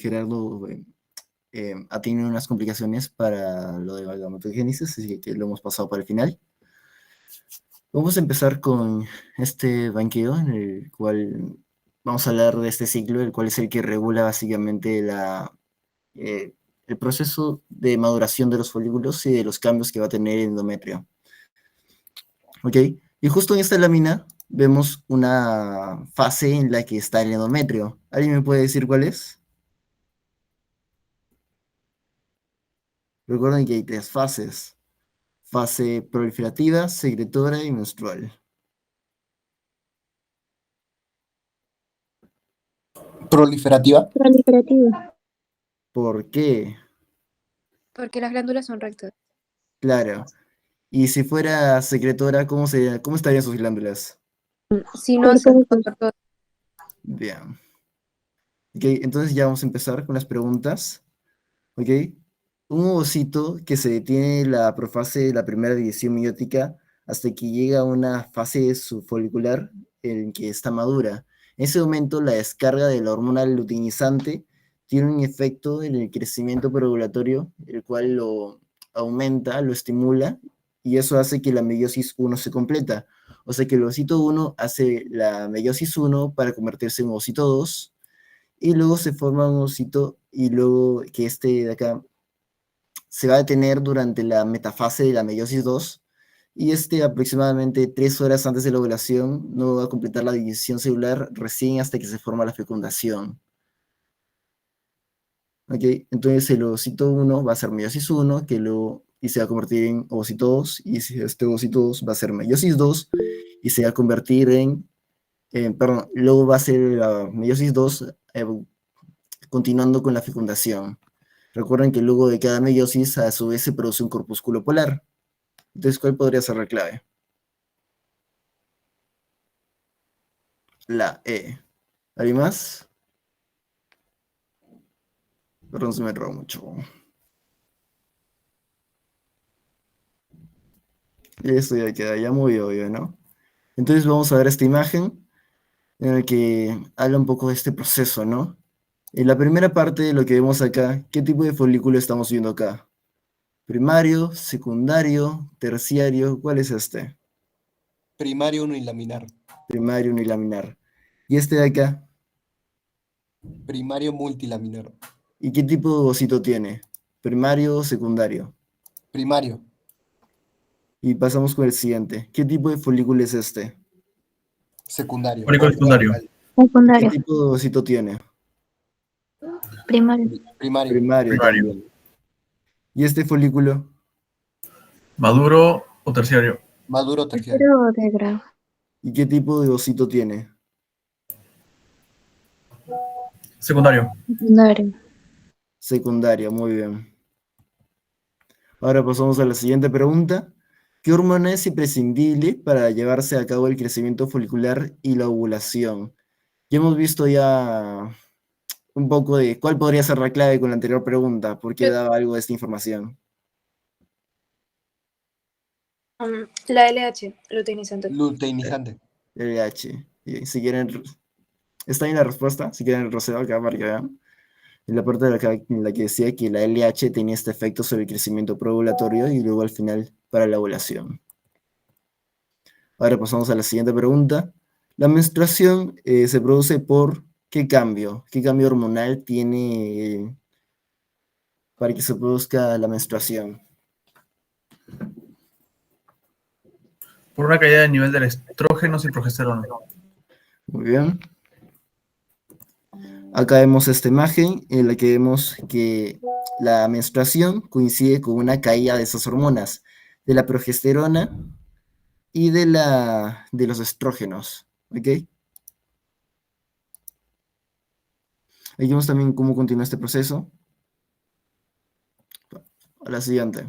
Gerardo ha tenido unas complicaciones para lo de la gametogénesis, así que lo hemos pasado para el final. Vamos a empezar con este banqueo en el cual vamos a hablar de este ciclo, el cual es el que regula básicamente el proceso de maduración de los folículos y de los cambios que va a tener el endometrio. ¿Ok? Y justo en esta lámina vemos una fase en la que está el endometrio. ¿Alguien me puede decir cuál es? Recuerden que hay tres fases: fase proliferativa, secretora y menstrual. Proliferativa. Proliferativa. ¿Por qué? Porque las glándulas son rectas. Claro. Y si fuera secretora, ¿cómo estarían sus glándulas? Si no se todo. Bien. Ok, entonces ya vamos a empezar con las preguntas. Ok. Un ovocito que se detiene la profase, la primera división meiótica, hasta que llega a una fase subfolicular en que está madura. En ese momento, la descarga de la hormona luteinizante tiene un efecto en el crecimiento preovulatorio, el cual lo aumenta, lo estimula, y eso hace que la meiosis 1 se completa. O sea que el ovocito 1 hace la meiosis 1 para convertirse en ovocito 2, y luego se forma un ovocito, y luego que este de acá se va a detener durante la metafase de la meiosis 2, y aproximadamente 3 horas antes de la ovulación no va a completar la división celular recién hasta que se forma la fecundación. ¿Ok? Entonces el ovocito 1 va a ser meiosis 1, y se va a convertir en ovocito 2, y este ovocito 2 va a ser meiosis 2, y se va a convertir perdón, luego va a ser la meiosis 2, continuando con la fecundación. Recuerden que luego de cada meiosis, a su vez, se produce un corpúsculo polar. Entonces, ¿cuál podría ser la clave? La E. ¿Alguien más? Perdón, se me trabó mucho. Esto ya queda ya muy obvio, ¿no? Entonces vamos a ver esta imagen en la que habla un poco de este proceso, ¿no? En la primera parte de lo que vemos acá, ¿qué tipo de folículo estamos viendo acá? Primario, secundario, terciario, ¿cuál es este? Primario unilaminar. Primario unilaminar. ¿Y este de acá? Primario multilaminar. ¿Y qué tipo de ovocito tiene? ¿Primario o secundario? Primario. Y pasamos con el siguiente. ¿Qué tipo de folículo es este? Secundario. Folículo secundario. ¿Qué Secundario. tipo de ovocito tiene? Primario. Primario. Primario Primario. también. ¿Y este folículo? Maduro o terciario. Maduro terciario. Tercero de grado. ¿Y qué tipo de ovocito tiene? Secundario. Secundario. Secundario, muy bien. Ahora pasamos a la siguiente pregunta. ¿Qué hormona es imprescindible para llevarse a cabo el crecimiento folicular y la ovulación? Ya hemos visto ya un poco de cuál podría ser la clave con la anterior pregunta, porque daba algo de esta información. La LH, luteinizante. Luteinizante. LH. Y si quieren, está en la respuesta, si quieren el roseo acá para que vean. En la parte de acá en la que decía que la LH tenía este efecto sobre el crecimiento preovulatorio y luego al final para la ovulación. Ahora pasamos a la siguiente pregunta. La menstruación se produce por ¿qué cambio? ¿Qué cambio hormonal tiene para que se produzca la menstruación? Por una caída de nivel de estrógenos y progesterona. Muy bien. Acá vemos esta imagen en la que vemos que la menstruación coincide con una caída de esas hormonas, de la progesterona y de los estrógenos. ¿Ok? Ahí vemos también cómo continúa este proceso. A la siguiente.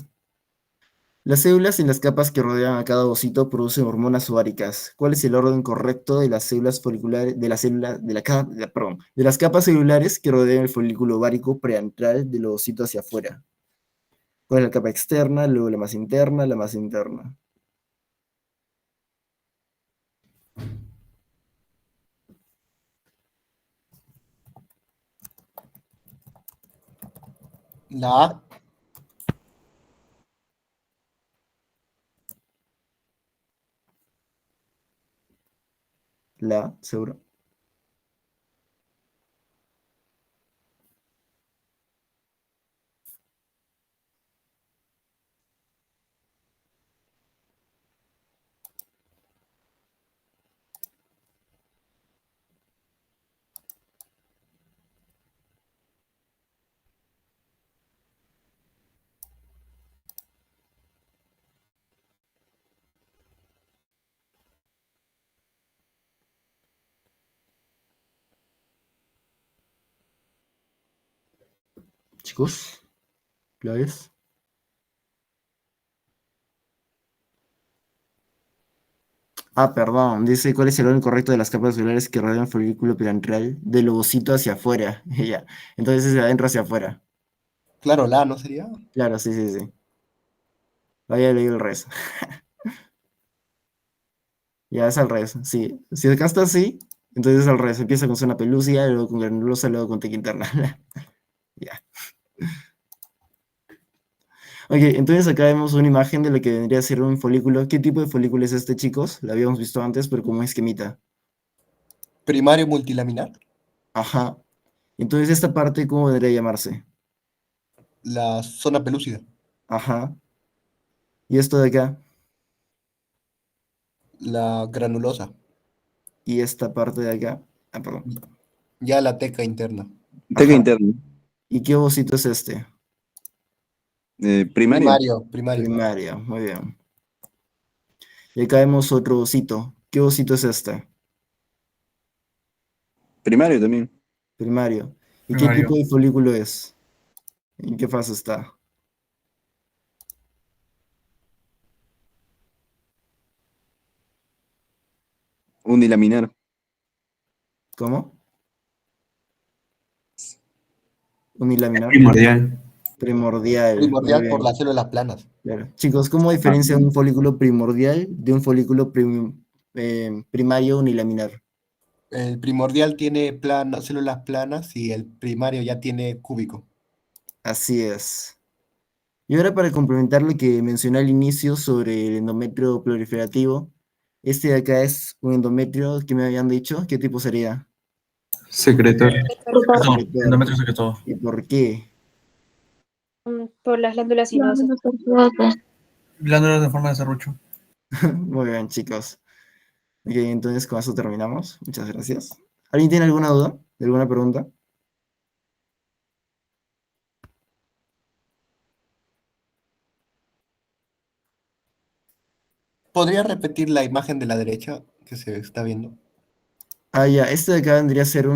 Las células en las capas que rodean a cada ovocito producen hormonas ováricas. ¿Cuál es el orden correcto de las células foliculares, de las capas celulares que rodean el folículo ovárico preantral del ovocito hacia afuera? ¿Cuál es la capa externa, luego la más interna, la más interna? La A. La, seguro. Chicos, claves. Ah, perdón. Dice cuál es el orden correcto de las capas celulares que rodean el folículo piramidal del ovocito hacia afuera. Ya. Entonces es de adentro hacia afuera. Claro, la A, ¿no sería? Claro, sí, sí, sí. Vaya leído el resto. Ya es al revés. Sí. Si acá está así, entonces es al revés. Empieza con zona pelúcida, luego con granulosa, luego con teca interna. Ya. Ok, entonces acá vemos una imagen de lo que vendría a ser un folículo. ¿Qué tipo de folículo es este, chicos? Lo habíamos visto antes, pero como un esquemita. Primario multilaminar. Ajá. Entonces esta parte, ¿cómo debería llamarse? La zona pelúcida. Ajá. Y esto de acá, La granulosa. y esta parte de acá. Ah, perdón. Ya la teca interna. Teca Ajá. interna. ¿Y qué ovocito es este? Primario. Primario. Primaria, muy bien. Y acá vemos otro ovocito. ¿Qué ovocito es este? Primario también. Primario. ¿Y qué Primario. tipo de folículo es? ¿En qué fase está? Unilaminar. ¿Cómo? Unilaminar. Primordial. Primordial, muy Primordial por bien. las células planas. Claro. Chicos, ¿cómo Ah, diferencia un folículo primordial de un folículo primario unilaminar? El primordial tiene células planas y el primario ya tiene cúbico. Así es. Y ahora para complementar lo que mencioné al inicio sobre el endometrio proliferativo, este de acá es un endometrio que me habían dicho, ¿qué tipo sería? Secretor. Secretor. Secretor. Endometrio secretor. ¿Y por qué? Por las glándulas No, sinuosas. no se Glándulas de forma de serrucho. Muy bien, chicos. Ok, entonces con eso terminamos. Muchas gracias. ¿Alguien tiene alguna duda? ¿Alguna pregunta? ¿Podría repetir la imagen de la derecha que se está viendo? Ah, ya, este de acá vendría a ser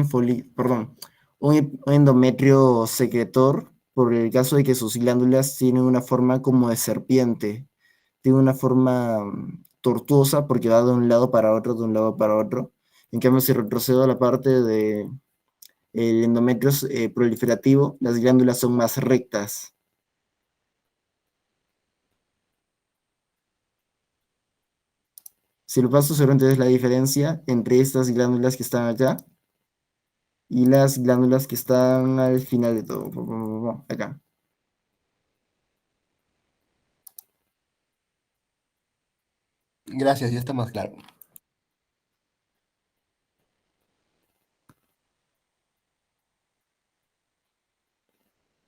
perdón, un endometrio secretor, por el caso de que sus glándulas tienen una forma como de serpiente, tiene una forma tortuosa porque va de un lado para otro, de un lado para otro. En cambio, si retrocedo a la parte de el endometrio proliferativo, las glándulas son más rectas. Si lo paso, seguramente es la diferencia entre estas glándulas que están acá y las glándulas que están al final de todo. Acá. Gracias, ya está más claro.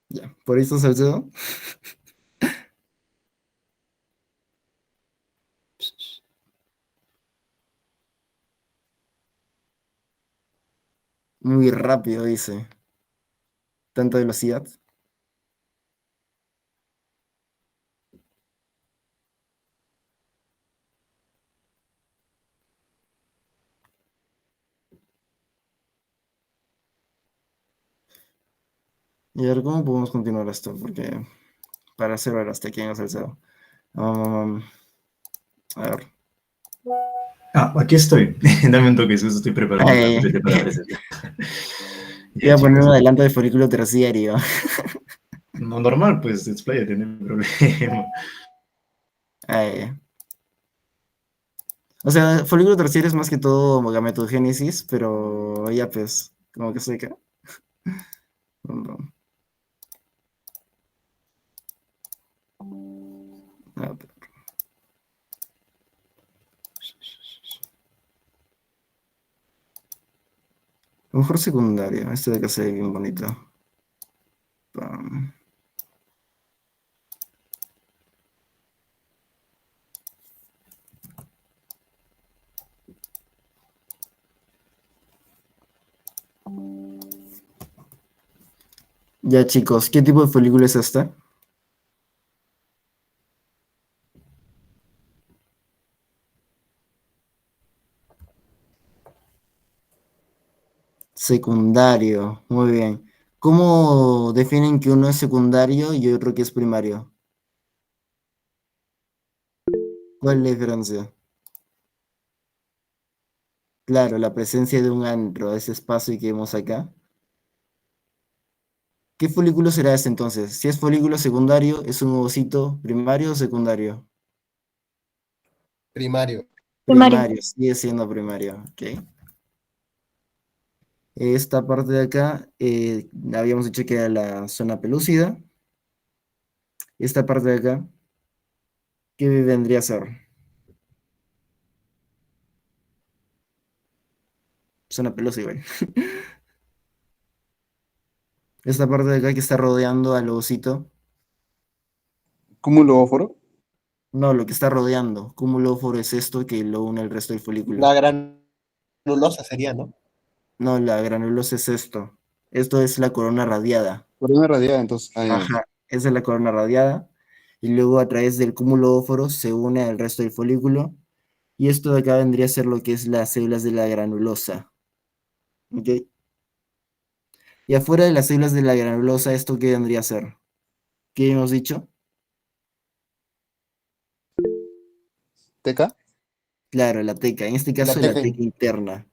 Ya, por eso Salcedo. Muy rápido, dice. Tanta velocidad. Y a ver, ¿cómo podemos continuar esto? Porque para hacer horas hasta aquí en Salcedo. Um, a ver. Ah, aquí estoy. Dame un toque, Jesús, estoy preparando la Ay, PPT para la presentación. Voy Ya, a poner chicos. un adelanto de folículo terciario. No, normal, pues, expláyate, no hay problema. Ay. O sea, folículo terciario es más que todo gametogénesis, pero ya pues, como que sé que. mejor secundario. Este de acá se ve bien bonito. Pam. Ya, chicos, ¿qué tipo de folículo es esta? Secundario, muy bien. ¿Cómo definen que uno es secundario y otro que es primario? ¿Cuál es la diferencia? Claro, la presencia de un antro, ese espacio que vemos acá. ¿Qué folículo será este entonces? Si es folículo secundario, ¿es un ovocito primario o secundario? Primario. Primario. Primario, sigue siendo primario, ¿ok? Esta parte de acá, habíamos dicho que era la zona pelúcida. Esta parte de acá, ¿qué vendría a ser? Zona pelúcida, igual. Esta parte de acá que está rodeando al ovocito. Cúmulo óforo. No, lo que está rodeando. Cúmulo óforo es esto que lo une al resto del folículo. La granulosa sería, ¿no? No, la granulosa es esto. Esto es la corona radiada. Corona radiada, entonces. Ajá, esa es la corona radiada. Y luego a través del cúmulo óforo se une al resto del folículo. Y esto de acá vendría a ser lo que es las células de la granulosa. ¿Ok? Y afuera de las células de la granulosa, ¿esto qué vendría a ser? ¿Qué hemos dicho? Teca. Claro, la teca. En este La caso, la teca. teca interna.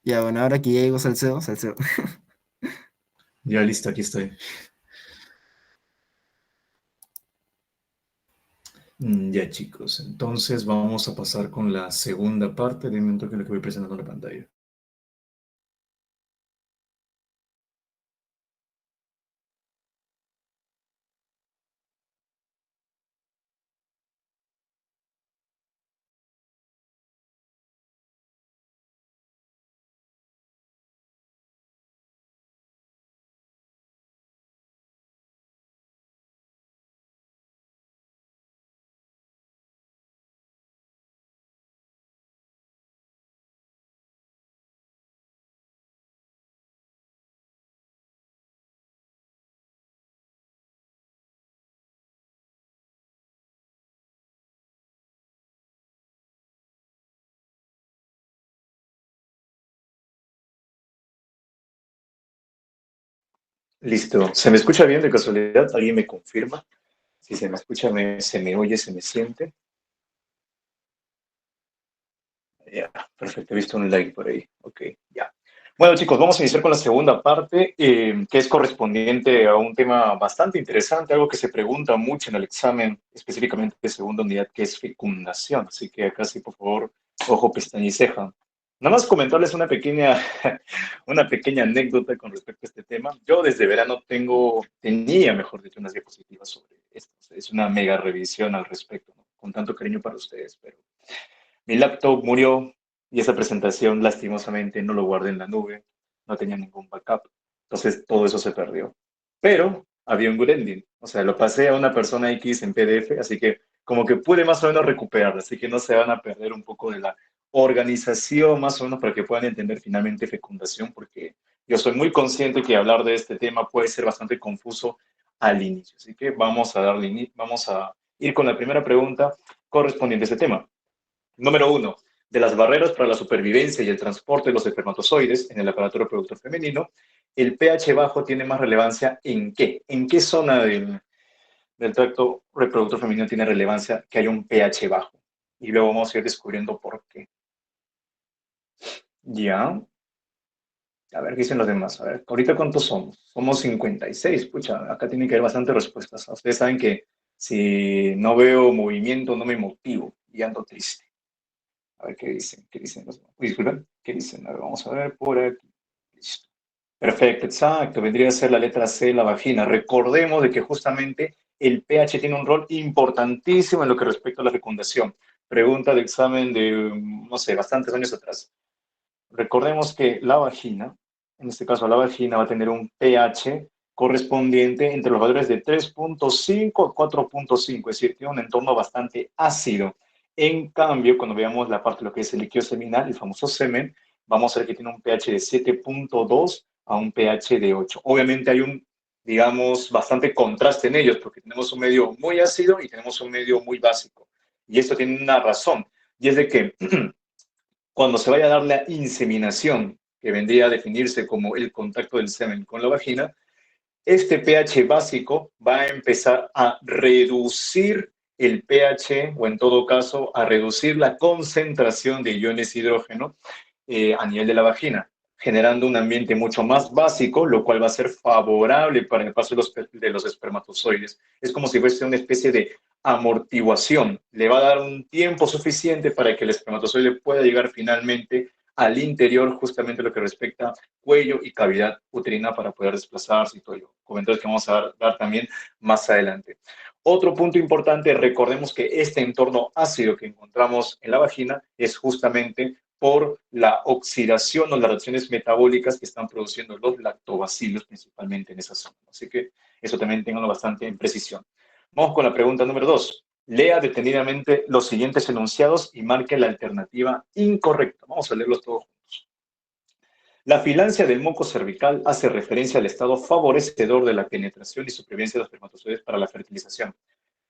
Ya, bueno, ahora que ya llegó Salcedo, Salcedo. Ya listo, aquí estoy. Ya, chicos, entonces vamos a pasar con la segunda parte. Denme un toque en lo que voy presentando en la pantalla. Listo. ¿Se me escucha bien de casualidad? ¿Alguien me confirma? Si se me escucha, se me oye, se me siente. Ya, perfecto. He visto un like por ahí. Ok, ya. Bueno, chicos, vamos a iniciar con la segunda parte, que es correspondiente a un tema bastante interesante, algo que se pregunta mucho en el examen, específicamente de segunda unidad, que es fecundación. Así que acá sí, por favor, ojo, pestaña y ceja. Nada más comentarles una pequeña anécdota con respecto a este tema. Yo desde verano tenía, mejor dicho, unas diapositivas sobre esto. O sea, es una mega revisión al respecto, ¿no? Con tanto cariño para ustedes, pero mi laptop murió y esa presentación lastimosamente no lo guardé en la nube, no tenía ningún backup. Entonces todo eso se perdió. Pero había un good ending, o sea, lo pasé a una persona X en PDF, así que como que pude más o menos recuperarlo, así que no se van a perder un poco de la organización más o menos para que puedan entender finalmente fecundación, porque yo soy muy consciente que hablar de este tema puede ser bastante confuso al inicio. Así que vamos a ir con la primera pregunta correspondiente a este tema. Número 1. De las barreras para la supervivencia y el transporte de los espermatozoides en el aparato reproductor femenino, el pH bajo tiene más relevancia ¿en qué? ¿En qué zona del tracto reproductor femenino tiene relevancia que haya un pH bajo? Y luego vamos a ir descubriendo por qué. Ya. A ver, ¿qué dicen los demás? A ver, ¿ahorita cuántos somos? Somos 56. Pucha, acá tiene que haber bastantes respuestas. Ustedes saben que si no veo movimiento, no me motivo y ando triste. A ver qué dicen los demás. Disculpen, ¿qué dicen? A ver, vamos a ver por aquí. Listo. Perfecto, exacto. Vendría a ser la letra C, la vagina. Recordemos de que justamente el pH tiene un rol importantísimo en lo que respecta a la fecundación. pregunta de examen de, no sé, bastantes años atrás. Recordemos que la vagina, en este caso la vagina va a tener un pH correspondiente entre los valores de 3.5 a 4.5, es decir, tiene un entorno bastante ácido. En cambio, cuando veamos la parte de lo que es el líquido seminal, el famoso semen, vamos a ver que tiene un pH de 7.2 a un pH de 8. Obviamente hay un, digamos, bastante contraste en ellos, porque tenemos un medio muy ácido y tenemos un medio muy básico. Y esto tiene una razón, y es de que cuando se vaya a dar la inseminación, que vendría a definirse como el contacto del semen con la vagina, este pH básico va a empezar a reducir el pH, o en todo caso, a reducir la concentración de iones hidrógeno a nivel de la vagina, generando un ambiente mucho más básico, lo cual va a ser favorable para el paso de los espermatozoides. Es como si fuese una especie de amortiguación. Le va a dar un tiempo suficiente para que el espermatozoide pueda llegar finalmente al interior, justamente lo que respecta a cuello y cavidad uterina para poder desplazarse y todo ello. Comentarios que vamos a dar también más adelante. Otro punto importante, recordemos que este entorno ácido que encontramos en la vagina es justamente por la oxidación o las reacciones metabólicas que están produciendo los lactobacilos, principalmente en esa zona. Así que eso también tenganlo bastante en precisión. Vamos con la pregunta número 2. Lea detenidamente los siguientes enunciados y marque la alternativa incorrecta. Vamos a leerlos todos juntos. La filancia del moco cervical hace referencia al estado favorecedor de la penetración y supervivencia de los espermatozoides para la fertilización.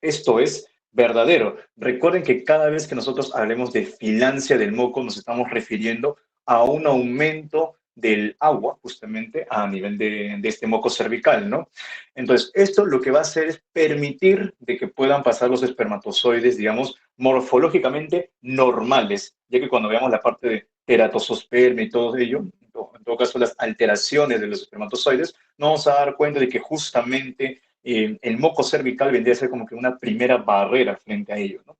Esto es verdadero. Recuerden que cada vez que nosotros hablemos de filancia del moco, nos estamos refiriendo a un aumento del agua, justamente a nivel de este moco cervical, ¿no? Entonces, esto lo que va a hacer es permitir de que puedan pasar los espermatozoides, digamos, morfológicamente normales, ya que cuando veamos la parte de teratosospermia y todo ello, en todo caso las alteraciones de los espermatozoides, nos vamos a dar cuenta de que justamente el moco cervical vendría a ser como que una primera barrera frente a ello, ¿no?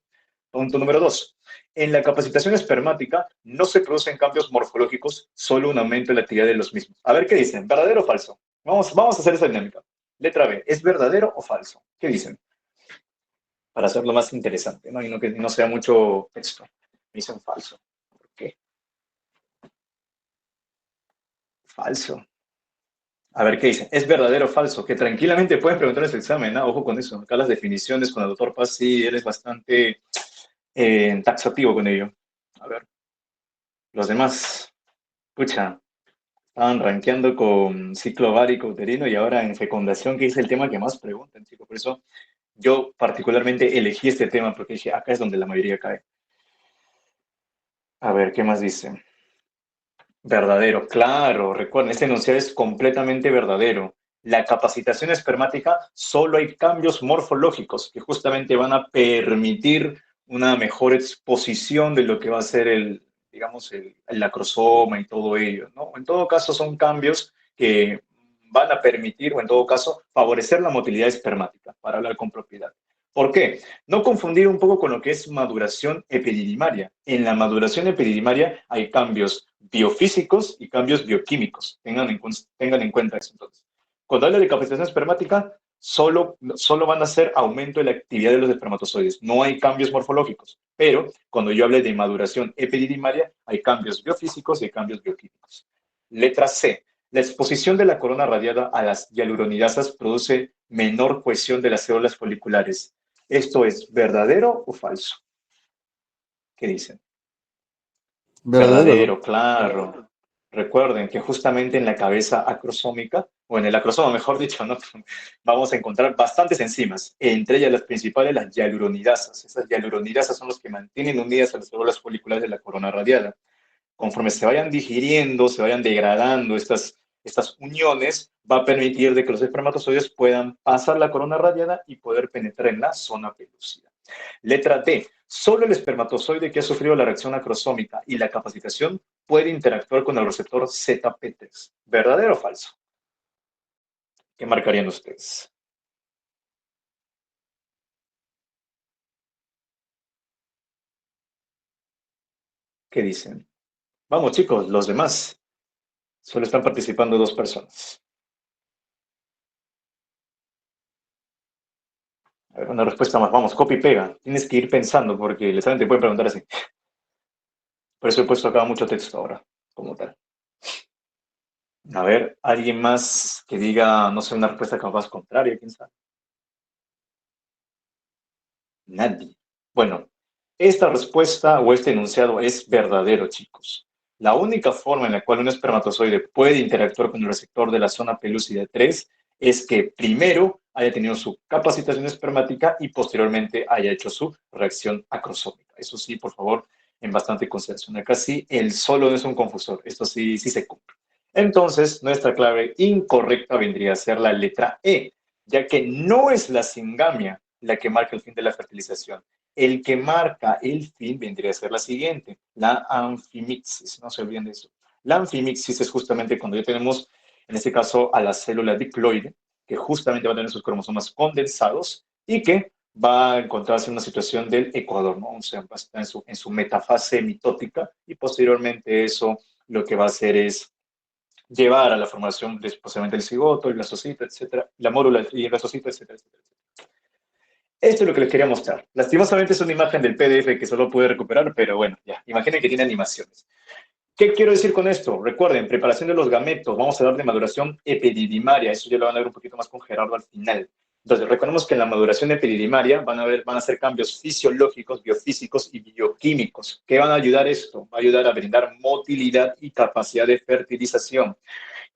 Punto número 2. En la capacitación espermática no se producen cambios morfológicos, solo un aumento en la actividad de los mismos. A ver qué dicen, ¿verdadero o falso? Vamos a hacer esa dinámica. Letra B, ¿es verdadero o falso? ¿Qué dicen? Para hacerlo más interesante, ¿no? Y no que no sea mucho texto. Me dicen falso. ¿Por qué? Falso. A ver qué dicen. ¿Es verdadero o falso? Que tranquilamente pueden preguntar ese examen, ¿no? Ojo con eso. Acá las definiciones con el doctor Paz, sí, él es bastante taxativo con ello. A ver. Los demás, escucha, estaban rankeando con ciclo ovárico uterino y ahora en fecundación, que es el tema que más preguntan, chicos. Por eso yo particularmente elegí este tema, porque dije, acá es donde la mayoría cae. A ver, ¿qué más dice? Verdadero, claro, recuerden, este enunciado es completamente verdadero. La capacitación espermática, solo hay cambios morfológicos que justamente van a permitir una mejor exposición de lo que va a ser el, digamos, el acrosoma y todo ello, ¿no? En todo caso, son cambios que van a permitir, o en todo caso, favorecer la motilidad espermática, para hablar con propiedad. ¿Por qué? No confundir un poco con lo que es maduración epididimaria. En la maduración epididimaria hay cambios biofísicos y cambios bioquímicos. Tengan en cuenta eso entonces. Cuando habla de capacitación espermática, solo van a ser aumento de la actividad de los espermatozoides. No hay cambios morfológicos. Pero cuando yo hable de maduración epididimaria, hay cambios biofísicos y hay cambios bioquímicos. Letra C. La exposición de la corona radiada a las hialuronidasas produce menor cohesión de las células foliculares. ¿Esto es verdadero o falso? ¿Qué dicen? Verdadero, ¿no? Claro. Recuerden que justamente en la cabeza acrosómica, o en el acrosoma, mejor dicho, ¿no? Vamos a encontrar bastantes enzimas, entre ellas las principales, las hialuronidasas. Esas hialuronidasas son las que mantienen unidas a las células foliculares de la corona radiada. Conforme se vayan digiriendo, se vayan degradando estas uniones, va a permitir de que los espermatozoides puedan pasar la corona radiada y poder penetrar en la zona pelúcida. Letra D. Solo el espermatozoide que ha sufrido la reacción acrosómica y la capacitación puede interactuar con el receptor ZP3. ¿Verdadero o falso? ¿Qué marcarían ustedes? ¿Qué dicen? Vamos, chicos, los demás. Solo están participando 2 personas. A ver, una respuesta más. Vamos, copy y pega. Tienes que ir pensando porque el examen te puede preguntar así. Por eso he puesto acá mucho texto ahora, como tal. A ver, alguien más que diga, no sé, una respuesta capaz contraria, quién sabe. Nadie. Bueno, esta respuesta o este enunciado es verdadero, chicos. La única forma en la cual un espermatozoide puede interactuar con el receptor de la zona pelúcida 3 es que primero haya tenido su capacitación espermática y posteriormente haya hecho su reacción acrosómica. Eso sí, por favor, en bastante consideración. Acá sí, el solo no es un confusor. Esto sí, sí se cumple. Entonces, nuestra clave incorrecta vendría a ser la letra E, ya que no es la singamia la que marca el fin de la fertilización. El que marca el fin vendría a ser la siguiente, la anfimixis, no se olviden de eso. La anfimixis es justamente cuando ya tenemos, en este caso, a la célula diploide, que justamente va a tener sus cromosomas condensados y que va a encontrarse en una situación del ecuador, ¿no? O sea, va a estar en su metafase mitótica y posteriormente eso lo que va a hacer es llevar a la formación posiblemente del cigoto, el blastocito, etcétera, la mórula y el blastocito, etcétera, etcétera. Esto es lo que les quería mostrar. Lastimosamente es una imagen del PDF que solo pude recuperar, pero bueno, ya, imaginen que tiene animaciones. ¿Qué quiero decir con esto? Recuerden, preparación de los gametos, vamos a hablar de maduración epididimaria, eso ya lo van a ver un poquito más con Gerardo al final. Entonces, recordemos que en la maduración epididimaria van a ser cambios fisiológicos, biofísicos y bioquímicos. ¿Qué van a ayudar esto? Va a ayudar a brindar motilidad y capacidad de fertilización.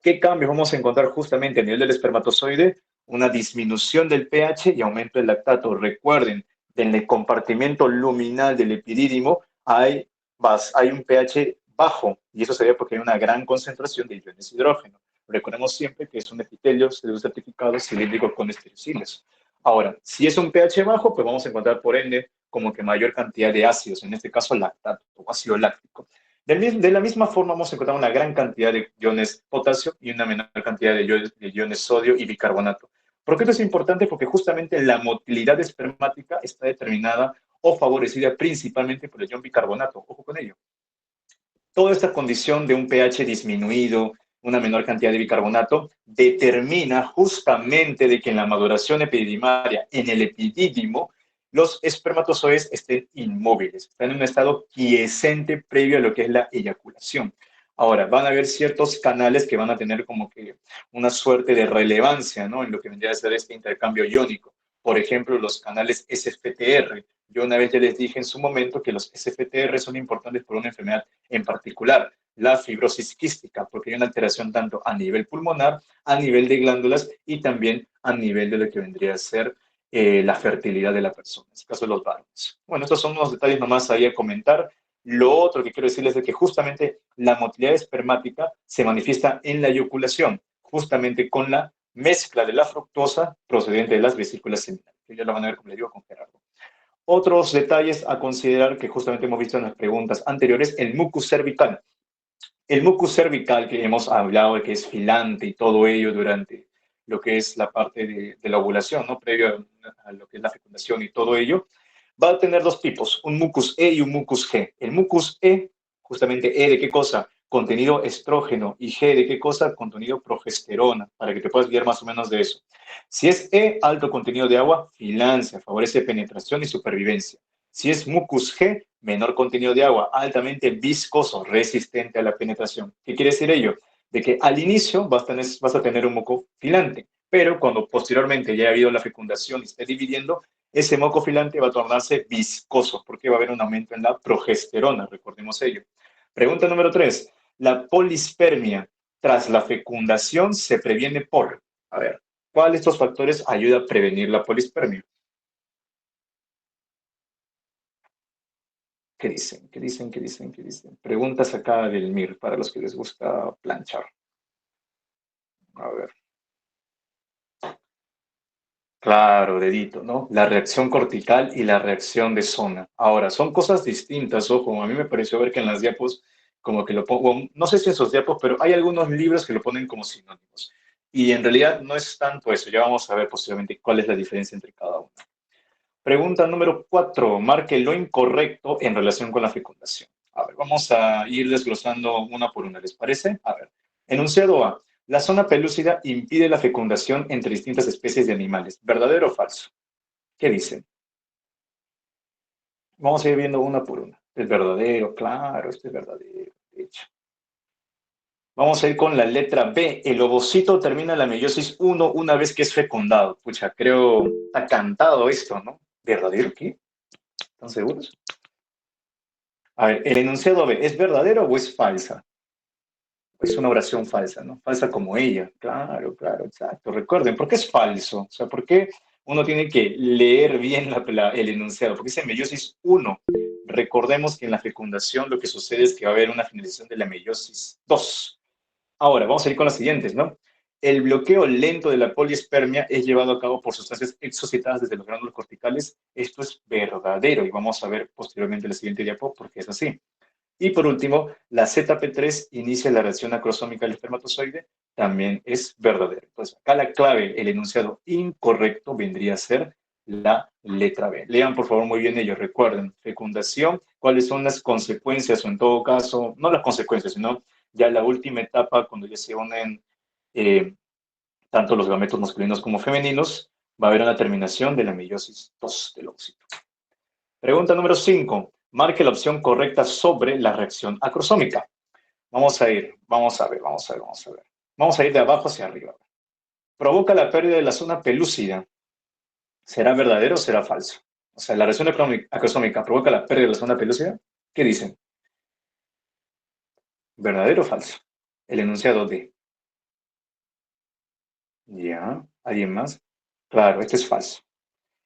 ¿Qué cambios vamos a encontrar justamente a nivel del espermatozoide? Una disminución del pH y aumento del lactato. Recuerden, en el compartimento luminal del epidídimo hay un pH bajo y eso se debe porque hay una gran concentración de iones hidrógeno. Recordemos siempre que es un epitelio certificado cilíndrico con estereocilos. Ahora, si es un pH bajo, pues vamos a encontrar por ende como que mayor cantidad de ácidos, en este caso lactato o ácido láctico. De la misma forma vamos a encontrar una gran cantidad de iones potasio y una menor cantidad de iones sodio y bicarbonato. ¿Por qué esto es importante? Porque justamente la motilidad espermática está determinada o favorecida principalmente por el ion bicarbonato. Ojo con ello. Toda esta condición de un pH disminuido, una menor cantidad de bicarbonato, determina justamente de que en la maduración epididimaria, en el epidídimo, los espermatozoides estén inmóviles, están en un estado quiescente previo a lo que es la eyaculación. Ahora, van a haber ciertos canales que van a tener como que una suerte de relevancia, ¿no? En lo que vendría a ser este intercambio iónico. Por ejemplo, los canales SFTR. Yo una vez ya les dije en su momento que los SFTR son importantes por una enfermedad en particular, la fibrosis quística, porque hay una alteración tanto a nivel pulmonar, a nivel de glándulas y también a nivel de lo que vendría a ser la fertilidad de la persona, en este caso de los varones. Bueno, estos son unos detalles nomás ahí a comentar. Lo otro que quiero decirles es que justamente la motilidad espermática se manifiesta en la eyaculación, justamente con la mezcla de la fructosa procedente de las vesículas seminales, que ya lo van a ver, como les digo, con Gerardo. Otros detalles a considerar que justamente hemos visto en las preguntas anteriores, el mucus cervical. El mucus cervical que hemos hablado de que es filante y todo ello durante lo que es la parte de la ovulación, ¿no? Previo a lo que es la fecundación y todo ello, va a tener dos tipos, un mucus E y un mucus G. El mucus E, justamente E de qué cosa, contenido estrógeno, y G de qué cosa, contenido progesterona, para que te puedas guiar más o menos de eso. Si es E, alto contenido de agua, filancia, favorece penetración y supervivencia. Si es mucus G, menor contenido de agua, altamente viscoso, resistente a la penetración. ¿Qué quiere decir ello? De que al inicio vas a tener un moco filante, pero cuando posteriormente ya ha habido la fecundación y esté dividiendo, ese moco filante va a tornarse viscoso, porque va a haber un aumento en la progesterona, recordemos ello. Pregunta número 3. La polispermia tras la fecundación se previene por, a ver, ¿cuál de estos factores ayuda a prevenir la polispermia? ¿Qué dicen? ¿Qué dicen? ¿Qué dicen? ¿Qué dicen? Preguntas acá del MIR para los que les gusta planchar. A ver. Claro, dedito, ¿no? La reacción cortical y la reacción de zona. Ahora, son cosas distintas, ojo, a mí me pareció ver que en las diapos, como que lo pongo, no sé si en sus diapos, pero hay algunos libros que lo ponen como sinónimos. Y en realidad no es tanto eso, ya vamos a ver posiblemente cuál es la diferencia entre cada uno. Pregunta número 4. Marque lo incorrecto en relación con la fecundación. A ver, vamos a ir desglosando una por una, ¿les parece? A ver, enunciado A. La zona pelúcida impide la fecundación entre distintas especies de animales. ¿Verdadero o falso? ¿Qué dicen? Vamos a ir viendo una por una. Es verdadero, claro, este es verdadero, de hecho. Vamos a ir con la letra B. El ovocito termina la meiosis 1 una vez que es fecundado. Pucha, creo, está cantado esto, ¿no? ¿Verdadero qué? ¿Están seguros? A ver, el enunciado B, ¿es verdadero o es falsa? Es una oración falsa, ¿no? Falsa como ella. Claro, claro, exacto. Recuerden, ¿por qué es falso? O sea, ¿por qué uno tiene que leer bien el enunciado? Porque dice meiosis 1. Recordemos que en la fecundación lo que sucede es que va a haber una finalización de la meiosis 2. Ahora, vamos a ir con las siguientes, ¿no? El bloqueo lento de la poliespermia es llevado a cabo por sustancias exocitadas desde los gránulos corticales. Esto es verdadero y vamos a ver posteriormente en la siguiente diapo por qué es así. Y por último, la ZP3 inicia la reacción acrosómica del espermatozoide, también es verdadero. Entonces, acá la clave, el enunciado incorrecto vendría a ser la letra B. Lean por favor muy bien ellos, recuerden, fecundación, cuáles son las consecuencias o en todo caso, no las consecuencias, sino ya la última etapa cuando ya se unen tanto los gametos masculinos como femeninos, va a haber una terminación de la meiosis 2 del ovocito. Pregunta número 5. Marque la opción correcta sobre la reacción acrosómica. Vamos a ir, vamos a ver. Vamos a ir de abajo hacia arriba. Provoca la pérdida de la zona pelúcida. ¿Será verdadero o será falso? O sea, la reacción acrosómica provoca la pérdida de la zona pelúcida. ¿Qué dicen? ¿Verdadero o falso? El enunciado D. ¿Ya? ¿Alguien más? Claro, este es falso.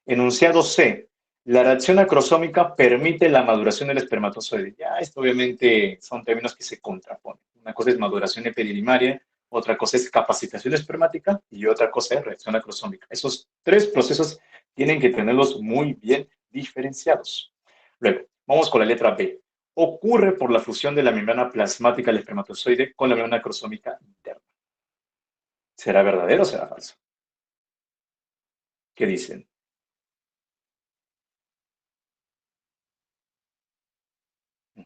Enunciado C. La reacción acrosómica permite la maduración del espermatozoide. Ya, esto obviamente son términos que se contraponen. Una cosa es maduración epididimiaria, otra cosa es capacitación espermática y otra cosa es reacción acrosómica. Esos tres procesos tienen que tenerlos muy bien diferenciados. Luego, vamos con la letra B. Ocurre por la fusión de la membrana plasmática del espermatozoide con la membrana acrosómica interna. ¿Será verdadero o será falso? ¿Qué dicen?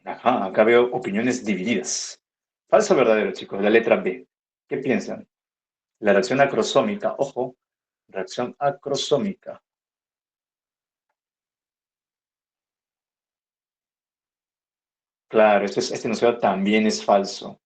Ajá, acá veo opiniones divididas. Falso o verdadero, chicos, la letra B. ¿Qué piensan? La reacción acrosómica, ojo, reacción acrosómica. Claro, este enunciado también es falso.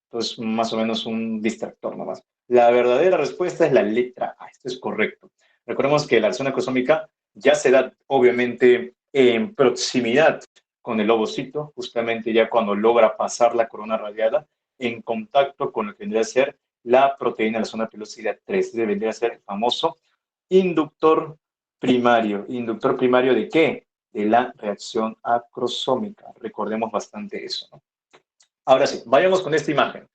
Entonces, más o menos un distractor nomás. La verdadera respuesta es la letra A. Esto es correcto. Recordemos que la reacción acrosómica ya se da, obviamente, en proximidad con el ovocito, justamente ya cuando logra pasar la corona radiada, en contacto con lo que vendría a ser la proteína de la zona pelúcida 3. Este vendría a ser el famoso inductor primario. ¿Inductor primario de qué? De la reacción acrosómica. Recordemos bastante eso, ¿no? Ahora sí, vayamos con esta imagen.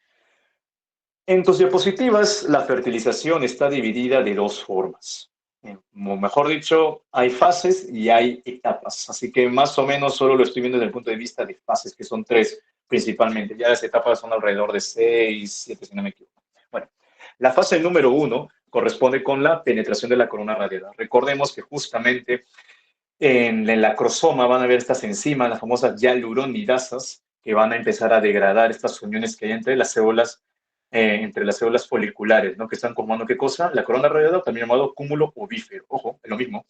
En tus diapositivas, la fertilización está dividida de dos formas. O mejor dicho, hay fases y hay etapas. Así que más o menos solo lo estoy viendo desde el punto de vista de fases, que son tres principalmente. Ya las etapas son alrededor de 6, 7, si no me equivoco. Bueno, la fase número 1 corresponde con la penetración de la corona radiada. Recordemos que justamente en el acrosoma van a ver estas enzimas, las famosas hialuronidasas, que van a empezar a degradar estas uniones que hay entre las células foliculares, ¿no? Que están formando, ¿qué cosa? La corona radiada, también llamado cúmulo ovífero. Ojo, es lo mismo.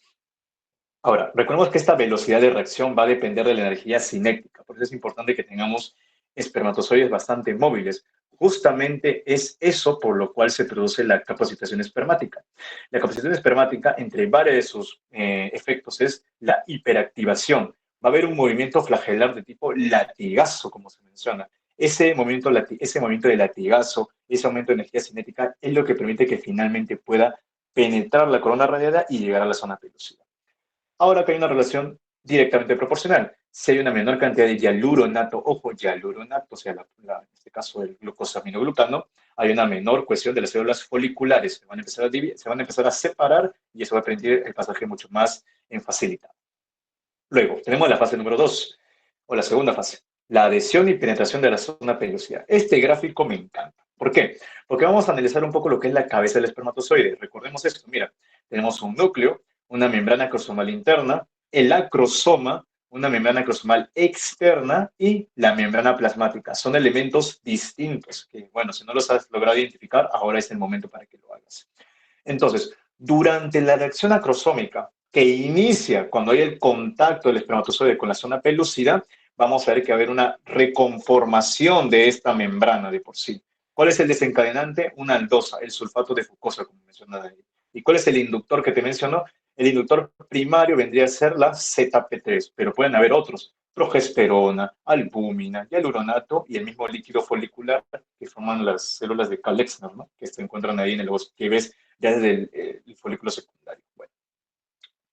Ahora, recordemos que esta velocidad de reacción va a depender de la energía cinética, por eso es importante que tengamos espermatozoides bastante móviles. Justamente es eso por lo cual se produce la capacitación espermática. La capacitación espermática, entre varios de sus efectos, es la hiperactivación. Va a haber un movimiento flagelar de tipo latigazo, como se menciona. Ese movimiento de latigazo, ese aumento de energía cinética, es lo que permite que finalmente pueda penetrar la corona radiada y llegar a la zona pelúcida. Ahora que hay una relación directamente proporcional. Si hay una menor cantidad de hialuronato, ojo, hialuronato, o sea, en este caso el glucosaminoglucano, hay una menor cohesión de las células foliculares. Se van a empezar a separar y eso va a permitir el pasaje mucho más en facilidad. Luego, tenemos la fase número 2, o la segunda fase, la adhesión y penetración de la zona pelúcida. Este gráfico me encanta. ¿Por qué? Porque vamos a analizar un poco lo que es la cabeza del espermatozoide. Recordemos esto, mira, tenemos un núcleo, una membrana acrosomal interna, el acrosoma, una membrana acrosomal externa y la membrana plasmática. Son elementos distintos que, bueno, si no los has logrado identificar, ahora es el momento para que lo hagas. Entonces, durante la reacción acrosómica, que inicia cuando hay el contacto del espermatozoide con la zona pelúcida, vamos a ver que va a haber una reconformación de esta membrana de por sí. ¿Cuál es el desencadenante? Una aldosa, el sulfato de fucosa, como mencionaba ahí. ¿Y cuál es el inductor que te mencionó? El inductor primario vendría a ser la ZP3, pero pueden haber otros, progesterona, albúmina, hialuronato y el mismo líquido folicular que forman las células de Kalexner, ¿no? Que se encuentran ahí en el bosque, que ves ya desde el folículo secundario. Bueno,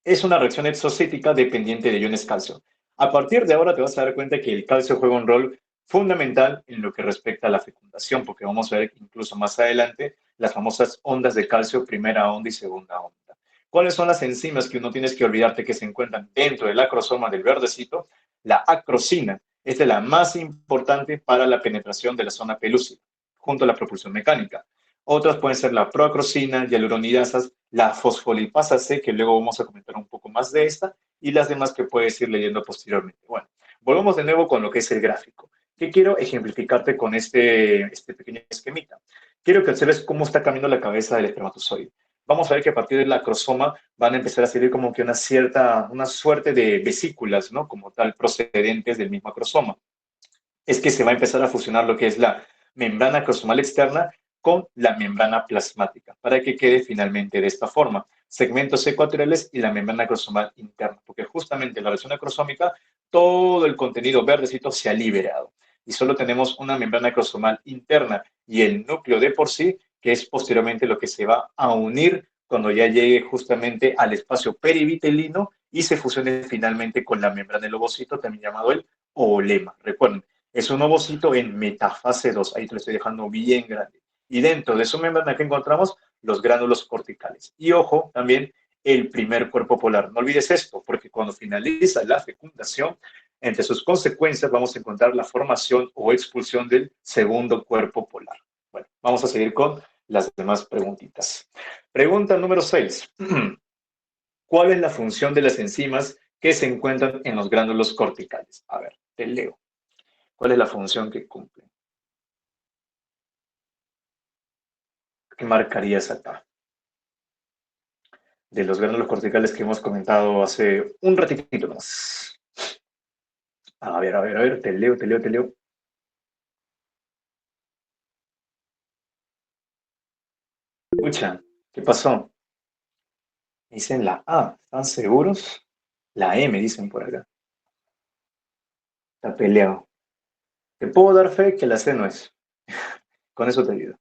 es una reacción exocítica dependiente de iones calcio. A partir de ahora te vas a dar cuenta que el calcio juega un rol fundamental en lo que respecta a la fecundación, porque vamos a ver incluso más adelante las famosas ondas de calcio, primera onda y segunda onda. ¿Cuáles son las enzimas que no tienes que olvidarte que se encuentran dentro del acrosoma del verdecito? La acrosina es de la más importante para la penetración de la zona pelúcida, junto a la propulsión mecánica. Otras pueden ser la proacrosina, hialuronidasas, la fosfolipasa C, que luego vamos a comentar un poco más de esta, y las demás que puedes ir leyendo posteriormente. Bueno, volvamos de nuevo con lo que es el gráfico. ¿Qué quiero ejemplificarte con este pequeño esquemita? Quiero que observes cómo está cambiando la cabeza del espermatozoide. Vamos a ver que a partir del acrosoma van a empezar a salir como que una suerte de vesículas, ¿no? Como tal, procedentes del mismo acrosoma. Es que se va a empezar a fusionar lo que es la membrana acrosomal externa con la membrana plasmática, para que quede finalmente de esta forma, segmentos ecuatoriales y la membrana acrosomal interna, porque justamente en la reacción acrosómica todo el contenido verdecito se ha liberado y solo tenemos una membrana acrosomal interna y el núcleo de por sí, que es posteriormente lo que se va a unir cuando ya llegue justamente al espacio perivitelino y se fusione finalmente con la membrana del ovocito, también llamado el oolema. Recuerden, es un ovocito en metafase 2, ahí te lo estoy dejando bien grande. Y dentro de su membrana que encontramos los gránulos corticales. Y ojo, también el primer cuerpo polar. No olvides esto, porque cuando finaliza la fecundación, entre sus consecuencias vamos a encontrar la formación o expulsión del segundo cuerpo polar. Bueno, vamos a seguir con las demás preguntitas. Pregunta número 6. ¿Cuál es la función de las enzimas que se encuentran en los gránulos corticales? A ver, te leo. ¿Cuál es la función que cumple? ¿Qué marcarías acá? De los gránulos corticales que hemos comentado hace un ratito más. A ver, te leo. Escucha, ¿qué pasó? Dicen la A, ¿están seguros? La M, dicen por acá. Está peleado. Te puedo dar fe que la C no es. Con eso te ayudo.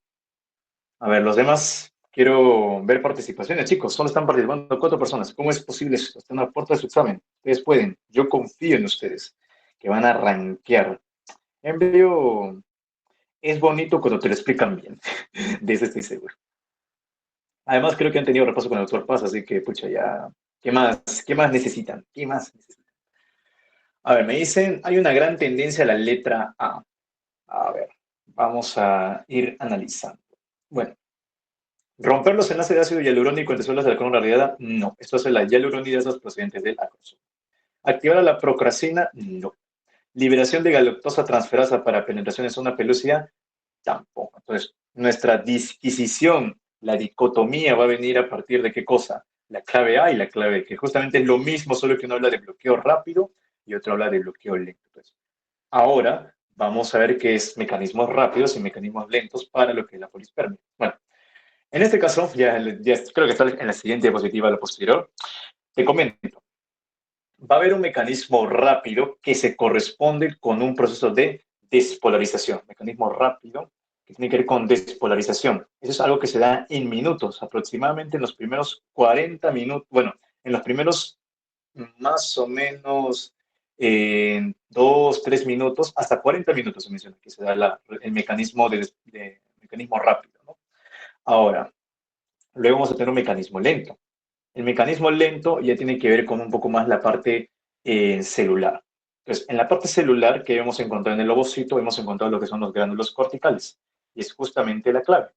A ver, los demás, quiero ver participaciones, chicos. Solo están participando 4 personas. ¿Cómo es posible esto? Están a puerta de su examen. Ustedes pueden. Yo confío en ustedes, que van a rankear. Embryo es bonito cuando te lo explican bien. De eso estoy seguro. Además, creo que han tenido repaso con el doctor Paz, así que, pucha, ya. ¿Qué más necesitan? ¿Qué más necesitan? A ver, me dicen, hay una gran tendencia a la letra A. A ver, vamos a ir analizando. Bueno, ¿romper los enlaces de ácido hialurónico entre células de la columna radiada? No. Esto hace la hialuronidasas procedentes del acrosoma. ¿Activar a la procracina? No. ¿Liberación de galactosa transferasa para penetración en zona pelúcida? Tampoco. Entonces, nuestra disquisición, la dicotomía va a venir a partir de qué cosa? La clave A y la clave B, que justamente es lo mismo, solo que uno habla de bloqueo rápido y otro habla de bloqueo lento. Entonces, ahora vamos a ver qué es mecanismos rápidos y mecanismos lentos para lo que es la polispermia. Bueno, en este caso, ya creo que está en la siguiente diapositiva, la posterior, te comento. Va a haber un mecanismo rápido que se corresponde con un proceso de despolarización. Mecanismo rápido que tiene que ver con despolarización. Eso es algo que se da en minutos, aproximadamente en los primeros 40 minutos, bueno, en los primeros más o menos 2, 3 minutos, hasta 40 minutos se menciona que se da el mecanismo mecanismo rápido, ¿no? Ahora, luego vamos a tener un mecanismo lento. El mecanismo lento ya tiene que ver con un poco más la parte celular. Entonces, en la parte celular que hemos encontrado en el ovocito, hemos encontrado lo que son los gránulos corticales. Y es justamente la clave.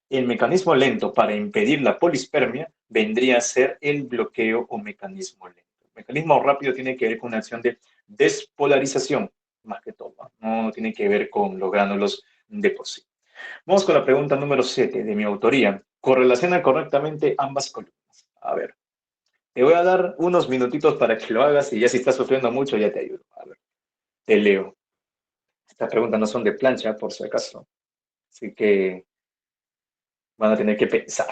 El mecanismo lento para impedir la polispermia vendría a ser el bloqueo o mecanismo lento. El mecanismo rápido tiene que ver con una acción de despolarización, más que todo. No tiene que ver con los gránulos de por sí. Vamos con la pregunta número 7 de mi autoría. ¿Correlaciona correctamente ambas columnas? A ver, Te voy a dar unos minutitos para que lo hagas y ya si estás sufriendo mucho ya te ayudo. A ver, te leo. Estas preguntas no son de plancha, por si acaso. Así que van a tener que pensar.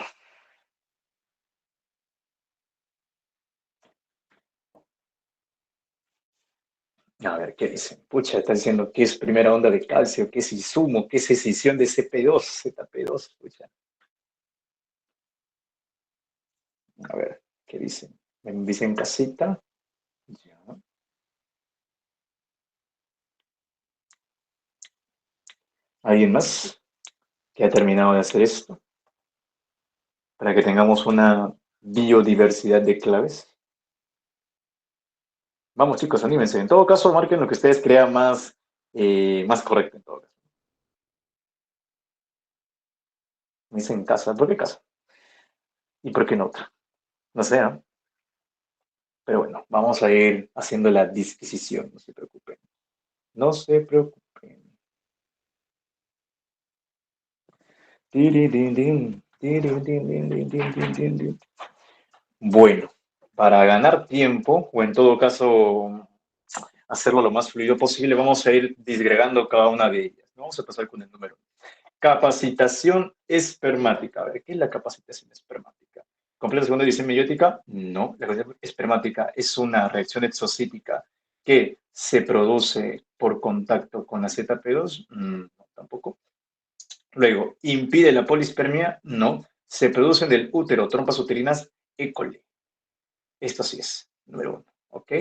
A ver, ¿qué dicen? Pucha, está diciendo qué es primera onda de calcio, qué es insumo, qué es escisión de CP2, ZP2, pucha. A ver, ¿qué dicen? Me dicen casita. Ya. ¿Alguien más que ha terminado de hacer esto? Para que tengamos una biodiversidad de claves. Vamos, chicos, anímense. En todo caso, marquen lo que ustedes crean más correcto en todo caso. Me dicen casa. ¿Por qué casa? ¿Y por qué no otra? No sé, ¿no? Pero bueno, vamos a ir haciendo la disquisición, no se preocupen. No se preocupen. Bueno, para ganar tiempo, o en todo caso hacerlo lo más fluido posible, vamos a ir disgregando cada una de ellas. Vamos a empezar con el número. Capacitación espermática. A ver, ¿qué es la capacitación espermática? ¿Completa segunda división meiótica? No. La capacitación espermática es una reacción exocítica que se produce por contacto con la ZP2. No, tampoco. Luego, ¿impide la polispermia? No. Se producen del útero trompas uterinas E. coli. Esto sí es, número 1. ¿Ok?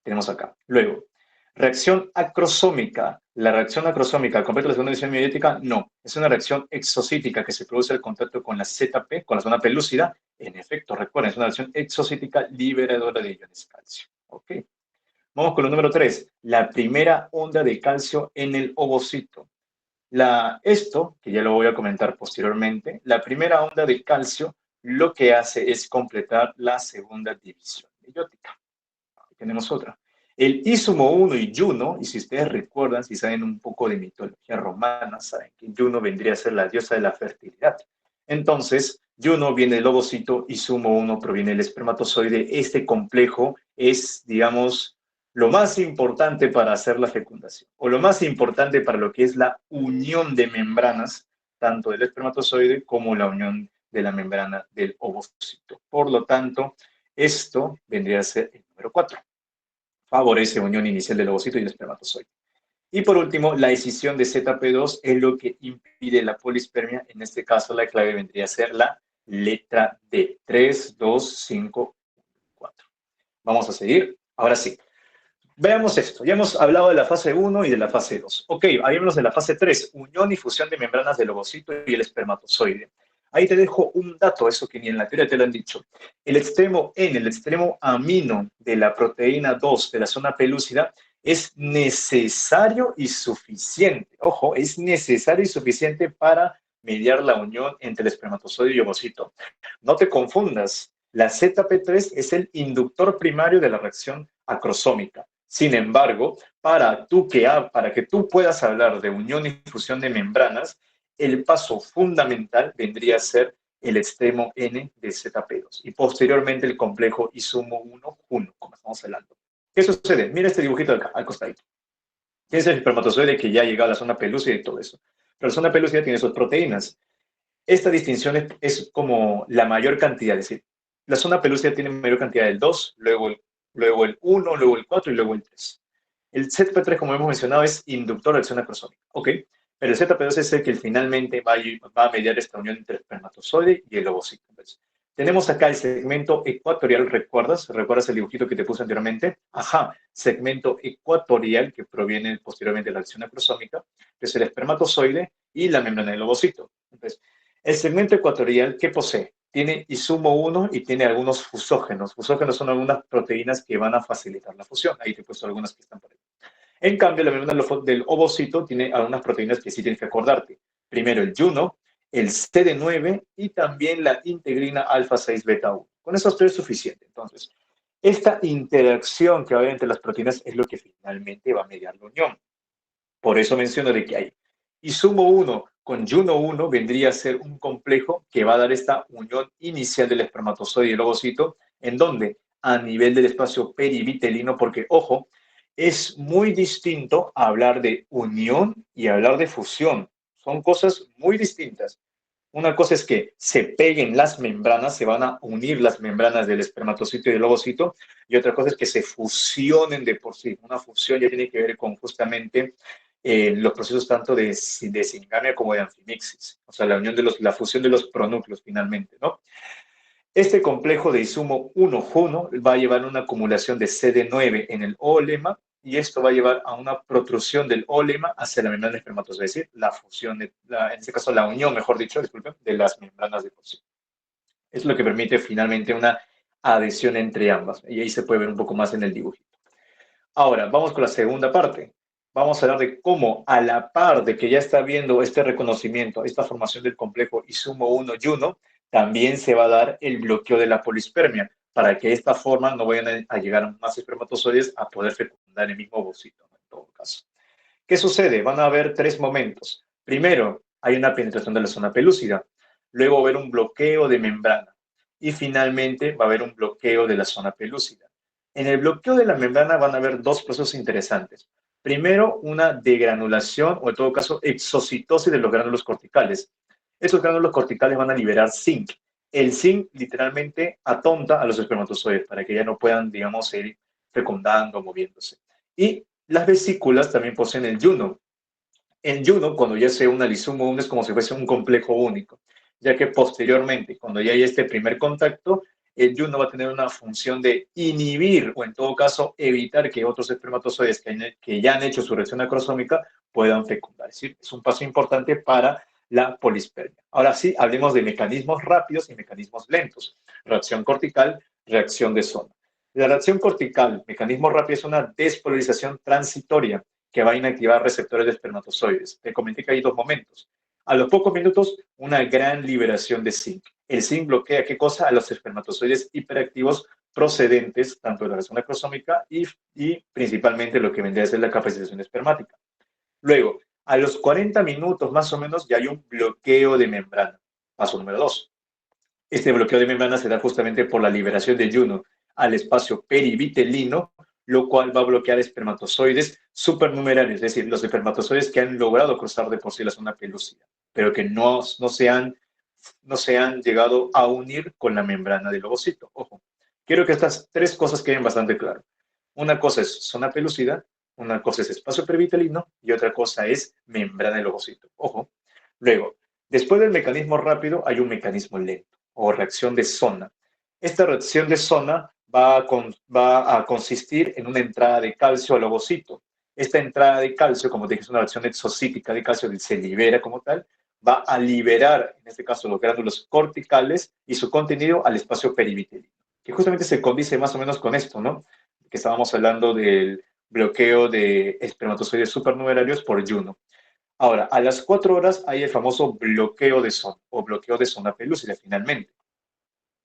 Tenemos acá. Luego, reacción acrosómica. La reacción acrosómica, ¿completa la segunda división meiótica? No. Es una reacción exocítica que se produce al contacto con la ZP, con la zona pelúcida. En efecto, recuerden, es una reacción exocítica liberadora de iones calcio. ¿Ok? Vamos con el número 3. La primera onda de calcio en el ovocito. Esto, que ya lo voy a comentar posteriormente, la primera onda de calcio lo que hace es completar la segunda división meiótica. Aquí tenemos otra. El Izumo 1 y Juno, y si ustedes recuerdan, si saben un poco de mitología romana, saben que Juno vendría a ser la diosa de la fertilidad. Entonces, Juno viene del ovocito, Izumo 1 proviene del espermatozoide. Este complejo es, digamos, lo más importante para hacer la fecundación, o lo más importante para lo que es la unión de membranas, tanto del espermatozoide como la unión de la membrana del ovocito. Por lo tanto, esto vendría a ser el número 4. Favorece unión inicial del ovocito y el espermatozoide. Y por último, la escisión de ZP2 es lo que impide la polispermia. En este caso, la clave vendría a ser la letra D. 3, 2, 5, 4. Vamos a seguir. Ahora sí. Veamos esto. Ya hemos hablado de la fase 1 y de la fase 2. Ok, hablemos de la fase 3. Unión y fusión de membranas del ovocito y el espermatozoide. Ahí te dejo un dato, eso que ni en la teoría te lo han dicho. El extremo N, el extremo amino de la proteína 2 de la zona pelúcida es necesario y suficiente. Ojo, es necesario y suficiente para mediar la unión entre el espermatozoide y ovocito. No te confundas. La ZP3 es el inductor primario de la reacción acrosómica. Sin embargo, para que tú puedas hablar de unión y fusión de membranas, el paso fundamental vendría a ser el extremo N de ZP2 y posteriormente el complejo Izumo 1, Juno, como estamos hablando. ¿Qué sucede? Mira este dibujito acá, al costadito. Es el espermatozoide que ya ha llegado a la zona pelúcida y todo eso. Pero la zona pelúcida tiene sus proteínas. Esta distinción es como la mayor cantidad, es decir, la zona pelúcida tiene mayor cantidad del 2, luego el 1, luego el 4 y luego el 3. El ZP3, como hemos mencionado, es inductor de acción acrosómica. Ok, pero el ZP2 es el que finalmente va a mediar esta unión entre el espermatozoide y el ovocito. Entonces, tenemos acá el segmento ecuatorial, ¿recuerdas? ¿Recuerdas el dibujito que te puse anteriormente? Ajá, segmento ecuatorial que proviene posteriormente de la acción acrosómica, que es el espermatozoide y la membrana del ovocito. Entonces, el segmento ecuatorial, ¿qué posee? Tiene Izumo 1 y tiene algunos fusógenos. Fusógenos son algunas proteínas que van a facilitar la fusión. Ahí te he puesto algunas que están por ahí. En cambio, la membrana del ovocito tiene algunas proteínas que sí tienes que acordarte. Primero el Juno, el CD9 y también la integrina alfa 6 beta 1. Con esos tres es suficiente. Entonces, esta interacción que va a haber entre las proteínas es lo que finalmente va a mediar la unión. Por eso menciono de que hay Izumo 1 con Juno 1 vendría a ser un complejo que va a dar esta unión inicial del espermatozoide y el ovocito, en donde a nivel del espacio perivitelino, porque, ojo, es muy distinto hablar de unión y hablar de fusión. Son cosas muy distintas. Una cosa es que se peguen las membranas, se van a unir las membranas del espermatocito y del ovocito, y otra cosa es que se fusionen de por sí. Una fusión ya tiene que ver con justamente los procesos tanto de singamia como de anfimixis, o sea, la fusión de los pronúcleos finalmente, ¿no? Este complejo de insumo 1-Juno va a llevar una acumulación de CD9 en el oolema y esto va a llevar a una protrusión del oolema hacia la membrana espermatozoide, es decir, la fusión, en este caso la unión, mejor dicho, disculpen, de las membranas de por sí. Es lo que permite finalmente una adhesión entre ambas y ahí se puede ver un poco más en el dibujito. Ahora, vamos con la segunda parte. Vamos a hablar de cómo, a la par de que ya está viendo este reconocimiento, esta formación del complejo ISUMO 1-Juno, también se va a dar el bloqueo de la polispermia, para que de esta forma no vayan a llegar más espermatozoides a poder fecundar el mismo ovocito, en todo caso. ¿Qué sucede? Van a haber 3 momentos. Primero, hay una penetración de la zona pelúcida. Luego va a haber un bloqueo de membrana. Y finalmente va a haber un bloqueo de la zona pelúcida. En el bloqueo de la membrana van a haber 2 procesos interesantes. Primero, una degranulación o en todo caso exocitosis de los gránulos corticales. Estos gránulos corticales van a liberar zinc. El zinc literalmente atonta a los espermatozoides para que ya no puedan, digamos, seguir fecundando, moviéndose. Y las vesículas también poseen el Juno. En Juno, cuando ya se une al ISUMO 1, es como si fuese un complejo único, ya que posteriormente, cuando ya hay este primer contacto, el Juno va a tener una función de inhibir o en todo caso evitar que otros espermatozoides que ya han hecho su reacción acrosómica puedan fecundar. Es decir, es un paso importante para la polispermia. Ahora sí, hablemos de mecanismos rápidos y mecanismos lentos. Reacción cortical, reacción de zona. La reacción cortical, mecanismo rápido, es una despolarización transitoria que va a inactivar receptores de espermatozoides. Te comenté que hay 2 momentos. A los pocos minutos, una gran liberación de zinc. El zinc bloquea, ¿qué cosa? A los espermatozoides hiperactivos procedentes tanto de la reacción acrosómica y principalmente lo que vendría a ser la capacitación espermática. Luego, a los 40 minutos más o menos ya hay un bloqueo de membrana. Paso número 2. Este bloqueo de membrana se da justamente por la liberación de Juno al espacio perivitelino, lo cual va a bloquear espermatozoides supernumerarios, es decir, los espermatozoides que han logrado cruzar de por sí la zona pelúcida, pero que no se han llegado a unir con la membrana del ovocito. Ojo, quiero que estas 3 cosas queden bastante claras. Una cosa es zona pelúcida, una cosa es espacio perivitelino y otra cosa es membrana del ovocito. Ojo. Luego, después del mecanismo rápido hay un mecanismo lento o reacción de zona. Esta reacción de zona va a consistir en una entrada de calcio al ovocito. Esta entrada de calcio, como te dije, es una reacción exocítica de calcio, se libera como tal, va a liberar, en este caso, los gránulos corticales y su contenido al espacio perivitelino, que justamente se condice más o menos con esto, ¿no? Que estábamos hablando del bloqueo de espermatozoides supernumerarios por Juno. Ahora, a las 4 horas hay el famoso bloqueo de zona o bloqueo de zona pelúcida finalmente.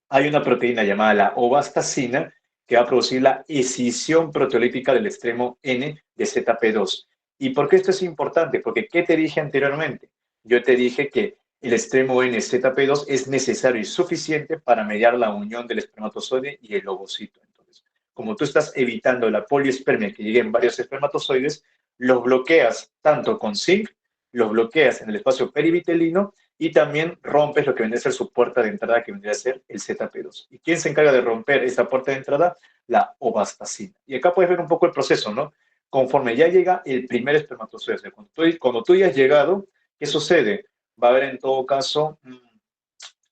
Hay una proteína llamada la ovastacina que va a producir la escisión proteolítica del extremo N de ZP2. ¿Y por qué esto es importante? Porque, ¿qué te dije anteriormente? Yo te dije que el extremo N ZP2 es necesario y suficiente para mediar la unión del espermatozoide y el ovocito. Entonces, como tú estás evitando la poliespermia que lleguen varios espermatozoides, los bloqueas tanto con zinc, los bloqueas en el espacio perivitelino y también rompes lo que vendría a ser su puerta de entrada, que vendría a ser el ZP2. ¿Y quién se encarga de romper esa puerta de entrada? La ovastacina. Y acá puedes ver un poco el proceso, ¿no? Conforme ya llega el primer espermatozoide, cuando tú ya has llegado, ¿qué sucede? Va a haber en todo caso,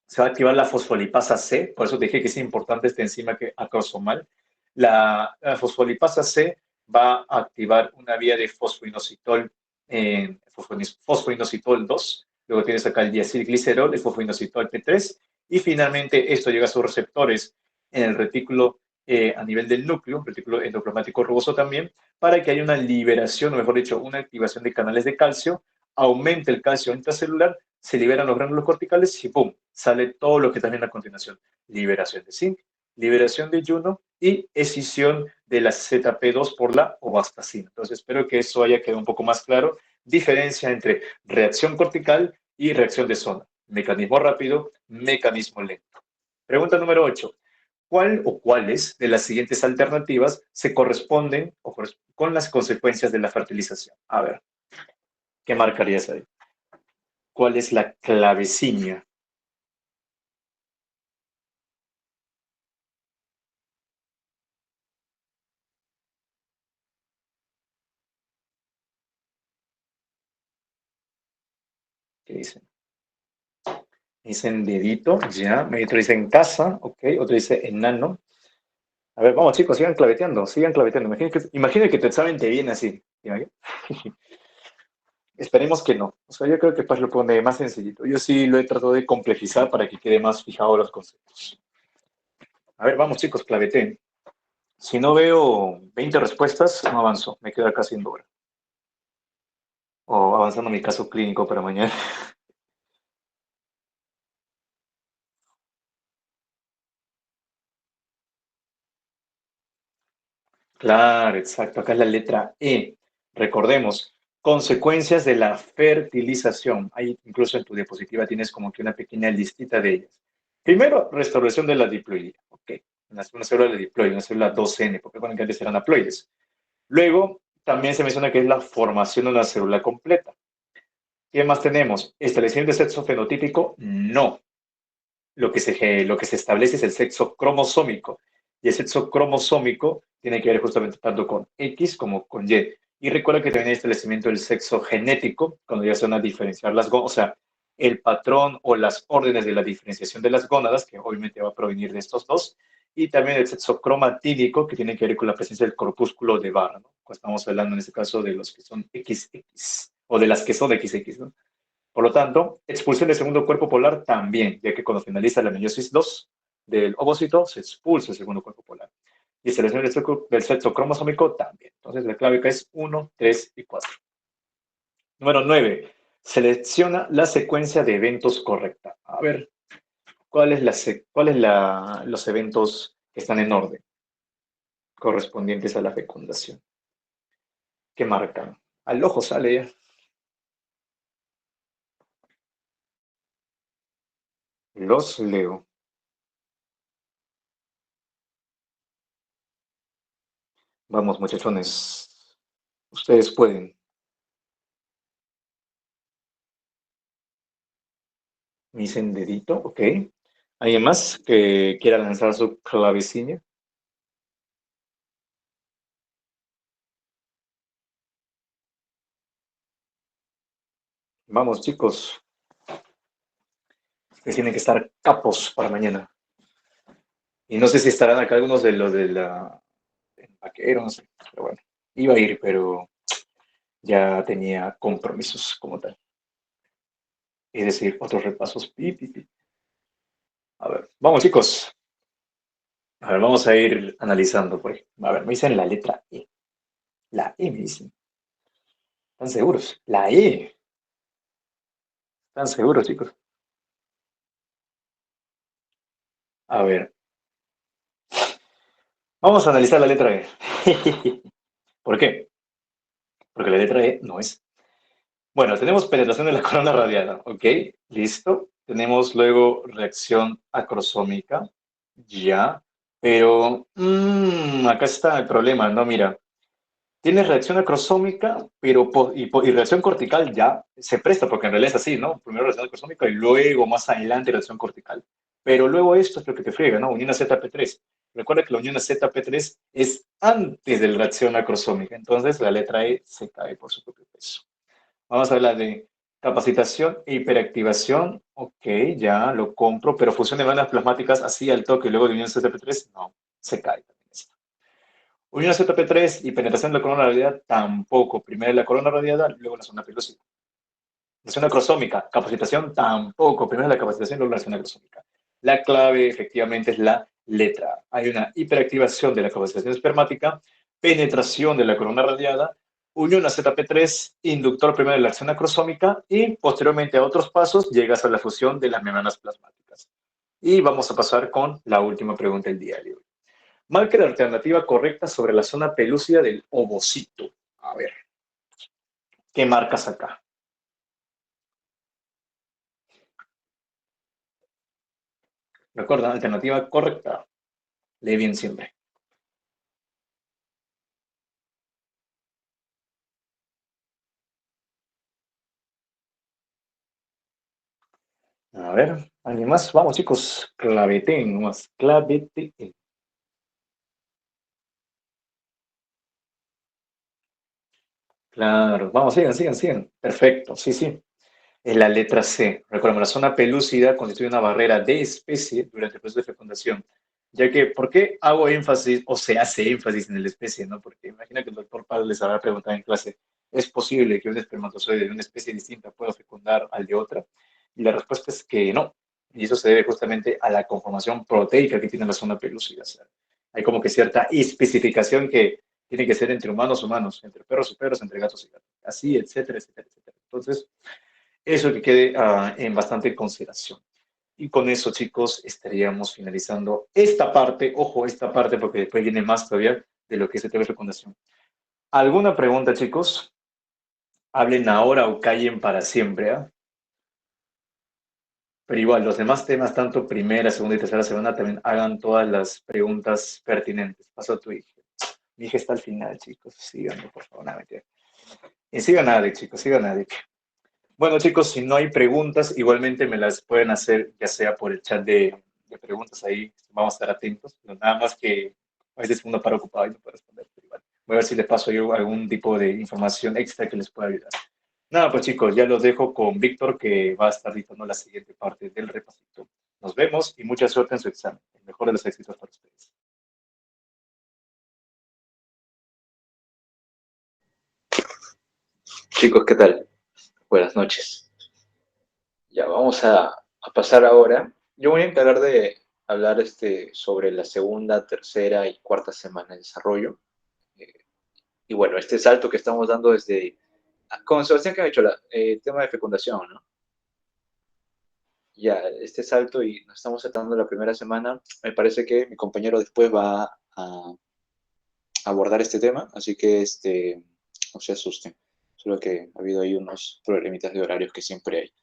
se va a activar la fosfolipasa C, por eso te dije que es importante esta enzima que acrosomal. La fosfolipasa C va a activar una vía de fosfoinositol, fosfoinositol 2, luego tienes acá el diacilglicerol, el fosfoinositol P3, y finalmente esto llega a sus receptores en el retículo a nivel del núcleo, retículo endoplasmático rugoso también, para que haya una liberación, o mejor dicho, una activación de canales de calcio, aumente el calcio intracelular, se liberan los gránulos corticales y ¡pum! Sale todo lo que también a continuación. Liberación de zinc, liberación de Juno y escisión de la ZP2 por la ovastacina. Entonces, espero que eso haya quedado un poco más claro. Diferencia entre reacción cortical y reacción de zona. Mecanismo rápido, mecanismo lento. Pregunta número 8. ¿Cuál o cuáles de las siguientes alternativas se corresponden con las consecuencias de la fertilización? A ver, ¿qué marcarías ahí? ¿Cuál es la clavecina? ¿Qué dicen? Dicen dedito, ya. Otro dice en casa, ok. Otro dice enano. A ver, vamos chicos, sigan claveteando, sigan claveteando. Imaginen que tu examen te viene así. ¿Te imaginas? Esperemos que no. O sea, yo creo que Paz lo pone más sencillito. Yo sí lo he tratado de complejizar para que quede más fijado los conceptos. A ver, vamos chicos, claveteen. Si no veo 20 respuestas, no avanzo. Me quedo acá sin hora. O avanzando mi caso clínico para mañana. Claro, exacto. Acá es la letra E. Recordemos, consecuencias de la fertilización. Ahí incluso en tu diapositiva tienes como que una pequeña listita de ellas. Primero, restauración de la diploidía. Ok, una célula de diploide, una célula 2N, porque bueno, que antes eran haploides. Luego, también se menciona que es la formación de una célula completa. ¿Qué más tenemos? ¿Establecimiento de sexo fenotípico? No. Lo que se establece es el sexo cromosómico. Y el sexo cromosómico tiene que ver justamente tanto con X como con Y. Y recuerda que también hay establecimiento del sexo genético, cuando ya se van a diferenciar las gónadas, o sea, el patrón o las órdenes de la diferenciación de las gónadas, que obviamente va a provenir de estos dos, y también el sexo cromatídico, que tiene que ver con la presencia del corpúsculo de Barr, ¿no? Estamos hablando en este caso de los que son XX, o de las que son XX, ¿no? Por lo tanto, expulsión del segundo cuerpo polar también, ya que cuando finaliza la meiosis 2 del ovocito, se expulsa el segundo cuerpo polar. Y selección del sexo cromosómico también. Entonces, la clave acá es 1, 3 y 4. Número 9. Selecciona la secuencia de eventos correcta. A ver, ¿cuáles los eventos que están en orden correspondientes a la fecundación? ¿Qué marcan? Al ojo sale ya. Los leo. Vamos, muchachones. Ustedes pueden. Me dicen dedito, ok. ¿Alguien más que quiera lanzar su clavecina? Vamos, chicos. Ustedes tienen que estar capos para mañana. Y no sé si estarán acá algunos de los de la vaquero, no sé. Pero bueno, iba a ir, pero ya tenía compromisos como tal. Es decir, otros repasos. Pi, pi, pi. A ver, vamos, chicos. A ver, vamos a ir analizando. A ver, me dicen la letra E. La E me dicen. ¿Están seguros? La E. ¿Están seguros, chicos? A ver, vamos a analizar la letra E. ¿Por qué? Porque la letra E no es. Bueno, tenemos penetración de la corona radiada, ¿ok? Listo. Tenemos luego reacción acrosómica, ya. Pero acá está el problema, ¿no? Mira, tienes reacción acrosómica, pero y reacción cortical ya se presta, porque en realidad es así, ¿no? Primero reacción acrosómica y luego más adelante reacción cortical. Pero luego esto es lo que te friega, ¿no? Unión a ZP3. Recuerda que la unión a ZP3 es antes de la reacción acrosómica, entonces la letra E se cae por su propio peso. Vamos a hablar de capacitación e hiperactivación. Ok, ya lo compro, pero fusión de membranas plasmáticas así al toque y luego de unión a ZP3, no, se cae también esto. Unión a ZP3 y penetración de la corona radiada, tampoco. Primero la corona radiada, luego la zona pelúcida. Reacción acrosómica, capacitación, tampoco. Primero la capacitación, luego la reacción acrosómica. La clave efectivamente es la letra. Hay una hiperactivación de la capacitación espermática, penetración de la corona radiada, unión a ZP3, inductor primero de la acción acrosómica y posteriormente a otros pasos llegas a la fusión de las membranas plasmáticas. Y vamos a pasar con la última pregunta del día de hoy. Marque la alternativa correcta sobre la zona pelúcida del ovocito. A ver, ¿qué marcas acá? Recuerda, alternativa correcta. Lee bien siempre. A ver, ¿alguien más? Vamos, chicos, claveteen nomás, claveteen. Claro, vamos, sigan. Perfecto, sí, sí. Es la letra C. Recuerda, la zona pelúcida constituye una barrera de especie durante el proceso de fecundación. Ya que, ¿por qué hago énfasis o se hace énfasis en la especie? ¿No? Porque imagina que el doctor Pablo les habrá preguntado en clase, ¿es posible que un espermatozoide de una especie distinta pueda fecundar al de otra? Y la respuesta es que no. Y eso se debe justamente a la conformación proteica que tiene la zona pelúcida. O sea, hay como que cierta especificación que tiene que ser entre humanos, entre perros y perros, entre gatos y gatos. Así, etcétera, etcétera, etcétera. Entonces, eso que quede en bastante consideración. Y con eso, chicos, estaríamos finalizando esta parte. Ojo, esta parte, porque después viene más todavía de lo que es el tema de fecundación. ¿Alguna pregunta, chicos? Hablen ahora o callen para siempre. ¿Eh? Pero igual, los demás temas, tanto primera, segunda y tercera semana, también hagan todas las preguntas pertinentes. Paso a tu hija. Mi hija está al final, chicos. Síganme, por favor. Nada, mentira. Y sigan a Alex, chicos, sigan a Alex. Bueno, chicos, si no hay preguntas, igualmente me las pueden hacer, ya sea por el chat de preguntas ahí, vamos a estar atentos. Pero nada más que a veces uno para ocupado y no puede responder. Pero igual. Voy a ver si le paso yo algún tipo de información extra que les pueda ayudar. Nada, pues chicos, ya los dejo con Víctor, que va a estar dictando la siguiente parte del repasito. Nos vemos y mucha suerte en su examen. El mejor de los éxitos para ustedes. Chicos, ¿qué tal? Buenas noches. Ya, vamos a pasar ahora. Yo voy a encargar de hablar sobre la segunda, tercera y cuarta semana de desarrollo. Y bueno, este salto que estamos dando desde... Con Sebastián que ha hecho el tema de fecundación, ¿no? Ya, este salto y nos estamos saltando la primera semana. Me parece que mi compañero después va a abordar este tema, así que no se asusten. Solo que ha habido ahí unos problemitas de horarios que siempre hay.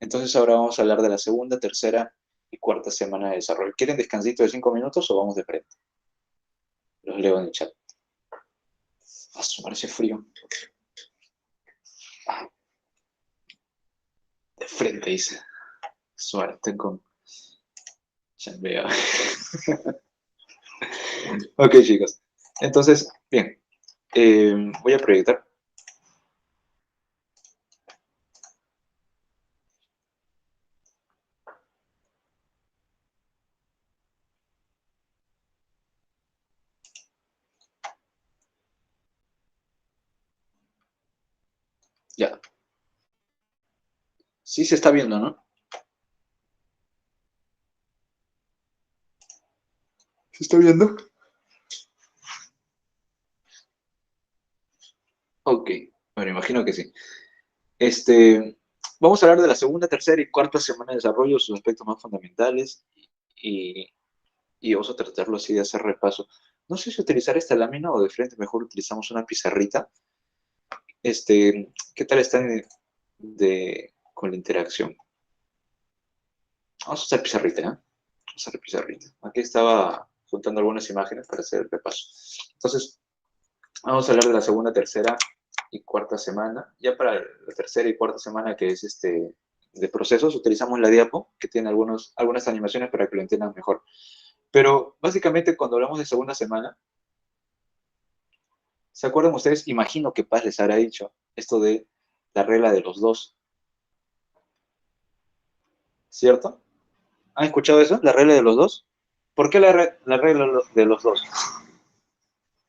Entonces ahora vamos a hablar de la segunda, tercera y cuarta semana de desarrollo. ¿Quieren descansito de 5 minutos o vamos de frente? Los leo en el chat. A sumar ese frío. De frente, dice. Suerte con... Chambea. Ok, chicos. Entonces, bien. Voy a proyectar. Ya. Sí se está viendo, ¿no? ¿Se está viendo? Ok. Bueno, imagino que sí. Vamos a hablar de la segunda, tercera y cuarta semana de desarrollo, sus aspectos más fundamentales y, y vamos a tratarlo así de hacer repaso. No sé si utilizar esta lámina o de frente mejor utilizamos una pizarrita. ¿Qué tal están con la interacción? Vamos a usar pizarrita, ¿eh? Vamos a usar pizarrita. Aquí estaba juntando algunas imágenes para hacer el repaso. Entonces, vamos a hablar de la segunda, tercera y cuarta semana. Ya para la tercera y cuarta semana, que es de procesos, utilizamos la diapo, que tiene algunas animaciones para que lo entiendan mejor. Pero básicamente cuando hablamos de segunda semana, ¿se acuerdan ustedes? Imagino que Paz les habrá dicho esto de la regla de los dos. ¿Cierto? ¿Han escuchado eso? ¿La regla de los dos? ¿Por qué la regla de los dos?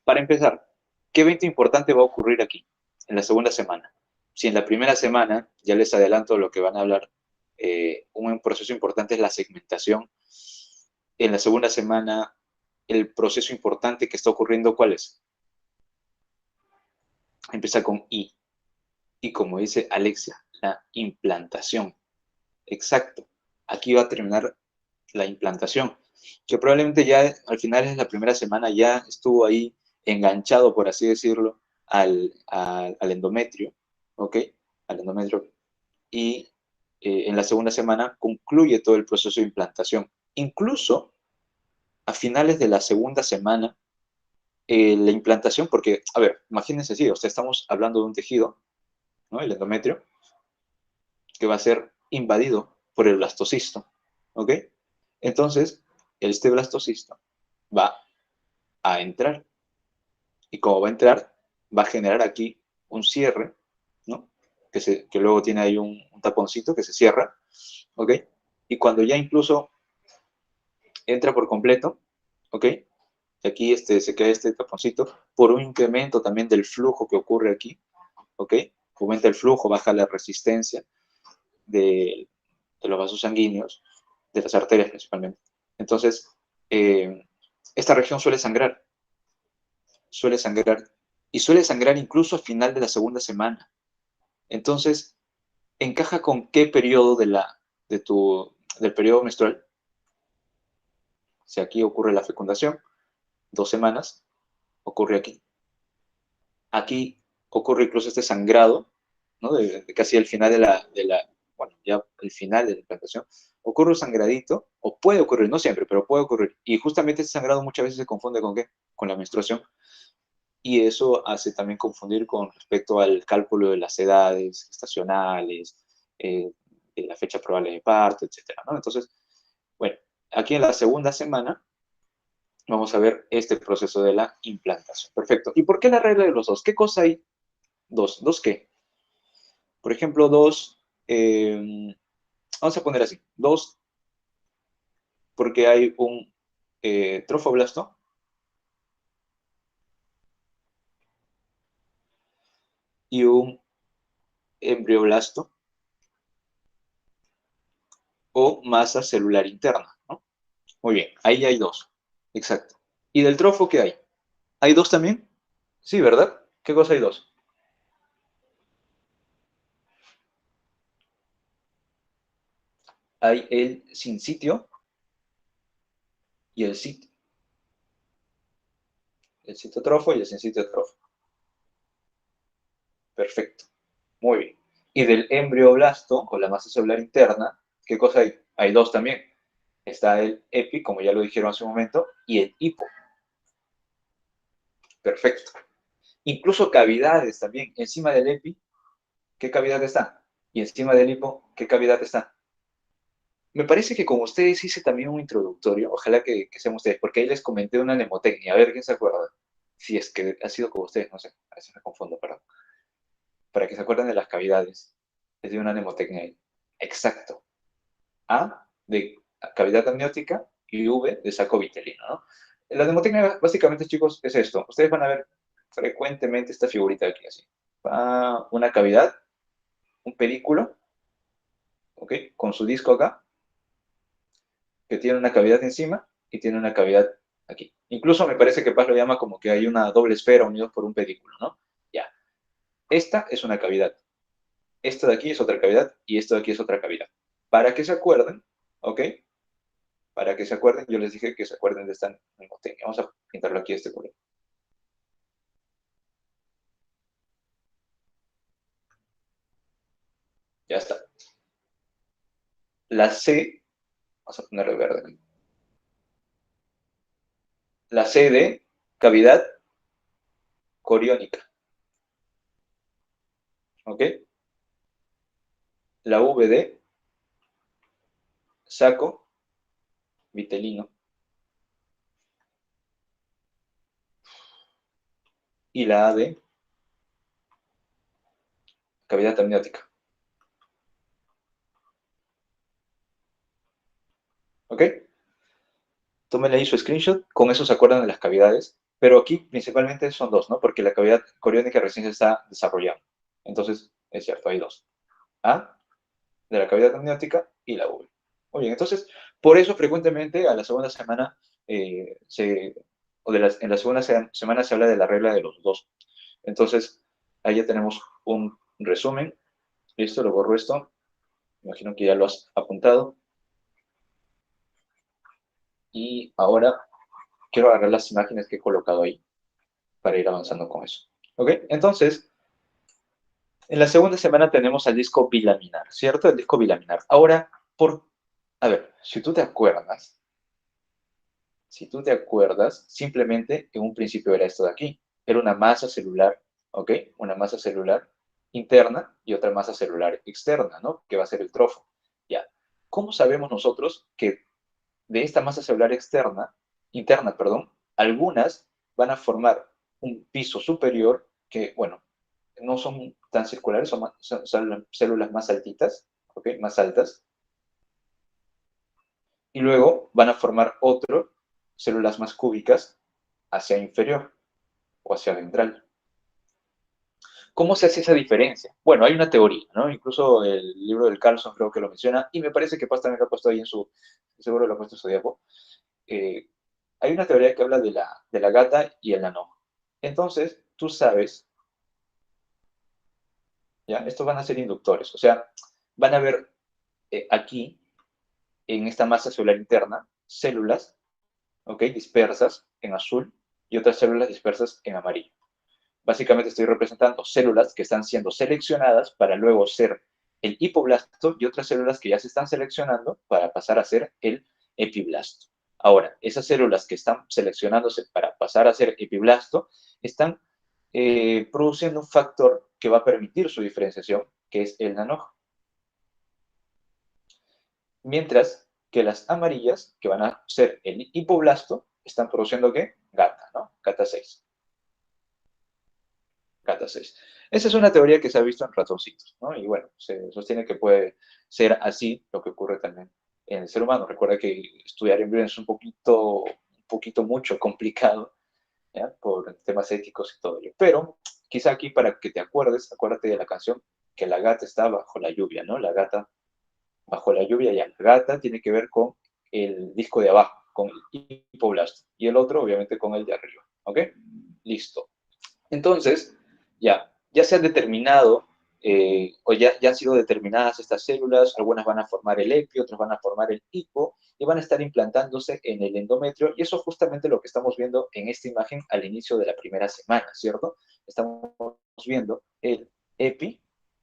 Para empezar, ¿qué evento importante va a ocurrir aquí, en la segunda semana? Si en la primera semana, ya les adelanto lo que van a hablar, un proceso importante es la segmentación. En la segunda semana, el proceso importante que está ocurriendo, ¿cuál es? Empieza con I. Y como dice Alexia, la implantación. Exacto. Aquí va a terminar la implantación, que probablemente ya al final de la primera semana ya estuvo ahí enganchado, por así decirlo, al endometrio, ¿ok? Al endometrio. Y en la segunda semana concluye todo el proceso de implantación. Incluso a finales de la segunda semana, la implantación, porque, a ver, imagínense, sí, o sea, estamos hablando de un tejido, ¿no? El endometrio, que va a ser invadido por el blastocisto, ¿ok? Entonces, este blastocisto va a entrar, y como va a entrar, va a generar aquí un cierre, ¿no? Que luego tiene ahí un taponcito que se cierra, ¿ok? Y cuando ya incluso entra por completo, ¿ok? Aquí se queda este taponcito por un incremento también del flujo que ocurre aquí, ¿ok? Aumenta el flujo, baja la resistencia de los vasos sanguíneos, de las arterias principalmente. Entonces, esta región suele sangrar, y suele sangrar incluso al final de la segunda semana. Entonces, encaja con qué periodo del periodo menstrual. Si aquí ocurre la fecundación, 2 semanas, ocurre aquí. Aquí ocurre incluso este sangrado, ¿no? De casi al final bueno, ya al final de la implantación, ocurre un sangradito, o puede ocurrir, no siempre, pero puede ocurrir. Y justamente este sangrado muchas veces se confunde ¿con qué? Con la menstruación. Y eso hace también confundir con respecto al cálculo de las edades estacionales, de la fecha probable de parto, etcétera, ¿no? Entonces, bueno, aquí en la segunda semana vamos a ver este proceso de la implantación. Perfecto. ¿Y por qué la regla de los dos? ¿Qué cosa hay? Dos. ¿Dos qué? Por ejemplo, vamos a poner así, dos, porque hay un trofoblasto y un embrioblasto o masa celular interna, ¿no? Muy bien, ahí hay dos, exacto. ¿Y del trofo qué hay? ¿Hay dos también? Sí, ¿verdad? ¿Qué cosa hay dos? Hay el sinsitio y el sitio. El citotrofo y el sinsitiotrofo. Perfecto. Muy bien. Y del embrioblasto, o la masa celular interna, ¿qué cosa hay? Hay dos también. Está el epi, como ya lo dijeron hace un momento, y el hipo. Perfecto. Incluso cavidades también. Encima del epi, ¿qué cavidad está? Y encima del hipo, ¿qué cavidad está? Me parece que con ustedes hice también un introductorio, ojalá que sean ustedes, porque ahí les comenté una mnemotecnia, a ver quién se acuerda. Si es que ha sido con ustedes, no sé, a veces me confundo, perdón. Para que se acuerden de las cavidades, les di una mnemotecnia ahí. Exacto. A de cavidad amniótica y V de saco vitelino, ¿no? La mnemotecnia básicamente, chicos, es esto. Ustedes van a ver frecuentemente esta figurita aquí, así. Va una cavidad, un pedículo, ¿ok? Con su disco acá, que tiene una cavidad encima y tiene una cavidad aquí. Incluso me parece que Paz lo llama como que hay una doble esfera unidos por un pedículo, ¿no? Ya. Esta es una cavidad. Esta de aquí es otra cavidad y esta de aquí es otra cavidad. Para que se acuerden, ¿ok? Para que se acuerden, yo les dije que se acuerden de esta mnemotecnia. Vamos a pintarlo aquí este color. Ya está. La C, vamos a ponerle verde aquí. La C de cavidad coriónica. ¿Ok? La V de saco vitelino. Y la A de cavidad amniótica. ¿Ok? Tómenle ahí su screenshot, con eso se acuerdan de las cavidades, pero aquí principalmente son dos, ¿no? Porque la cavidad coriónica recién se está desarrollando. Entonces, es cierto, hay dos. A, de la cavidad amniótica, y la V. Muy bien, entonces, por eso frecuentemente a la segunda semana, en la segunda semana se habla de la regla de los dos. Entonces, ahí ya tenemos un resumen. Listo, lo borro esto. Me imagino que ya lo has apuntado. Y ahora quiero agarrar las imágenes que he colocado ahí para ir avanzando con eso. ¿Ok? Entonces, en la segunda semana tenemos al disco bilaminar, ¿cierto? El disco bilaminar. Ahora, a ver, si tú te acuerdas, si tú te acuerdas, simplemente en un principio era esto de aquí. Era una masa celular, ¿ok? Una masa celular interna y otra masa celular externa, ¿no? Que va a ser el trofo. Ya. ¿Cómo sabemos nosotros que de esta masa celular interna, perdón, algunas van a formar un piso superior que, bueno, no son tan circulares, son células más altitas, ¿ok? Más altas. Y luego van a formar células más cúbicas hacia inferior o hacia ventral. ¿Cómo se hace esa diferencia? Bueno, hay una teoría, ¿no? Incluso el libro del Carlson creo que lo menciona, y me parece que Paz también lo ha puesto ahí seguro lo ha puesto en su diapo. Hay una teoría que habla de la gata y el nanojo. Entonces, tú sabes, ¿ya? Estos van a ser inductores, o sea, van a ver aquí, en esta masa celular interna, células, ¿ok? Dispersas en azul y otras células dispersas en amarillo. Básicamente estoy representando células que están siendo seleccionadas para luego ser el hipoblasto y otras células que ya se están seleccionando para pasar a ser el epiblasto. Ahora, esas células que están seleccionándose para pasar a ser epiblasto están produciendo un factor que va a permitir su diferenciación, que es el nanojo. Mientras que las amarillas, que van a ser el hipoblasto, están produciendo ¿qué? Gata, ¿no? Gata 6. Gata 6. Esa es una teoría que se ha visto en ratoncitos, ¿no? Y bueno, se sostiene que puede ser así lo que ocurre también en el ser humano. Recuerda que estudiar embriones es un poquito mucho complicado, ¿ya? Por temas éticos y todo ello. Pero quizá aquí para que te acuérdate de la canción que la gata está bajo la lluvia, ¿no? La gata bajo la lluvia, ya. La gata tiene que ver con el disco de abajo, con el hipoblasto. Y el otro, obviamente, con el de arriba, ¿ok? Listo. Entonces, ya se han determinado, o ya han sido determinadas estas células, algunas van a formar el epi, otras van a formar el hipo, y van a estar implantándose en el endometrio, y eso es justamente lo que estamos viendo en esta imagen al inicio de la primera semana, ¿cierto? Estamos viendo el epi,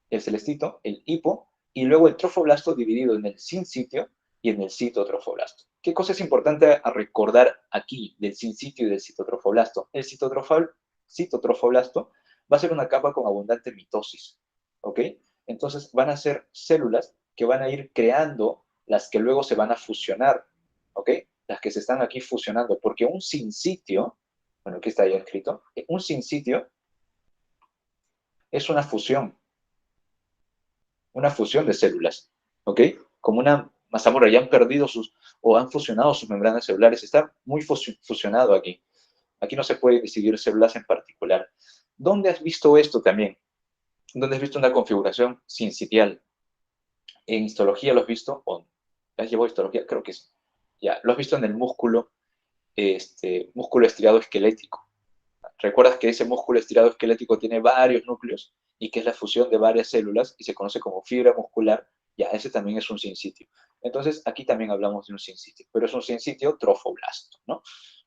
el celestito, el hipo, y luego el trofoblasto dividido en el sinsitio y en el citotrofoblasto. ¿Qué cosa es importante a recordar aquí del sinsitio y del citotrofoblasto? El citotrofoblasto va a ser una capa con abundante mitosis, ¿ok? Entonces van a ser células que van a ir creando las que luego se van a fusionar, ¿ok? Las que se están aquí fusionando, porque un sinsitio, bueno, aquí está ya escrito, un sinsitio es una fusión de células, ¿ok? Como una mazamorra, ya han perdido o han fusionado sus membranas celulares, está muy fusionado aquí. Aquí no se puede distinguir células en particular. ¿Dónde has visto esto también? ¿Dónde has visto una configuración sinsitial? ¿En histología lo has visto? ¿O has llevado histología? Creo que sí. Ya, lo has visto en el músculo estriado esquelético. ¿Recuerdas que ese músculo estriado esquelético tiene varios núcleos y que es la fusión de varias células y se conoce como fibra muscular? Ya, ese también es un sinsitio. Entonces, aquí también hablamos de un sinsitio, pero es un sinsitio trofoblasto, ¿no?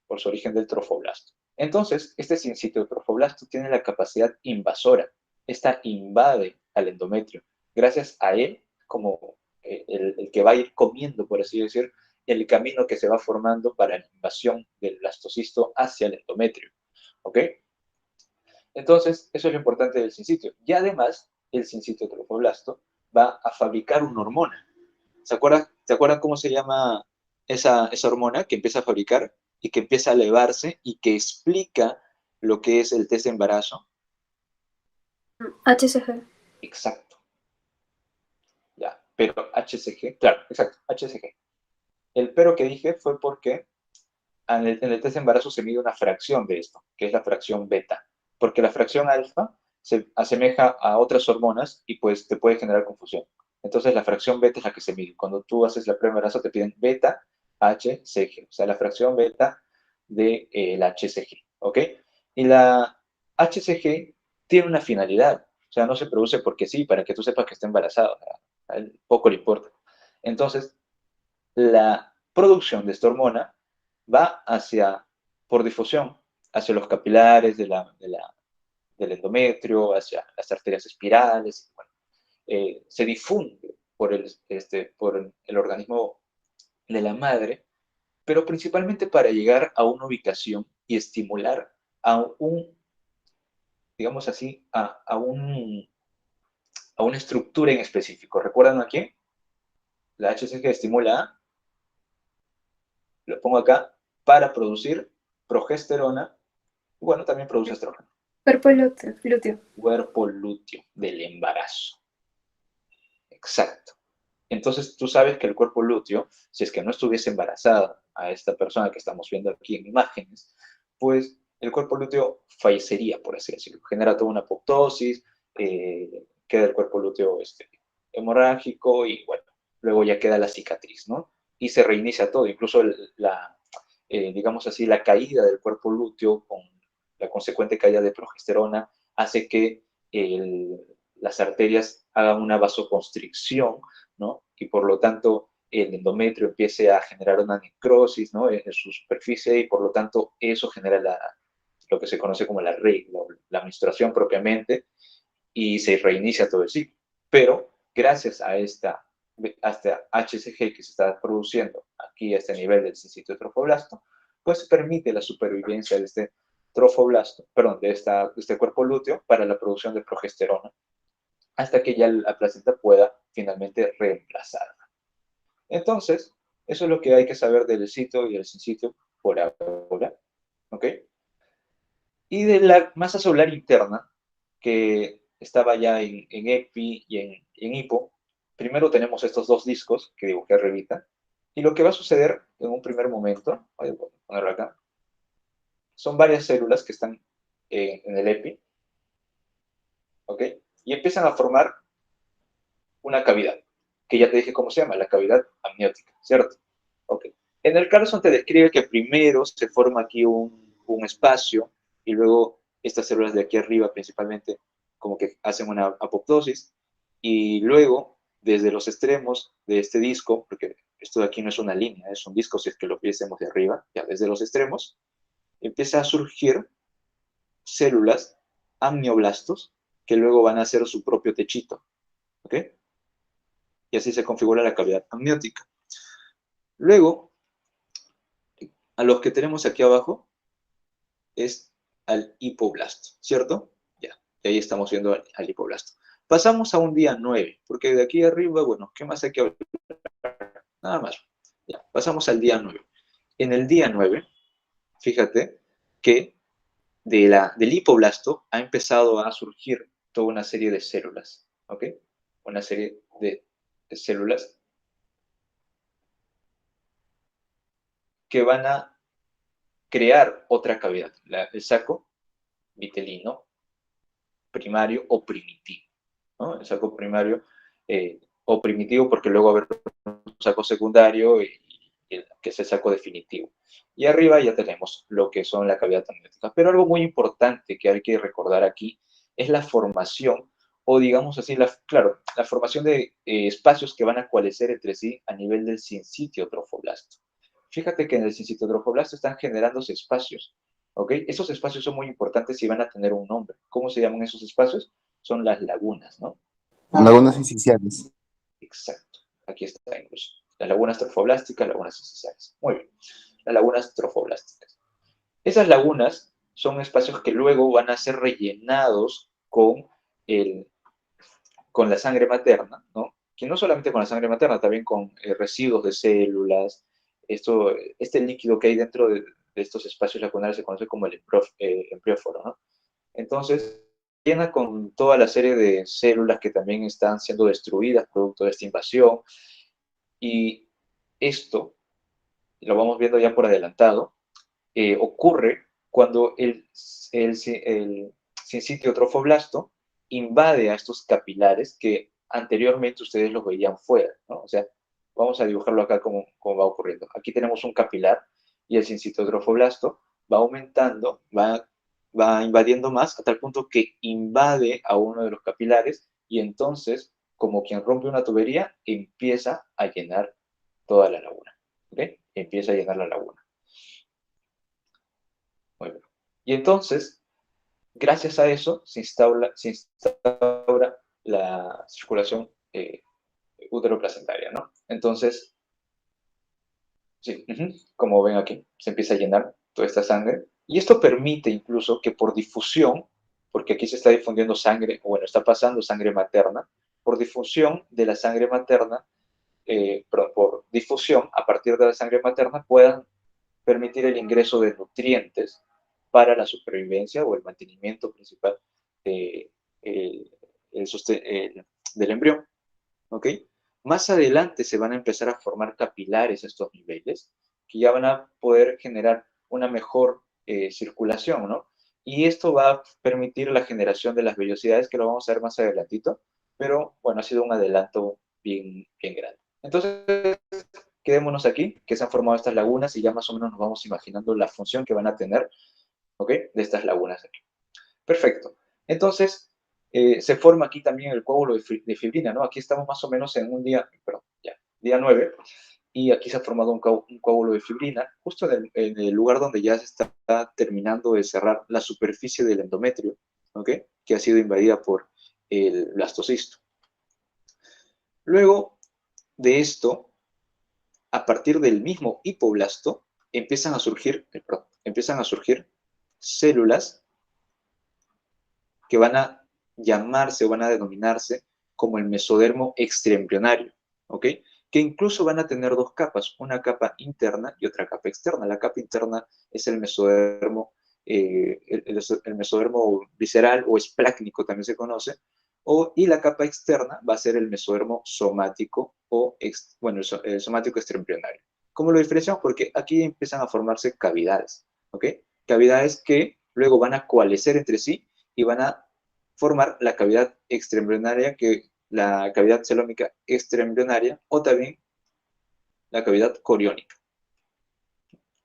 Por su origen del trofoblasto. Entonces, este sinsitio trofoblasto tiene la capacidad invasora. Esta invade al endometrio. Gracias a él, como el que va a ir comiendo, por así decir, el camino que se va formando para la invasión del blastocisto hacia el endometrio. ¿Ok? Entonces, eso es lo importante del sinsitio. Y además, el sinsitio trofoblasto va a fabricar una hormona. ¿Se acuerdan cómo se llama esa hormona que empieza a fabricar y que empieza a elevarse y que explica lo que es el test de embarazo? HCG. Exacto. Ya, pero HCG, claro, exacto, HCG. El pero que dije fue porque en el test de embarazo se mide una fracción de esto, que es la fracción beta, porque la fracción alfa se asemeja a otras hormonas y pues te puede generar confusión. Entonces la fracción beta es la que se mide. Cuando tú haces la prueba de embarazo te piden beta HCG, o sea, la fracción beta del HCG, ¿ok? Y la HCG tiene una finalidad, o sea, no se produce porque sí, para que tú sepas que está embarazada, a él poco le importa. Entonces, la producción de esta hormona va por difusión, hacia los capilares del endometrio, hacia las arterias espirales, bueno, se difunde por el organismo de la madre pero principalmente para llegar a una ubicación y estimular a un, digamos así, a una estructura en específico. ¿Recuerdan aquí? La HCG estimula a, lo pongo acá, para producir progesterona, y bueno, también produce estrógeno. Cuerpo lúteo. Cuerpo lúteo del embarazo. Exacto. Entonces tú sabes que el cuerpo lúteo, si es que no estuviese embarazada a esta persona que estamos viendo aquí en imágenes, pues el cuerpo lúteo fallecería, por así decirlo. Genera toda una apoptosis, queda el cuerpo lúteo hemorrágico y bueno, luego ya queda la cicatriz, ¿no? Y se reinicia todo, incluso digamos así, la caída del cuerpo lúteo con la consecuente caída de progesterona hace que las arterias hagan una vasoconstricción, ¿no? Y por lo tanto el endometrio empiece a generar una necrosis, ¿no? En su superficie y por lo tanto eso genera lo que se conoce como la regla, la menstruación propiamente, y se reinicia todo el ciclo. Pero gracias a esta HCG que se está produciendo aquí a este nivel del sincitio trofoblasto, pues permite la supervivencia de este trofoblasto, perdón, de este cuerpo lúteo para la producción de progesterona, hasta que ya la placenta pueda finalmente reemplazarla. Entonces, eso es lo que hay que saber del sitio y el sincitio por ahora, ¿ok? Y de la masa celular interna, que estaba ya en EPI y en hipo, primero tenemos estos dos discos que dibujé arribita, y lo que va a suceder en un primer momento, voy a ponerlo acá, son varias células que están en el EPI, ¿ok? Y empiezan a formar una cavidad, que ya te dije cómo se llama, la cavidad amniótica, ¿cierto? Ok. En el Carlson te describe que primero se forma aquí un espacio y luego estas células de aquí arriba principalmente como que hacen una apoptosis y luego desde los extremos de este disco, porque esto de aquí no es una línea, es un disco si es que lo viésemos de arriba, ya desde los extremos, empieza a surgir células amnioblastos que luego van a hacer su propio techito, ¿ok? Y así se configura la cavidad amniótica. Luego, a los que tenemos aquí abajo es al hipoblasto, ¿cierto? Ya, y ahí estamos viendo al hipoblasto. Pasamos a un día 9, porque de aquí arriba, bueno, ¿qué más hay que hablar? Nada más. Ya, pasamos al día 9. En el día 9, fíjate que del hipoblasto ha empezado a surgir toda una serie de células, ¿ok? Una serie de células que van a crear otra cavidad, el saco vitelino primario o primitivo, ¿no? El saco primario o primitivo porque luego va a haber un saco secundario que es el saco definitivo. Y arriba ya tenemos lo que son la cavidad amniótica. Pero algo muy importante que hay que recordar aquí es la formación, o digamos así, claro, la formación de espacios que van a coalescer entre sí a nivel del sincitio trofoblasto. Fíjate que en el sincitio trofoblasto están generándose espacios, ¿ok? Esos espacios son muy importantes y van a tener un nombre. ¿Cómo se llaman esos espacios? Son las lagunas, ¿no? Lagunas iniciales. Exacto. Aquí está incluso. Las lagunas trofoblásticas, lagunas incisales. Muy bien. Las lagunas trofoblásticas. Esas lagunas son espacios que luego van a ser rellenados con la sangre materna, ¿no? Que no solamente con la sangre materna, también con residuos de células. Este líquido que hay dentro de estos espacios lagunares se conoce como el embrióforo, ¿no? Entonces, llena con toda la serie de células que también están siendo destruidas producto de esta invasión. Y esto, lo vamos viendo ya por adelantado, ocurre cuando el sincitio trofoblasto invade a estos capilares que anteriormente ustedes los veían fuera, ¿no? O sea, vamos a dibujarlo acá como va ocurriendo. Aquí tenemos un capilar y el sincitio trofoblasto va aumentando, va invadiendo más a tal punto que invade a uno de los capilares y entonces, como quien rompe una tubería, empieza a llenar toda la laguna, ¿ok? Empieza a llenar la laguna. Muy bien. Y entonces, gracias a eso, se instaura la circulación útero-placentaria, ¿no? Entonces, Sí, como ven aquí, se empieza a llenar toda esta sangre. Y esto permite incluso que por difusión, porque aquí se está difundiendo sangre, o bueno, está pasando sangre materna, por difusión de la sangre materna, perdón, por difusión a partir de la sangre materna, puedan permitir el ingreso de nutrientes para la supervivencia o el mantenimiento principal de, del embrión. ¿Ok? Más adelante se van a empezar a formar capilares a estos niveles, que ya van a poder generar una mejor circulación, ¿no? Y esto va a permitir la generación de las vellosidades, que lo vamos a ver más adelantito, pero bueno, ha sido un adelanto bien, bien grande. Entonces, quedémonos aquí, que se han formado estas lagunas y ya más o menos nos vamos imaginando la función que van a tener, ¿ok? De estas lagunas aquí. Perfecto. Entonces, se forma aquí también el coágulo de fibrina, ¿no? Aquí estamos más o menos en un día, perdón, ya, día 9, y aquí se ha formado un coágulo de fibrina, justo en el lugar donde ya se está terminando de cerrar la superficie del endometrio, ¿ok? Que ha sido invadida por el blastocisto. Luego de esto, a partir del mismo hipoblasto, empiezan a surgir células que van a llamarse o van a denominarse como el mesodermo extraembrionario, ¿ok? Que incluso van a tener dos capas, una capa interna y otra capa externa. La capa interna es el mesodermo, el mesodermo visceral o esplácnico también se conoce, y la capa externa va a ser el mesodermo somático o, bueno, el somático extraembrionario. ¿Cómo lo diferenciamos? Porque aquí empiezan a formarse cavidades, ¿ok? Cavidades que luego van a coalescer entre sí y van a formar la cavidad extraembrionaria, la cavidad celómica extraembrionaria, o también la cavidad coriónica.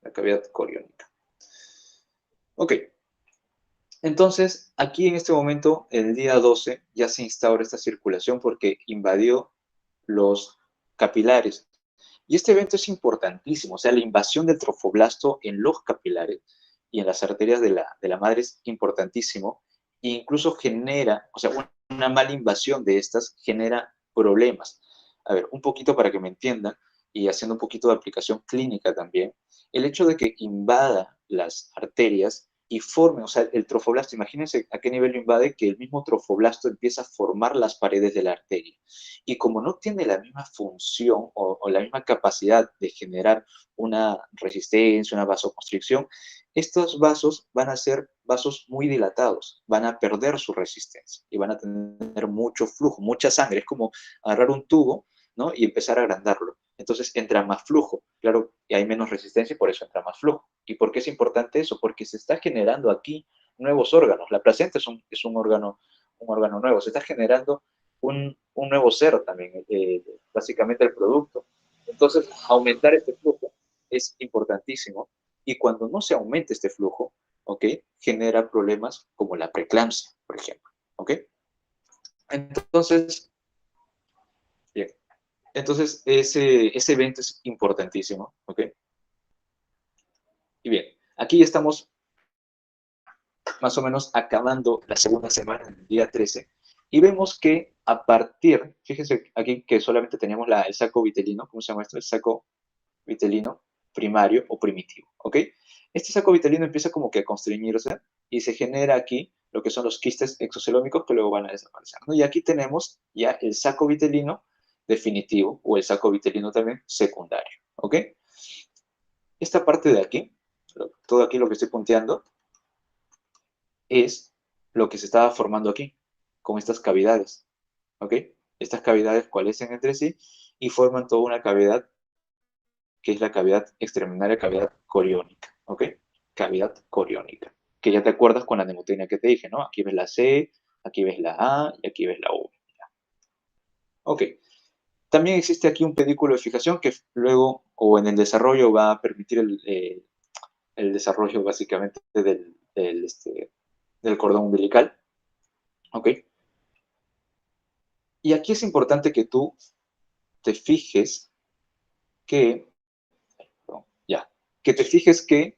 La cavidad coriónica. Ok. Entonces, aquí en este momento, el día 12, ya se instaura esta circulación porque invadió los capilares. Y este evento es importantísimo, o sea, la invasión del trofoblasto en los capilares y en las arterias de la madre es importantísimo, e incluso genera, o sea, una mala invasión de estas genera problemas. A ver, un poquito para que me entiendan, y haciendo un poquito de aplicación clínica también, el hecho de que invada las arterias y forme, o sea, el trofoblasto, imagínense a qué nivel lo invade, que el mismo trofoblasto empieza a formar las paredes de la arteria. Y como no tiene la misma función o la misma capacidad de generar una resistencia, una vasoconstricción, estos vasos van a ser vasos muy dilatados, van a perder su resistencia y van a tener mucho flujo, mucha sangre. Es como agarrar un tubo, ¿no? Y empezar a agrandarlo. Entonces entra más flujo, claro, y hay menos resistencia y por eso entra más flujo. ¿Y por qué es importante eso? Porque se está generando aquí nuevos órganos. La placenta es un órgano nuevo, se está generando un nuevo ser también, básicamente el producto. Entonces, aumentar este flujo es importantísimo, y cuando no se aumenta este flujo, ¿ok? Genera problemas como la preeclampsia, por ejemplo, ¿ok? Entonces, bien, entonces ese evento es importantísimo, ¿ok? Y bien, aquí ya estamos más o menos acabando la segunda semana, el día 13, y vemos que a partir, fíjense aquí que solamente teníamos el saco vitelino, ¿cómo se llama esto? El saco vitelino primario o primitivo, ¿ok? Este saco vitelino empieza como que a constreñirse y se genera aquí lo que son los quistes exocelómicos que luego van a desaparecer, ¿no? Y aquí tenemos ya el saco vitelino definitivo o el saco vitelino también secundario, ¿ok? Esta parte de aquí, todo aquí lo que estoy punteando, es lo que se estaba formando aquí, con estas cavidades, ¿ok? Estas cavidades coalescen entre sí y forman toda una cavidad que es la cavidad extraembrionaria, cavidad coriónica, ¿ok? Cavidad coriónica, que ya te acuerdas con la mnemotecnia que te dije, ¿no? Aquí ves la C, aquí ves la A y aquí ves la U. Ok. También existe aquí un pedículo de fijación que luego, o en el desarrollo, va a permitir el desarrollo básicamente del cordón umbilical, ¿ok? Y aquí es importante que tú te fijes que, que te fijes que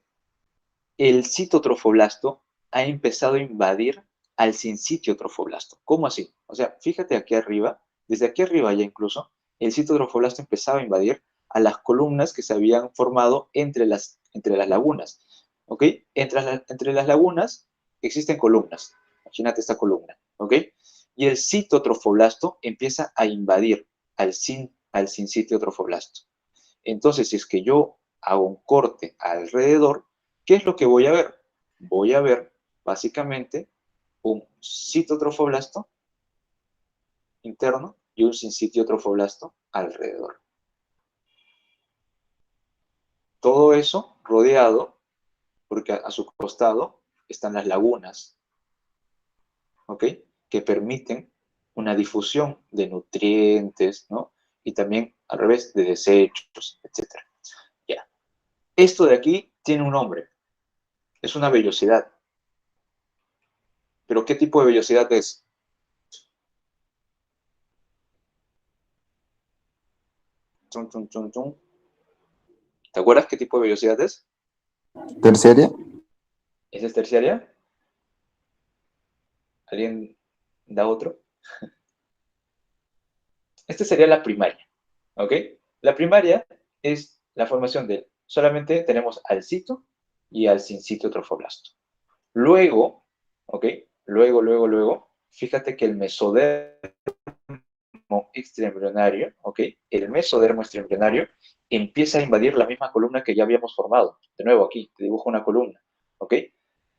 el citotrofoblasto ha empezado a invadir al sincitio trofoblasto. ¿Cómo así? O sea, fíjate aquí arriba, desde aquí arriba ya incluso, el citotrofoblasto empezaba a invadir a las columnas que se habían formado entre las lagunas. ¿Ok? Entre las lagunas existen columnas. Imagínate esta columna. ¿Ok? Y el citotrofoblasto empieza a invadir al sincitio trofoblasto. Entonces, si es que yo hago un corte alrededor, ¿qué es lo que voy a ver? Voy a ver, básicamente, un citotrofoblasto interno y un sincitio trofoblasto alrededor. Todo eso rodeado, porque a su costado están las lagunas, ¿ok? Que permiten una difusión de nutrientes, ¿no? Y también, al revés, de desechos, etc. Ya. Esto de aquí tiene un nombre. Es una vellosidad. ¿Pero qué tipo de vellosidad es? Chun, chun, chun, chun. ¿Te acuerdas qué tipo de vellosidad es? ¿Terciaria? ¿Esa es terciaria? ¿Alguien da otro? Esta sería la primaria, ¿ok? La primaria es la formación de, solamente tenemos al cito y al sincitio trofoblasto. Luego, ¿ok? Luego, fíjate que el mesodermo extraembrionario, ¿ok? El mesodermo extraembrionario empieza a invadir la misma columna que ya habíamos formado. De nuevo, aquí te dibujo una columna, ¿ok?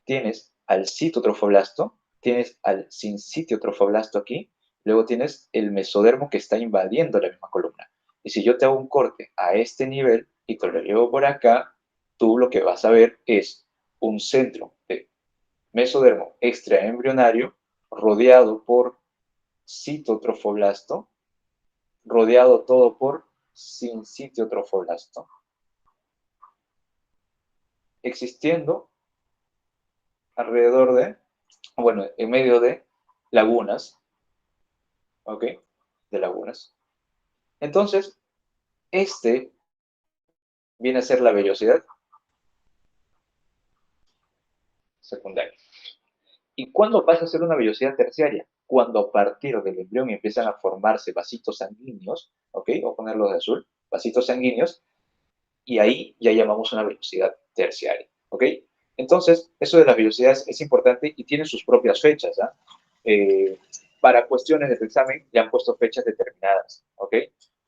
Tienes al citotrofoblasto, tienes al sincitio trofoblasto aquí, luego tienes el mesodermo que está invadiendo la misma columna. Y si yo te hago un corte a este nivel y te lo llevo por acá, tú lo que vas a ver es un centro de mesodermo extraembrionario rodeado por citotrofoblasto, rodeado todo por sincitio trofoblasto, existiendo alrededor de, bueno, en medio de lagunas, ¿ok? De lagunas. Entonces, este viene a ser la vellosidad secundaria. ¿Y cuándo pasa a ser una vellosidad terciaria? Cuando a partir del embrión empiezan a formarse vasitos sanguíneos, ¿ok? Voy a ponerlos de azul, vasitos sanguíneos, y ahí ya llamamos una vellosidad terciaria, ¿ok? Entonces, eso de las velocidades es importante y tiene sus propias fechas, ¿ah? Para cuestiones de tu examen le han puesto fechas determinadas, ¿ok?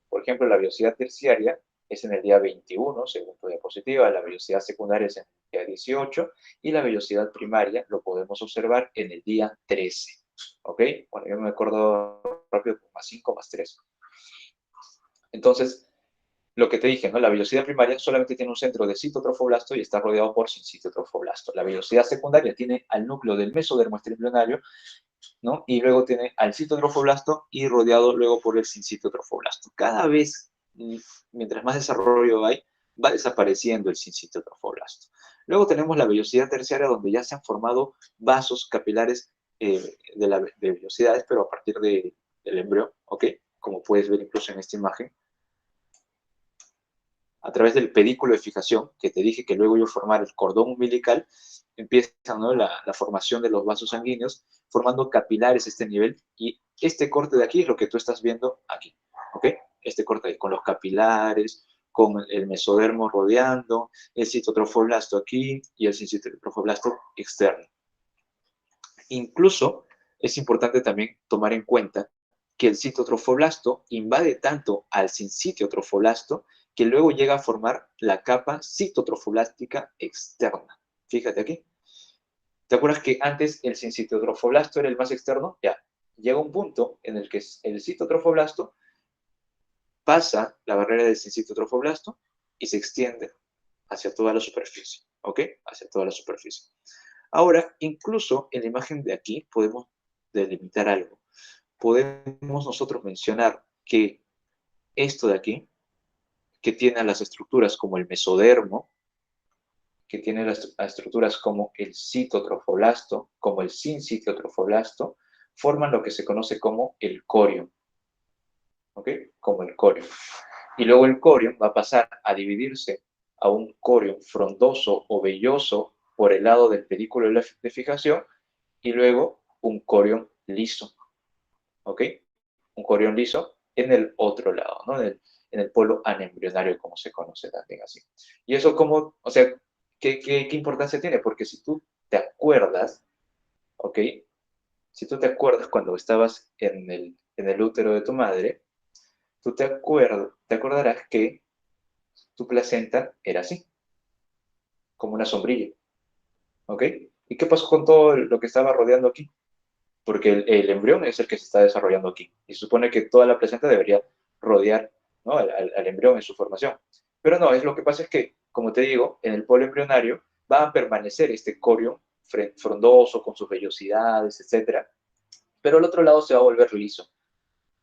Por ejemplo, la velocidad terciaria es en el día 21, según tu diapositiva, la velocidad secundaria es en el día 18 y la velocidad primaria lo podemos observar en el día 13, ¿ok? Bueno, yo me acuerdo rápido, más 5 más 3. Entonces, lo que te dije, ¿no? La velocidad primaria solamente tiene un centro de citotrofoblasto y está rodeado por sincitio trofoblasto. La velocidad secundaria tiene al núcleo del mesodermo extraembrionario, ¿no? Y luego tiene al citotrofoblasto y rodeado luego por el sincitio trofoblasto. Cada vez, mientras más desarrollo hay, va desapareciendo el sincitio trofoblasto. Luego tenemos la velocidad terciaria, donde ya se han formado vasos capilares de velocidades, pero a partir del embrión, ¿ok? Como puedes ver incluso en esta imagen, a través del pedículo de fijación, que te dije que luego yo formar el cordón umbilical, empieza, ¿no? la formación de los vasos sanguíneos, formando capilares a este nivel, y este corte de aquí es lo que tú estás viendo aquí, ¿ok? Este corte ahí, con los capilares, con el mesodermo rodeando, el citotrofoblasto aquí, y el citotrofoblasto externo. Incluso, es importante también tomar en cuenta que el citotrofoblasto invade tanto al sincitio trofoblasto que luego llega a formar la capa citotrofoblástica externa. Fíjate aquí. ¿Te acuerdas que antes el sincitio trofoblasto era el más externo? Ya, llega un punto en el que el citotrofoblasto pasa la barrera del sincitio trofoblasto y se extiende hacia toda la superficie, ¿ok? Hacia toda la superficie. Ahora, incluso en la imagen de aquí podemos delimitar algo. Podemos nosotros mencionar que esto de aquí, que tiene las estructuras como el mesodermo, que tiene las estructuras como el citotrofoblasto, como el sincitio trofoblasto, forman lo que se conoce como el corion, ¿ok? Como el corion. Y luego el corion va a pasar a dividirse a un corion frondoso o velloso por el lado del pedículo de fijación y luego un corion liso, ¿ok? Un corion liso en el otro lado, ¿no? en el polo anembrionario, como se conoce también así. Y eso como, o sea, ¿qué importancia tiene? Porque si tú te acuerdas, ¿ok? Si tú te acuerdas cuando estabas en el útero de tu madre, tú te acordarás que tu placenta era así, como una sombrilla, ¿ok? ¿Y qué pasó con todo lo que estaba rodeando aquí? Porque el embrión es el que se está desarrollando aquí. Y se supone que toda la placenta debería rodear, ¿no?, al embrión en su formación. Pero no, lo que pasa es que, como te digo, en el polo embrionario va a permanecer este corio frondoso con sus vellosidades, etc. Pero al otro lado se va a volver liso.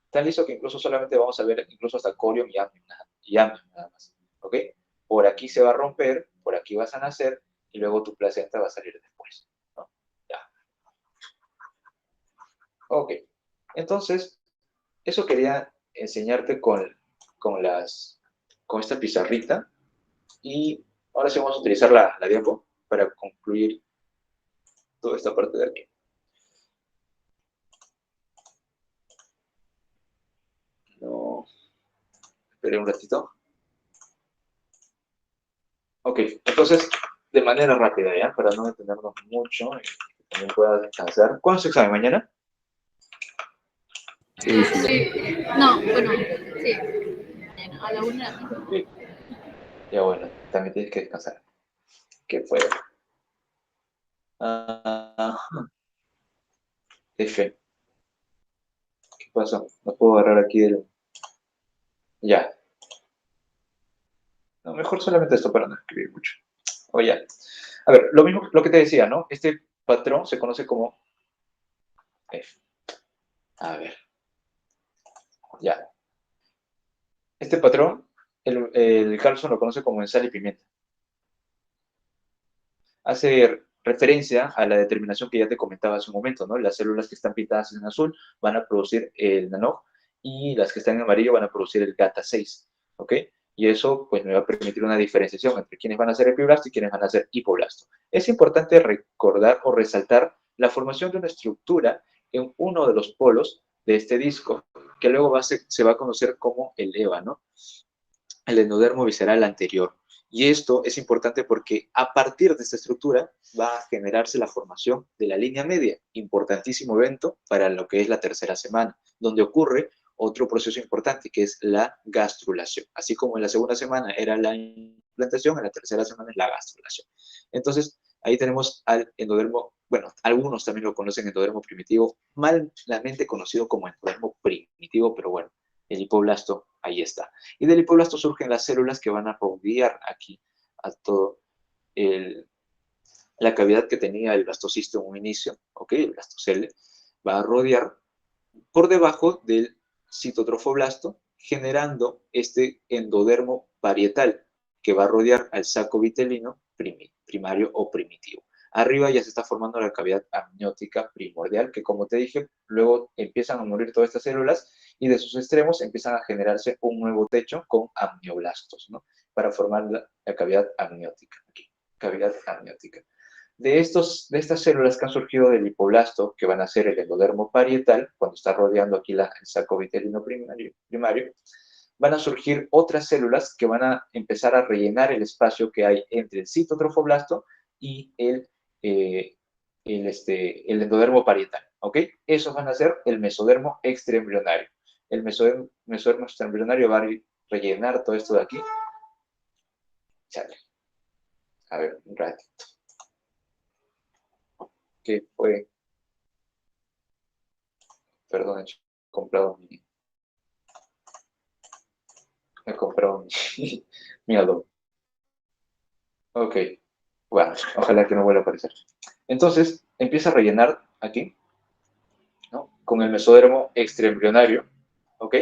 Tan liso que incluso solamente vamos a ver incluso hasta corio y amnion nada más. ¿Ok? Por aquí se va a romper, por aquí vas a nacer y luego tu placenta va a salir después, ¿no? Ya. Ok. Entonces, eso quería enseñarte con esta pizarrita. Y ahora sí vamos a utilizar la diapo para concluir toda esta parte de aquí. No, esperé un ratito. Ok, entonces, de manera rápida ya, para no detenernos mucho y que también puedas descansar. ¿Cuándo es el examen? ¿Mañana? Sí, sí. Sí, no, bueno, sí, a la 1 Sí. Ya bueno, también tienes que descansar. ¿Qué fue? F. ¿Qué pasó? No puedo agarrar aquí el... Ya. No, mejor solamente esto para no escribir mucho. O ya. A ver, lo mismo, lo que te decía, ¿no? Este patrón se conoce como F. A ver. Ya. Este patrón, el Carlson lo conoce como en sal y pimienta. Hace referencia a la determinación que ya te comentaba hace un momento, ¿no? Las células que están pintadas en azul van a producir el NANOG y las que están en amarillo van a producir el GATA6, ¿ok? Y eso, pues, me va a permitir una diferenciación entre quienes van a ser epiblasto y quienes van a ser hipoblasto. Es importante recordar o resaltar la formación de una estructura en uno de los polos de este disco, que luego se va a conocer como el EVA, ¿no? El endodermo visceral anterior. Y esto es importante porque a partir de esta estructura va a generarse la formación de la línea media, importantísimo evento para lo que es la tercera semana, donde ocurre otro proceso importante que es la gastrulación. Así como en la segunda semana era la implantación, en la tercera semana es la gastrulación. Entonces, ahí tenemos al endodermo, bueno, algunos también lo conocen endodermo primitivo, malamente conocido como endodermo primitivo, pero bueno, el hipoblasto ahí está. Y del hipoblasto surgen las células que van a rodear aquí a todo la cavidad que tenía el blastocisto en un inicio, ¿ok? El blastocele va a rodear por debajo del citotrofoblasto, generando este endodermo parietal que va a rodear al saco vitelino primario o primitivo. Arriba ya se está formando la cavidad amniótica primordial, que como te dije, luego empiezan a morir todas estas células y de sus extremos empiezan a generarse un nuevo techo con amnioblastos, ¿no? Para formar la cavidad amniótica. Aquí, cavidad amniótica. De estas células que han surgido del hipoblasto, que van a ser el endodermo parietal, cuando está rodeando aquí el saco vitelino primario, van a surgir otras células que van a empezar a rellenar el espacio que hay entre el citotrofoblasto y el endodermo parietal, ¿ok? Esos van a ser el mesodermo extraembrionario. El mesodermo extraembrionario va a rellenar todo esto de aquí. Chale. A ver, un ratito. ¿Qué fue? Perdón, he comprado mi Adobe. Ok, bueno, ojalá que no vuelva a aparecer. Entonces, empieza a rellenar aquí, ¿no? Con el mesodermo extraembrionario, ¿ok?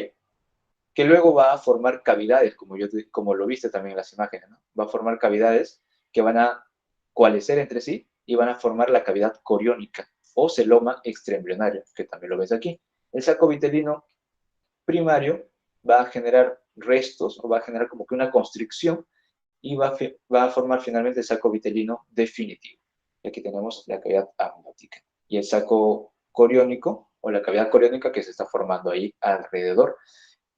Que luego va a formar cavidades, como lo viste también en las imágenes, ¿no? Va a formar cavidades que van a coalescer entre sí y van a formar la cavidad coriónica o celoma extraembrionario, que también lo ves aquí. El saco vitelino primario va a generar restos o va a generar como que una constricción y va a formar finalmente el saco vitelino definitivo. Y aquí tenemos la cavidad amniótica. Y el saco coriónico o la cavidad coriónica que se está formando ahí alrededor.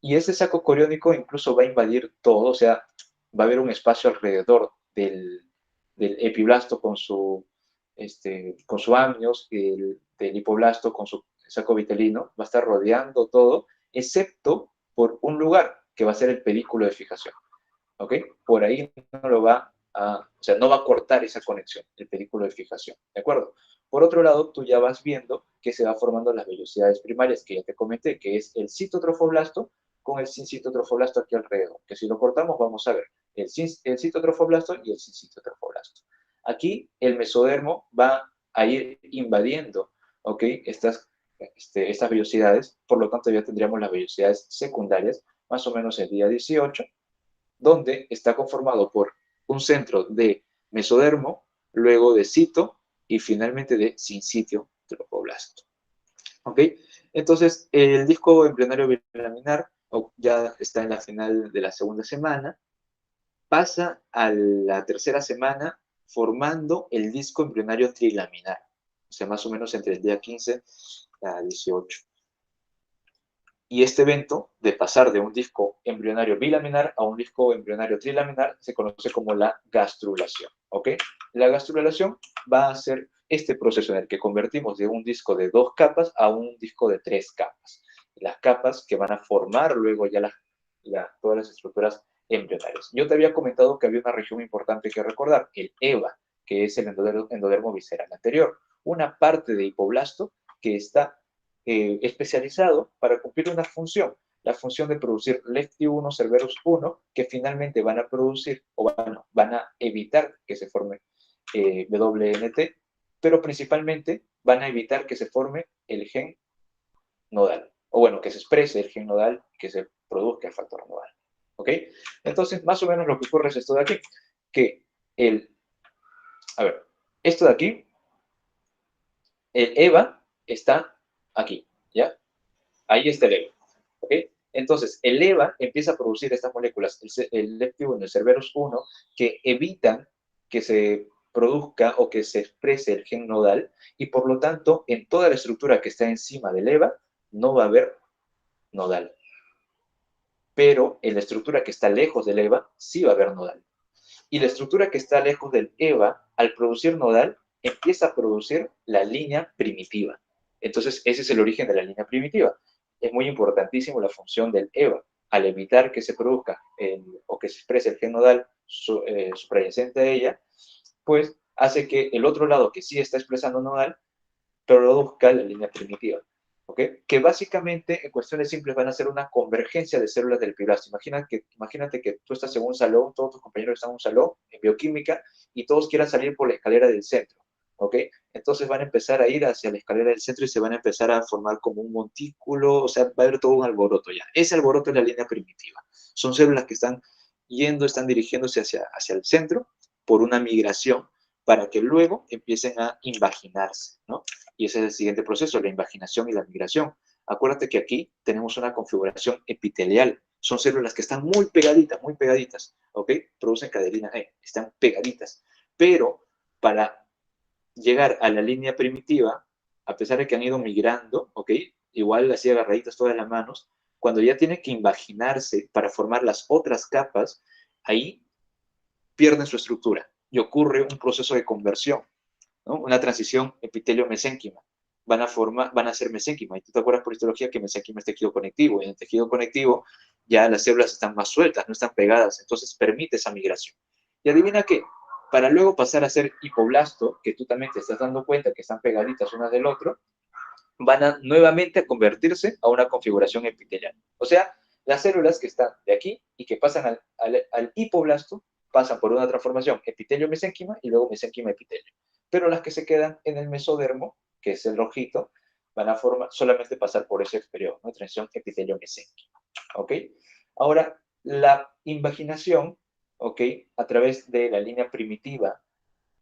Y ese saco coriónico incluso va a invadir todo, o sea, va a haber un espacio alrededor del epiblasto con su amnios, del hipoblasto con su saco vitelino, va a estar rodeando todo, excepto por un lugar, que va a ser el pedículo de fijación. ¿Ok? Por ahí no lo va o sea, no va a cortar esa conexión, el pedículo de fijación. ¿De acuerdo? Por otro lado, tú ya vas viendo que se va formando las vellosidades primarias, que ya te comenté, que es el citotrofoblasto con el sincitotrofoblasto aquí alrededor. Que si lo cortamos, vamos a ver el citotrofoblasto y el sincitotrofoblasto. Aquí el mesodermo va a ir invadiendo, ¿ok? Estas vellosidades, por lo tanto ya tendríamos las vellosidades secundarias, más o menos el día 18, donde está conformado por un centro de mesodermo, luego de cito y finalmente de sincitio trofoblasto. ¿Ok? Entonces, el disco embrionario bilaminar ya está en la final de la segunda semana, pasa a la tercera semana formando el disco embrionario trilaminar, o sea, más o menos entre el día 15 a 18. Y este evento de pasar de un disco embrionario bilaminar a un disco embrionario trilaminar se conoce como la gastrulación, ¿ok? La gastrulación va a ser este proceso en el que convertimos de un disco de 2 capas a un disco de 3 capas. Las capas que van a formar luego ya todas las estructuras embrionarias. Yo te había comentado que había una región importante que recordar, el EVA, que es el endodermo visceral anterior, una parte de hipoblasto que está especializado para cumplir una función, la función de producir Lecti-1, Cerberus 1, que finalmente van a producir, o van a evitar que se forme WNT, pero principalmente van a evitar que se forme el gen nodal, o bueno, que se exprese el gen nodal, que se produzca el factor nodal. ¿Ok? Entonces, más o menos lo que ocurre es esto de aquí, que esto de aquí, el EVA está aquí, ¿ya? Ahí está el EVA, ¿ok? Entonces, el EVA empieza a producir estas moléculas, el Lecti-1 y el Cerberus 1, que evitan que se produzca o que se exprese el gen nodal, y por lo tanto, en toda la estructura que está encima del EVA, no va a haber nodal. Pero en la estructura que está lejos del EVA, sí va a haber nodal. Y la estructura que está lejos del EVA, al producir nodal, empieza a producir la línea primitiva. Entonces, ese es el origen de la línea primitiva. Es muy importantísimo la función del EVA. Al evitar que se produzca o que se exprese el gen nodal subyacente a ella, pues hace que el otro lado que sí está expresando nodal, produzca la línea primitiva. ¿Okay? Que básicamente, en cuestiones simples, van a ser una convergencia de células del epiblasto. Imagínate que tú estás en un salón, todos tus compañeros están en un salón, en bioquímica, y todos quieran salir por la escalera del centro. ¿Ok? Entonces van a empezar a ir hacia la escalera del centro y se van a empezar a formar como un montículo, o sea, va a haber todo un alboroto ya. Ese alboroto es la línea primitiva. Son células que están dirigiéndose hacia el centro por una migración, para que luego empiecen a invaginarse, ¿no? Y ese es el siguiente proceso, la invaginación y la migración. Acuérdate que aquí tenemos una configuración epitelial. Son células que están muy pegaditas, ¿ok? Producen caderina E, están pegaditas. Pero para llegar a la línea primitiva, a pesar de que han ido migrando, ¿ok? Igual así agarraditas todas las manos, cuando ya tienen que invaginarse para formar las otras capas, ahí pierden su estructura y ocurre un proceso de conversión, ¿no? Una transición epitelio-mesénquima. Van a ser mesénquima. Y tú te acuerdas por histología que mesénquima es tejido conectivo. Y en el tejido conectivo ya las células están más sueltas, no están pegadas. Entonces permite esa migración. Y adivina qué, para luego pasar a ser hipoblasto, que tú también te estás dando cuenta que están pegaditas unas del otro, van nuevamente a convertirse a una configuración epitelial. O sea, las células que están de aquí y que pasan al hipoblasto, pasan por una transformación epitelio-mesénquima y luego mesénquima-epitelio. Pero las que se quedan en el mesodermo, que es el rojito, van a solamente pasar por ese periodo, ¿no? Transición epitelio-mesénquima. ¿Ok? Ahora, la invaginación, ¿ok? A través de la línea primitiva,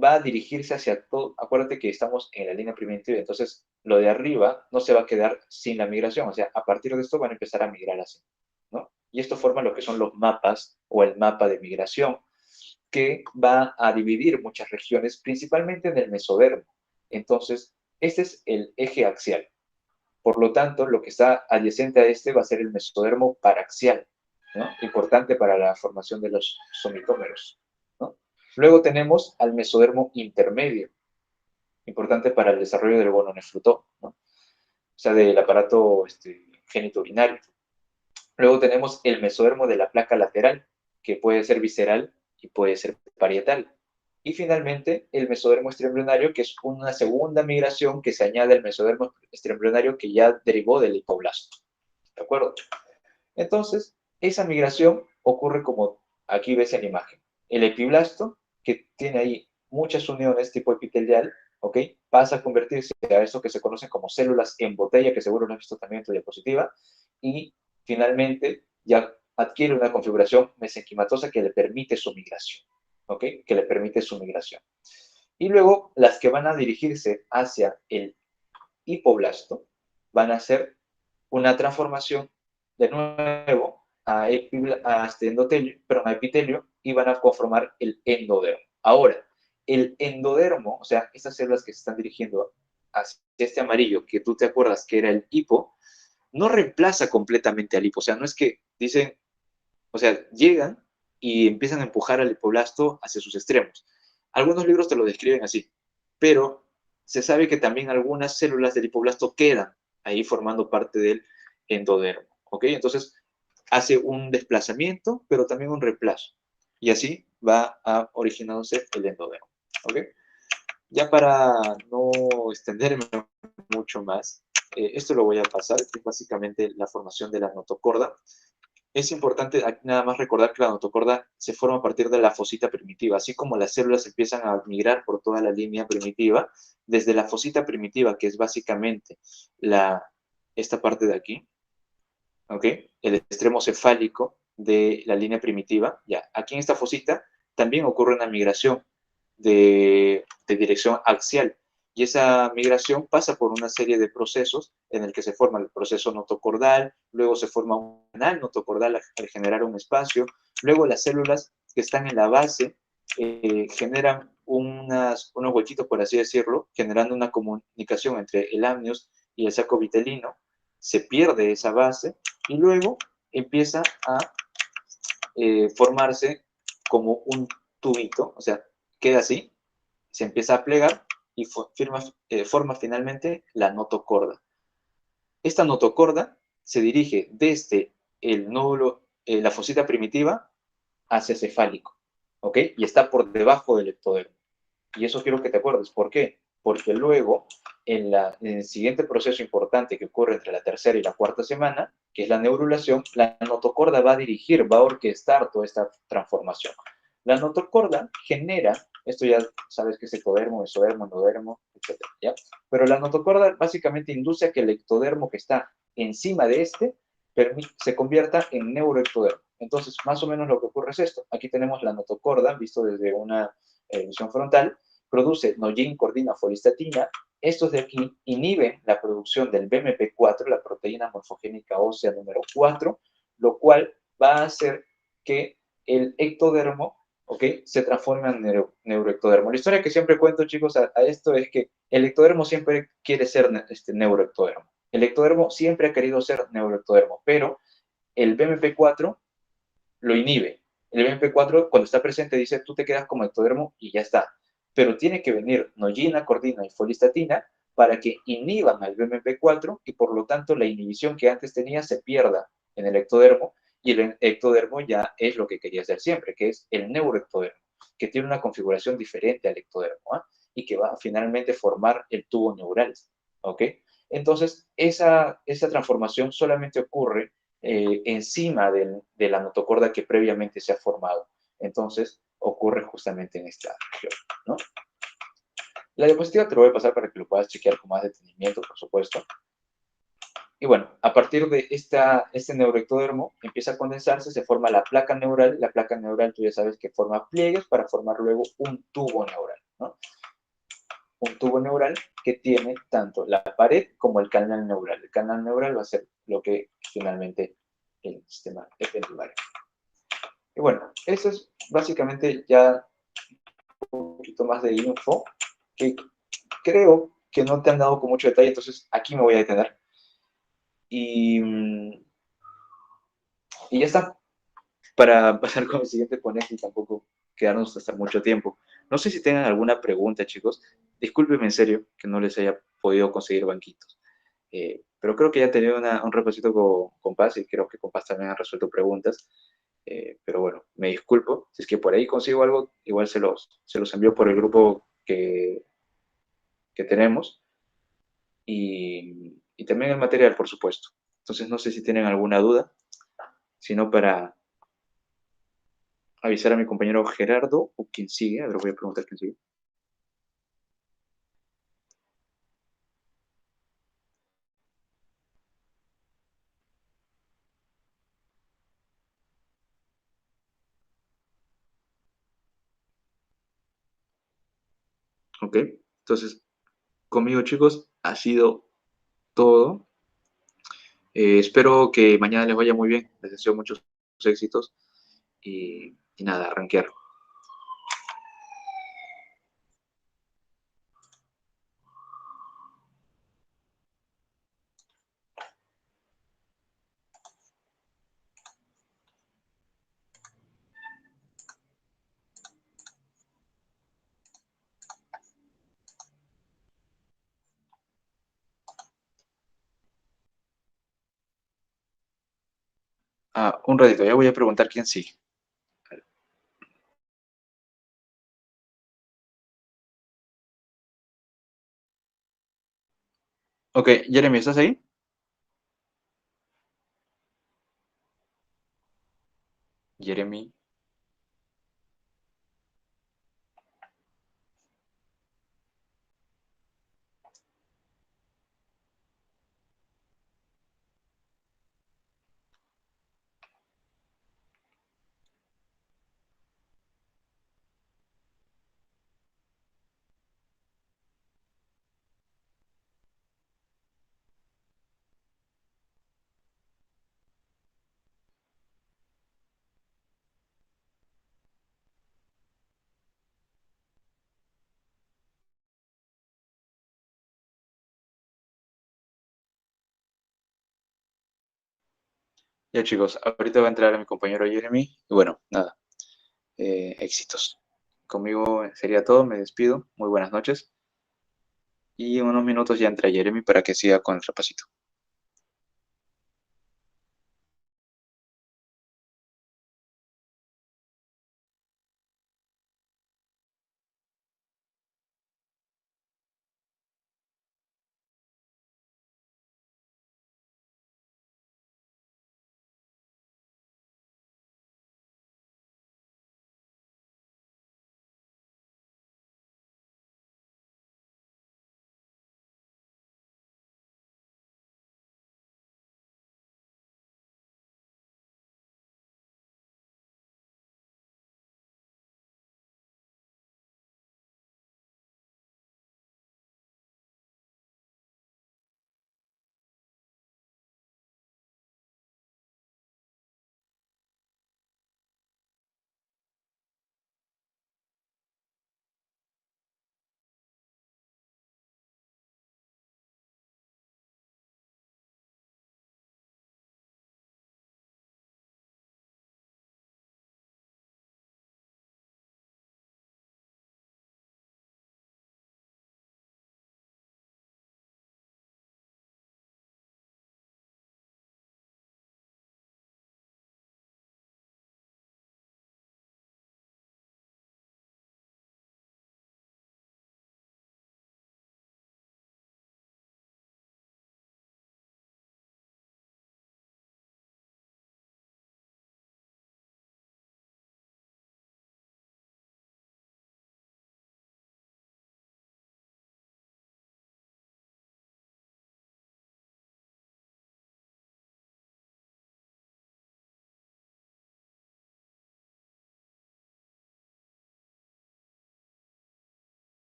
va a dirigirse hacia todo. Acuérdate que estamos en la línea primitiva, entonces lo de arriba no se va a quedar sin la migración. O sea, a partir de esto van a empezar a migrar así, ¿no? Y esto forma lo que son los mapas o el mapa de migración, que va a dividir muchas regiones, principalmente en el mesodermo. Entonces, este es el eje axial. Por lo tanto, lo que está adyacente a este va a ser el mesodermo paraxial, ¿no? Importante para la formación de los somitómeros, ¿no? Luego tenemos al mesodermo intermedio, importante para el desarrollo del gononefrutón, ¿no? O sea, del aparato genitourinario. Luego tenemos el mesodermo de la placa lateral, que puede ser visceral y puede ser parietal. Y finalmente, el mesodermo extraembrionario, que es una segunda migración que se añade al mesodermo extraembrionario que ya derivó del hipoblasto. ¿De acuerdo? Entonces, esa migración ocurre como aquí ves en la imagen. El epiblasto, que tiene ahí muchas uniones tipo epitelial, ¿ok? Pasa a convertirse a eso que se conocen como células en botella, que seguro lo has visto también en tu diapositiva, y finalmente ya adquiere una configuración mesenquimatosa que le permite su migración, ¿ok? Que le permite su migración. Y luego, las que van a dirigirse hacia el hipoblasto van a hacer una transformación de nuevo a endotelio, perdón, a epitelio, y van a conformar el endodermo. Ahora, el endodermo, o sea, estas células que se están dirigiendo hacia este amarillo, que tú te acuerdas que era el hipo, no reemplaza completamente al hipo. O sea, no es que dicen, o sea, llegan y empiezan a empujar al hipoblasto hacia sus extremos. Algunos libros te lo describen así, pero se sabe que también algunas células del hipoblasto quedan ahí formando parte del endodermo, ¿ok? Entonces, hace un desplazamiento, pero también un reemplazo. Y así va a originándose el endodermo, ¿ok? Ya para no extenderme mucho más, esto lo voy a pasar, que es básicamente la formación de la notocorda. Es importante nada más recordar que la notocorda se forma a partir de la fosita primitiva, así como las células empiezan a migrar por toda la línea primitiva, desde la fosita primitiva, que es básicamente esta parte de aquí, ¿ok? El extremo cefálico de la línea primitiva, ya, aquí en esta fosita también ocurre una migración de dirección axial, y esa migración pasa por una serie de procesos en el que se forma el proceso notocordal, luego se forma un canal notocordal al generar un espacio, luego las células que están en la base generan unos huequitos, por así decirlo, generando una comunicación entre el amnios y el saco vitelino, se pierde esa base y luego empieza a formarse como un tubito, o sea, queda así, se empieza a plegar y forma finalmente la notocorda. Esta notocorda se dirige desde el nódulo, la fosita primitiva, hacia cefálico, ¿ok? Y está por debajo del ectodermo. Y eso quiero que te acuerdes. ¿Por qué? Porque luego, en el siguiente proceso importante que ocurre entre la tercera y la cuarta semana, que es la neurulación, la notocorda va a dirigir, va a orquestar toda esta transformación. La notocorda genera, esto ya sabes que es ectodermo, mesodermo, endodermo, etc., ¿ya? Pero la notocorda básicamente induce a que el ectodermo que está encima de se convierta en neuroectodermo. Entonces, más o menos lo que ocurre es esto. Aquí tenemos la notocorda, visto desde una visión frontal, produce noyin, cordina, folistatina. Estos de aquí inhiben la producción del BMP4, la proteína morfogénica ósea número 4, lo cual va a hacer que el ectodermo, ¿ok?, se transforme en neuroectodermo. La historia que siempre cuento, chicos, a esto es que el ectodermo siempre quiere ser neuroectodermo. El ectodermo siempre ha querido ser neuroectodermo, pero el BMP4 lo inhibe. El BMP4, cuando está presente, dice, tú te quedas como ectodermo y ya está. Pero tiene que venir noyina, cordina y folistatina para que inhiban al BMP4 y por lo tanto la inhibición que antes tenía se pierda en el ectodermo, y el ectodermo ya es lo que quería hacer siempre, que es el neuroectodermo, que tiene una configuración diferente al ectodermo, ¿eh? Y que va a finalmente formar el tubo neural, ¿ok? Entonces, esa transformación solamente ocurre encima de la notocorda que previamente se ha formado. Entonces, ocurre justamente en esta región, ¿no? La diapositiva te lo voy a pasar para que lo puedas chequear con más detenimiento, por supuesto. Y bueno, a partir de este neuroectodermo empieza a condensarse, se forma la placa neural. La placa neural, tú ya sabes que forma pliegues para formar luego un tubo neural, ¿no? Un tubo neural que tiene tanto la pared como el canal neural. El canal neural va a ser lo que finalmente el sistema ependular. Y bueno, eso es básicamente ya un poquito más de info que creo que no te han dado con mucho detalle, entonces aquí me voy a detener. Y, y ya está, para pasar con el siguiente ponente y tampoco quedarnos hasta mucho tiempo. No sé si tengan alguna pregunta, chicos. Discúlpenme en serio que no les haya podido conseguir banquitos. Pero creo que ya he tenido un repasito con Paz y creo que con Paz también han resuelto preguntas. Pero bueno, me disculpo. Si es que por ahí consigo algo, igual se los envío por el grupo que tenemos y también el material, por supuesto. Entonces no sé si tienen alguna duda, sino para avisar a mi compañero Gerardo o quien sigue. A ver, voy a preguntar quién sigue. Ok, entonces conmigo, chicos, ha sido todo. Espero que mañana les vaya muy bien. Les deseo muchos éxitos y nada, arranquear. Ah, un ratito, ya voy a preguntar quién sigue. Ok, Jeremy, ¿estás ahí? Jeremy. Ya, chicos, ahorita va a entrar mi compañero Jeremy. Y bueno, nada, éxitos. Conmigo sería todo, me despido. Muy buenas noches. Y en unos minutos ya entra Jeremy para que siga con el repasito.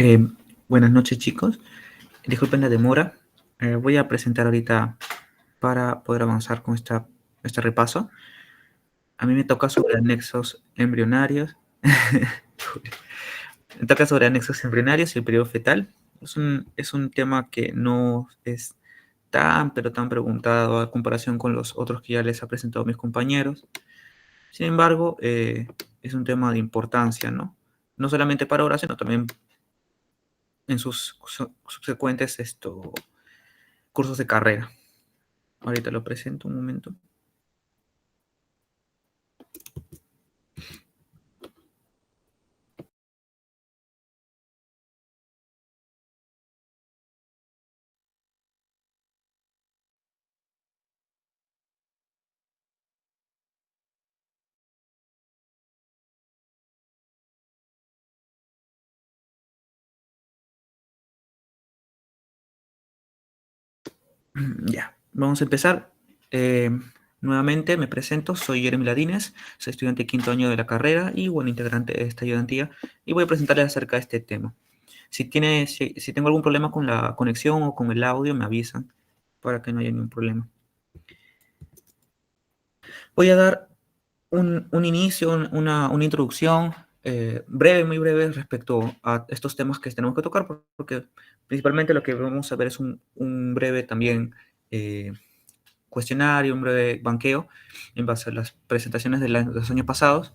Eh, Buenas noches, chicos. Disculpen la demora. Voy a presentar ahorita para poder avanzar con este repaso. A mí me toca sobre anexos embrionarios. Me toca sobre anexos embrionarios y el periodo fetal. Es un tema que no es pero tan preguntado a comparación con los otros que ya les ha presentado mis compañeros. Sin embargo, es un tema de importancia, ¿no? No solamente para ahora, sino también en sus subsecuentes cursos de carrera. Ahorita lo presento un momento. Ya, vamos a empezar. Nuevamente me presento, soy Jeremy Ladines, soy estudiante de quinto año de la carrera y bueno, integrante de esta ayudantía, y voy a presentarles acerca de este tema. Si tengo algún problema con la conexión o con el audio, me avisan para que no haya ningún problema. Voy a dar un inicio, una introducción breve, muy breve respecto a estos temas que tenemos que tocar, porque principalmente lo que vamos a ver es un breve también cuestionario, un breve banqueo en base a las presentaciones de los años pasados.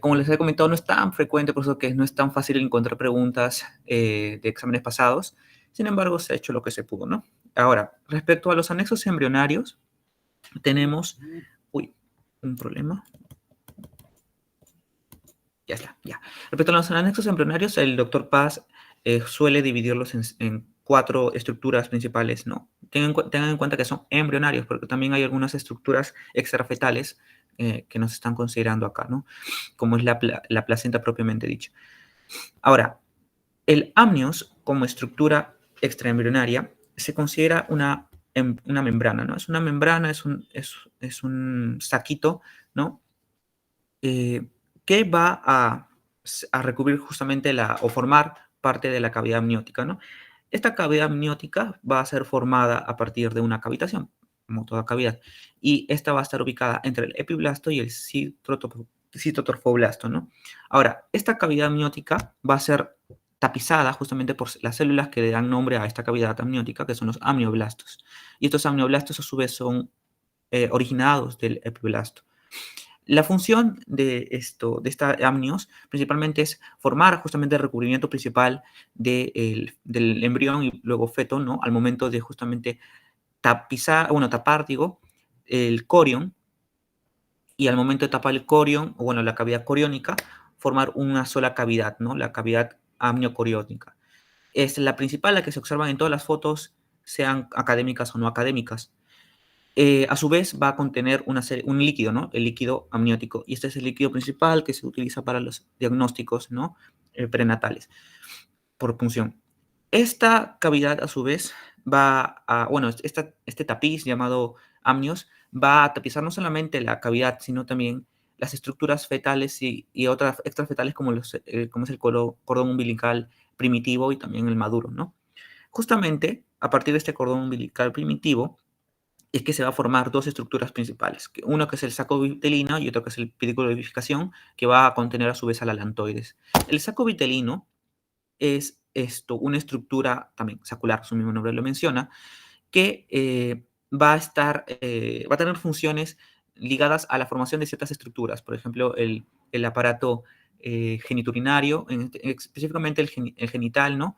Como les he comentado, no es tan frecuente, por eso que no es tan fácil encontrar preguntas de exámenes pasados. Sin embargo, se ha hecho lo que se pudo, ¿no? Ahora, respecto a los anexos embrionarios, tenemos... Uy, un problema. Ya está, ya. Respecto a los anexos embrionarios, el doctor Paz suele dividirlos en 4 estructuras principales, ¿no? Tengan en cuenta que son embrionarios, porque también hay algunas estructuras extrafetales que nos están considerando acá, ¿no? Como es la placenta propiamente dicha. Ahora, el amnios como estructura extraembrionaria se considera una membrana, ¿no? Es una membrana, es un saquito, ¿no? Que va a recubrir justamente o formar parte de la cavidad amniótica, ¿no? Esta cavidad amniótica va a ser formada a partir de una cavitación, como toda cavidad, y esta va a estar ubicada entre el epiblasto y el citotorfoblasto, ¿no? Ahora, esta cavidad amniótica va a ser tapizada justamente por las células que le dan nombre a esta cavidad amniótica, que son los amnioblastos. Y estos amnioblastos a su vez son originados del epiblasto. La función de esta amnios principalmente es formar justamente el recubrimiento principal del embrión y luego feto, ¿no? Al momento de justamente tapar, digo, el corión, y al momento de tapar el corión, o bueno, la cavidad coriónica, formar una sola cavidad, ¿no? La cavidad amniocoriónica. Es la principal, la que se observa en todas las fotos, sean académicas o no académicas. A su vez va a contener un líquido, ¿no? El líquido amniótico. Y este es el líquido principal que se utiliza para los diagnósticos, ¿no? Prenatales, por punción. Esta cavidad, a su vez, este tapiz llamado amnios va a tapizar no solamente la cavidad, sino también las estructuras fetales y otras extrafetales como es el cordón umbilical primitivo y también el maduro, ¿no? Justamente, a partir de este cordón umbilical primitivo, es que se va a formar 2 estructuras principales. Uno que es el saco vitelino y otro que es el pedículo de vivificación, que va a contener a su vez al alantoides. El saco vitelino es una estructura también sacular, su mismo nombre lo menciona, que va a tener funciones ligadas a la formación de ciertas estructuras. Por ejemplo, el aparato geniturinario, específicamente el genital, ¿no?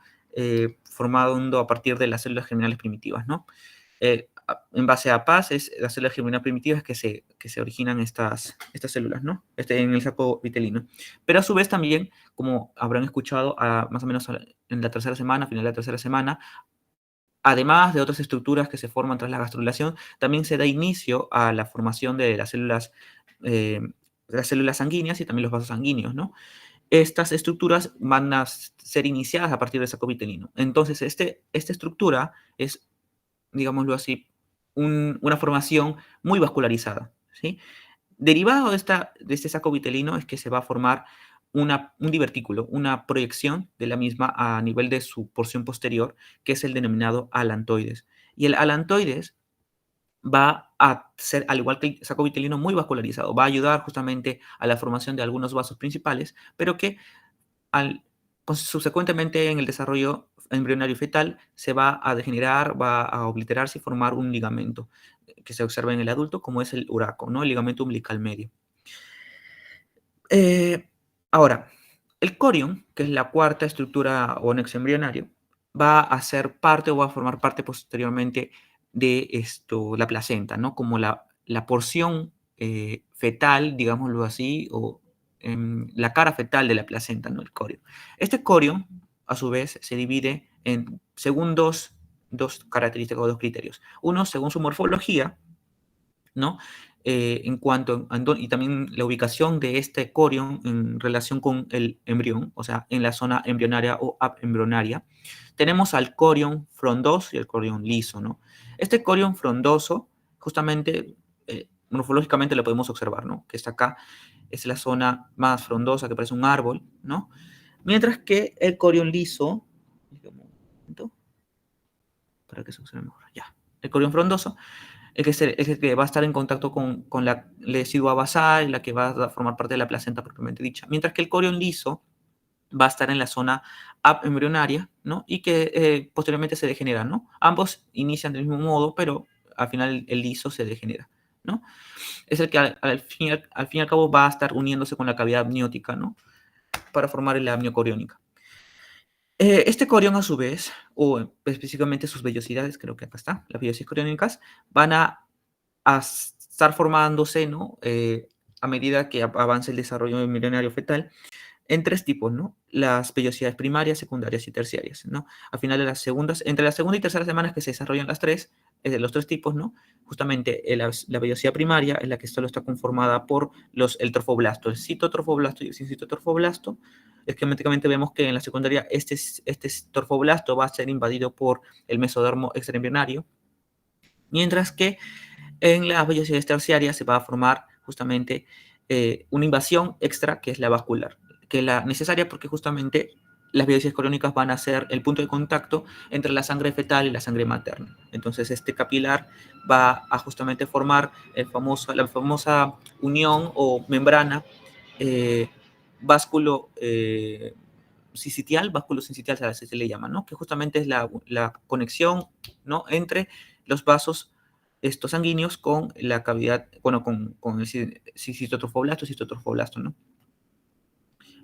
Formado a partir de las células germinales primitivas, ¿no? En base a Paz, es las células germinales primitivas que se originan estas células, ¿no? En el saco vitelino. Pero a su vez también, como habrán escuchado más o menos en la tercera semana, final de la tercera semana, además de otras estructuras que se forman tras la gastrulación, también se da inicio a la formación de las células sanguíneas y también los vasos sanguíneos, ¿no? Estas estructuras van a ser iniciadas a partir del saco vitelino. Entonces, esta estructura es, digámoslo así, una formación muy vascularizada, ¿sí? Derivado de este saco vitelino es que se va a formar un divertículo, una proyección de la misma a nivel de su porción posterior, que es el denominado alantoides. Y el alantoides va a ser, al igual que el saco vitelino, muy vascularizado. Va a ayudar justamente a la formación de algunos vasos principales, pero que subsecuentemente en el desarrollo embrionario y fetal se va a degenerar, va a obliterarse y formar un ligamento que se observa en el adulto, como es el uraco, ¿no? El ligamento umbilical medio. Ahora, el corion, que es la cuarta estructura o anexo embrionario, va a ser parte o va a formar parte posteriormente de la placenta, ¿no? Como la porción fetal, digámoslo así, o la cara fetal de la placenta, ¿no? El corion. Este corion, a su vez, se divide según dos características o dos criterios. Uno, según su morfología, ¿no? Y también la ubicación de este corion en relación con el embrión, o sea, en la zona embrionaria o agembrionaria. Tenemos al corion frondoso y el corion liso, ¿no? Este corion frondoso, justamente, morfológicamente lo podemos observar, ¿no? Que está acá, es la zona más frondosa, que parece un árbol, ¿no? Mientras que el corion liso, un momento, para que se observe mejor, ya, el corion frondoso, es el que va a estar en contacto con la decidua basal, la que va a formar parte de la placenta propiamente dicha. Mientras que el corion liso va a estar en la zona agembrionaria, ¿no? Y que posteriormente se degenera, ¿no? Ambos inician del mismo modo, pero al final el liso se degenera, ¿no? Es el que al fin y al cabo va a estar uniéndose con la cavidad amniótica, ¿no? Para formar la amniocoriónica. Este corion, a su vez, o específicamente sus vellosidades, creo que acá está, las vellosidades coriónicas, van a estar formándose, ¿no? A medida que avance el desarrollo embrionario fetal, en tres tipos, ¿no? Las vellosidades primarias, secundarias y terciarias, ¿no? Al final de entre la segunda y tercera semanas que se desarrollan los tres tipos, ¿no? Justamente la vellosidad primaria es la que solo está conformada por el trofoblasto, el citotrofoblasto y el sincitotrofoblasto. Esquemáticamente vemos que en la secundaria este trofoblasto va a ser invadido por el mesodermo extraembrionario, mientras que en las vellosidades terciarias se va a formar justamente una invasión extra, que es la vascular, que es la necesaria porque justamente las vellosidades coriónicas van a ser el punto de contacto entre la sangre fetal y la sangre materna. Entonces este capilar va a justamente formar la famosa unión o membrana básculo sincitial, se le llama, ¿no? Que justamente es la conexión, ¿no? Entre los vasos sanguíneos con la cavidad, bueno, con el citotrofoblasto, ¿no?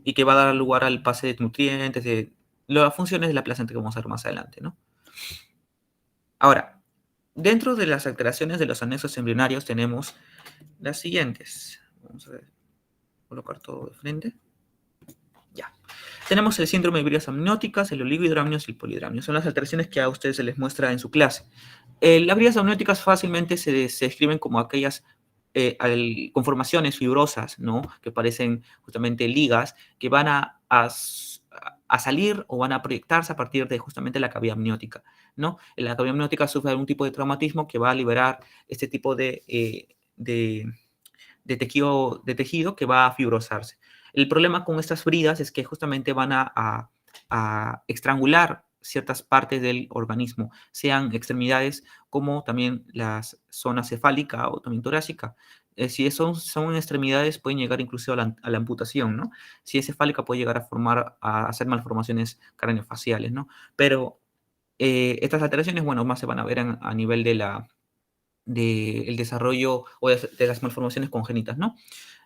Y que va a dar lugar al pase de nutrientes, de las funciones de la placenta que vamos a ver más adelante, ¿no? Ahora, dentro de las alteraciones de los anexos embrionarios tenemos las siguientes. Vamos a ver, colocar todo de frente. Ya. Tenemos el síndrome de vías amnióticas, el oligohidramnios y el polidramnios. Son las alteraciones que a ustedes se les muestra en su clase. Las vías amnióticas fácilmente se describen como aquellas conformaciones fibrosas, ¿no? Que parecen justamente ligas, que van a salir o van a proyectarse a partir de justamente la cavidad amniótica, ¿no? La cavidad amniótica sufre algún tipo de traumatismo que va a liberar este tipo de tejido que va a fibrosarse. El problema con estas bridas es que justamente van a estrangular ciertas partes del organismo, sean extremidades como también las zonas cefálica o también torácica. Si son extremidades, pueden llegar incluso a la amputación, ¿no? Si es cefálica, puede llegar a hacer malformaciones craneofaciales, ¿no? Pero estas alteraciones, bueno, más se van a ver a nivel del desarrollo o de las malformaciones congénitas, ¿no?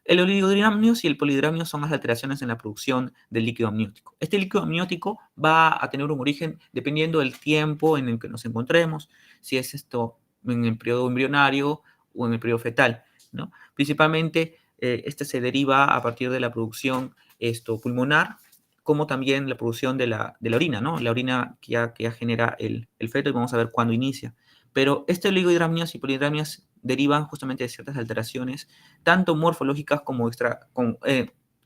El oligohidramnios y el polidramnios son las alteraciones en la producción del líquido amniótico. Este líquido amniótico va a tener un origen dependiendo del tiempo en el que nos encontremos, si es esto en el periodo embrionario o en el periodo fetal, ¿no? Principalmente, este se deriva a partir de la producción pulmonar, como también la producción de la orina, ¿no? La orina que ya genera el feto, y vamos a ver cuándo inicia. Pero este oligohidramnios y polidramnios derivan justamente de ciertas alteraciones, tanto morfológicas como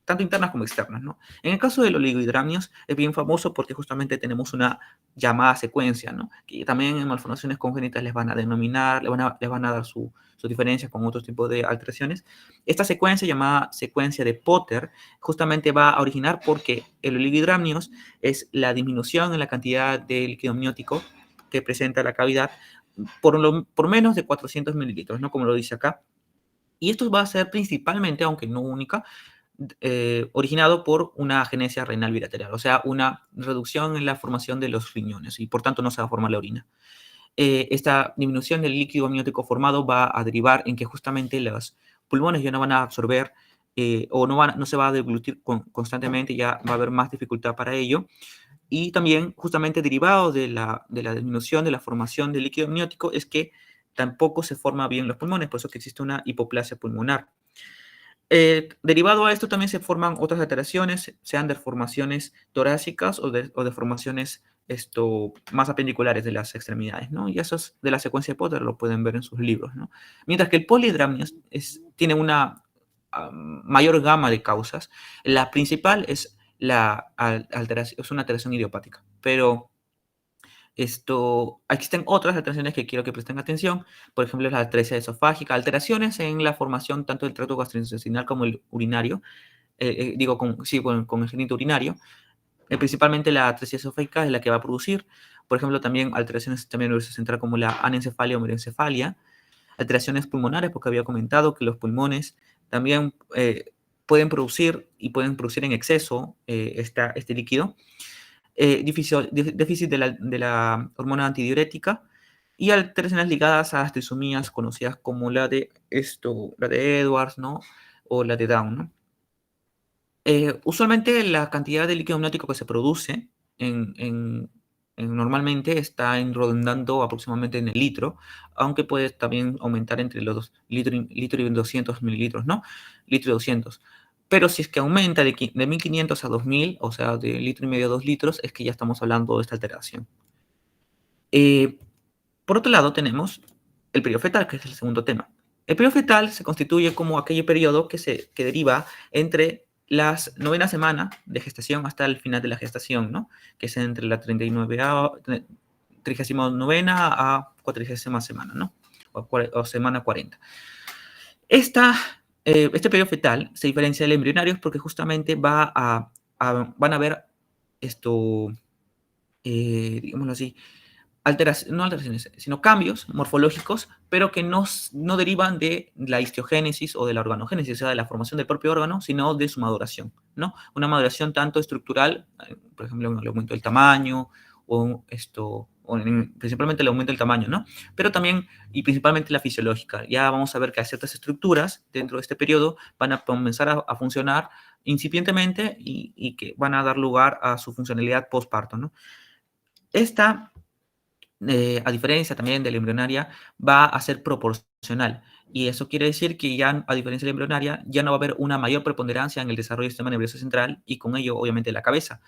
tanto internas como externas, ¿no? En el caso de los oligohidramnios es bien famoso porque justamente tenemos una llamada secuencia, ¿no? Que también en malformaciones congénitas les van a denominar, les van a dar su diferencia con otros tipos de alteraciones. Esta secuencia llamada secuencia de Potter justamente va a originar porque el oligohidramnios es la disminución en la cantidad de líquido amniótico que presenta la cavidad por menos de 400 mililitros, ¿no? Como lo dice acá. Y esto va a ser principalmente, aunque no única, originado por una agenesia renal bilateral, o sea, una reducción en la formación de los riñones y por tanto no se va a formar la orina. Esta disminución del líquido amniótico formado va a derivar en que justamente los pulmones ya no van a absorber o no se va a deglutir constantemente, ya va a haber más dificultad para ello. Y también, justamente derivado de la disminución de la formación del líquido amniótico, es que tampoco se forma bien los pulmones, por eso que existe una hipoplasia pulmonar. Derivado a esto también se forman otras alteraciones, sean deformaciones torácicas o deformaciones más apendiculares de las extremidades, ¿no? Y eso es de la secuencia de Potter, lo pueden ver en sus libros, ¿no? Mientras que el polihidramnios tiene una mayor gama de causas. La principal es una alteración idiopática, pero existen otras alteraciones que quiero que presten atención, por ejemplo, la atresia esofágica, alteraciones en la formación tanto del tracto gastrointestinal como el urinario, con el genito urinario, principalmente la atresia esofágica es la que va a producir, por ejemplo, también alteraciones del sistema nervioso central como la anencefalia o merencefalia, alteraciones pulmonares, porque había comentado que los pulmones también pueden producir en exceso este líquido, déficit de la hormona antidiurética y alteraciones ligadas a las trisomías conocidas como la de Edwards, ¿no? O la de Down, ¿no? Usualmente la cantidad de líquido amniótico que se produce normalmente está rondando aproximadamente en el litro, aunque puede también aumentar entre los litro y 200 mililitros, ¿no? Litro y 200. Pero si es que aumenta de 1.500 a 2.000, o sea, de litro y medio a 2 litros, es que ya estamos hablando de esta alteración. Por otro lado, tenemos el periodo fetal, que es el segundo tema. El periodo fetal se constituye como aquel periodo que deriva entre las 9ª semana de gestación hasta el final de la gestación, ¿no? Que es entre la 39ª a 40ª semana, ¿no? O semana 40. Este periodo fetal se diferencia del embrionario porque justamente van a haber digámoslo así, no alteraciones, sino cambios morfológicos, pero que no derivan de la histiogénesis o de la organogénesis, o sea, de la formación del propio órgano, sino de su maduración, ¿no? Una maduración tanto estructural, por ejemplo, el aumento del tamaño, principalmente el aumento del tamaño, ¿no? Pero también, y principalmente la fisiológica. Ya vamos a ver que hay ciertas estructuras dentro de este periodo van a comenzar a funcionar incipientemente y que van a dar lugar a su funcionalidad postparto, ¿no? Esta, a diferencia también de la embrionaria, va a ser proporcional. Y eso quiere decir que ya, a diferencia de la embrionaria, ya no va a haber una mayor preponderancia en el desarrollo del sistema nervioso central y con ello, obviamente, la cabeza,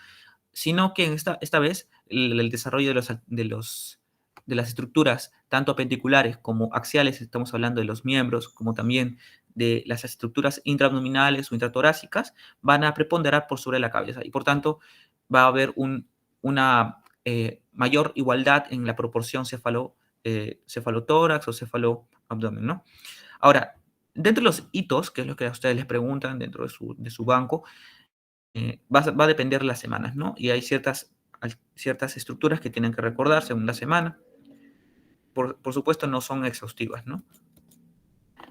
sino que esta vez el desarrollo de las estructuras, tanto apendiculares como axiales, estamos hablando de los miembros, como también de las estructuras intraabdominales o intratorácicas, van a preponderar por sobre la cabeza. Y por tanto, va a haber una mayor igualdad en la proporción cefalotórax o cefaloabdomen, ¿no? Ahora, dentro de los hitos, que es lo que a ustedes les preguntan dentro de su banco, va a depender de las semanas, ¿no? Y hay ciertas estructuras que tienen que recordar según la semana. Por supuesto, no son exhaustivas, ¿no?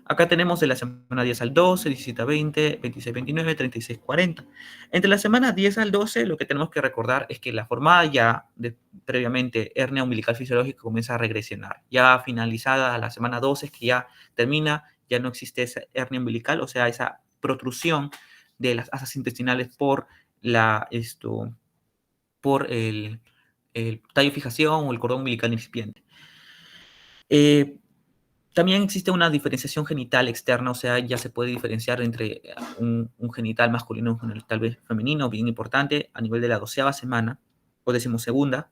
Acá tenemos de la semana 10 al 12, 17 a 20, 26 a 29, 36 a 40. Entre la semana 10 al 12, lo que tenemos que recordar es que la formada ya previamente hernia umbilical fisiológica comienza a regresionar. Ya finalizada la semana 12 es que ya termina, ya no existe esa hernia umbilical, o sea, esa protrusión de las asas intestinales por el tallo fijación o el cordón umbilical incipiente. También existe una diferenciación genital externa, o sea, ya se puede diferenciar entre un genital masculino y un genital femenino, bien importante, a nivel de la 12ª semana o 12ª.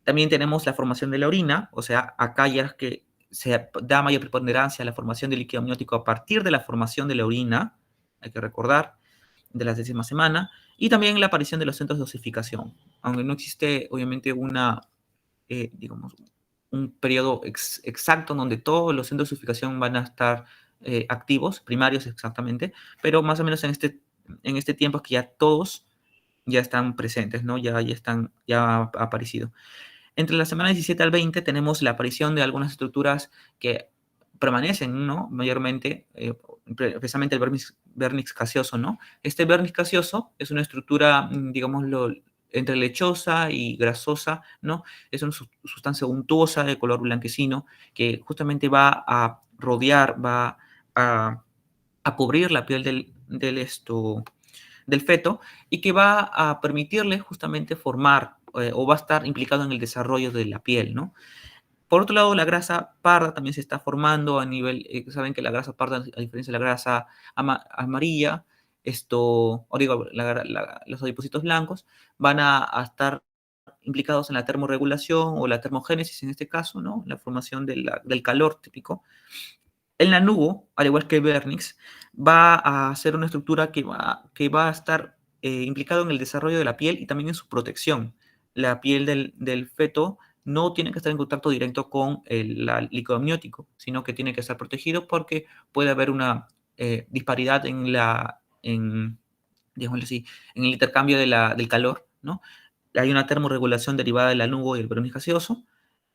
También tenemos la formación de la orina, o sea, acá ya es que se da mayor preponderancia a la formación de líquido amniótico a partir de la formación de la orina, hay que recordar. de la 10ª semana, y también la aparición de los centros de osificación, aunque no existe obviamente digamos, un periodo exacto donde todos los centros de osificación van a estar activos, primarios exactamente, pero más o menos en este tiempo es que ya todos ya están presentes, ¿no? Ya ha aparecido. Entre la semana 17 al 20 tenemos la aparición de algunas estructuras que permanecen, ¿no? Mayormente, precisamente el vernix gaseoso, ¿no? Este vernix gaseoso es una estructura, digámoslo, entre lechosa y grasosa, ¿no? Es una sustancia untuosa de color blanquecino que justamente va a rodear, va a cubrir la piel del feto y que va a permitirle justamente formar o va a estar implicado en el desarrollo de la piel, ¿no? Por otro lado, la grasa parda también se está formando a nivel, saben que la grasa parda, a diferencia de la grasa amarilla, los adipocitos blancos van a estar implicados en la termorregulación o la termogénesis en este caso, ¿no? La formación del calor típico. El nanugo, al igual que el vernix, va a ser una estructura que va a estar implicado en el desarrollo de la piel y también en su protección. La piel del feto no tiene que estar en contacto directo con el líquido amniótico, sino que tiene que estar protegido porque puede haber una disparidad digámoslo así, en el intercambio del calor, ¿no? Hay una termorregulación derivada del lanugo y el vernix gaseoso.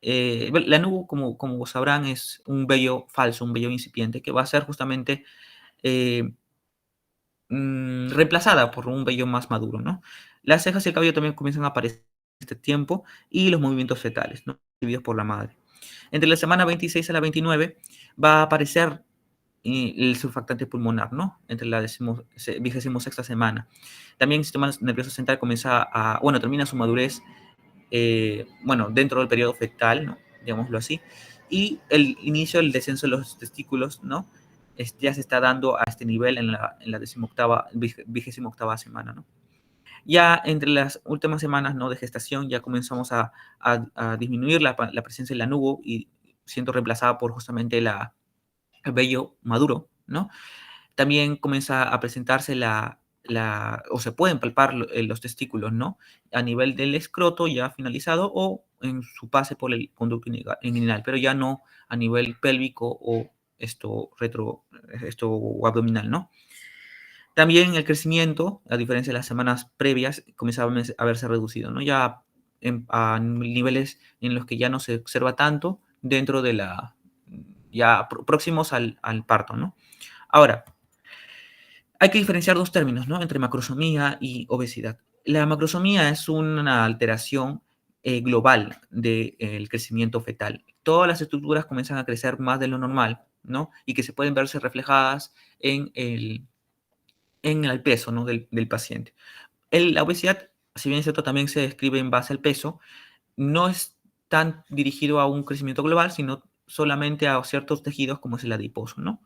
El lanugo, como sabrán, es un vello falso, un vello incipiente, que va a ser justamente reemplazada por un vello más maduro, ¿no? Las cejas y el cabello también comienzan a aparecer en este tiempo y los movimientos fetales, ¿no? Recibidos por la madre. Entre la semana 26 a la 29 va a aparecer el surfactante pulmonar, ¿no? Entre la 26ª semana. También el sistema nervioso central termina su madurez, dentro del periodo fetal, ¿no? Digámoslo así. Y el inicio del descenso de los testículos, ¿no? Ya se está dando a este nivel en la 28ª semana, ¿no? Ya entre las últimas semanas, ¿no?, de gestación ya comenzamos a disminuir la presencia del lanugo y siendo reemplazada por justamente el vello maduro, ¿no? También comienza a presentarse o se pueden palpar los testículos, ¿no? A nivel del escroto ya finalizado o en su pase por el conducto inguinal, pero ya no a nivel pélvico o abdominal, ¿no? También el crecimiento, a diferencia de las semanas previas, comenzaba a verse reducido, ¿no? Ya a niveles en los que ya no se observa tanto dentro de ya próximos al parto, ¿no? Ahora, hay que diferenciar dos términos, ¿no?, entre macrosomía y obesidad. La macrosomía es una alteración global del crecimiento fetal. Todas las estructuras comienzan a crecer más de lo normal, ¿no? Y que se pueden verse reflejadas en el peso, ¿no?, del paciente. La obesidad, si bien es cierto, también se describe en base al peso, no es tan dirigido a un crecimiento global, sino solamente a ciertos tejidos como es el adiposo, ¿no?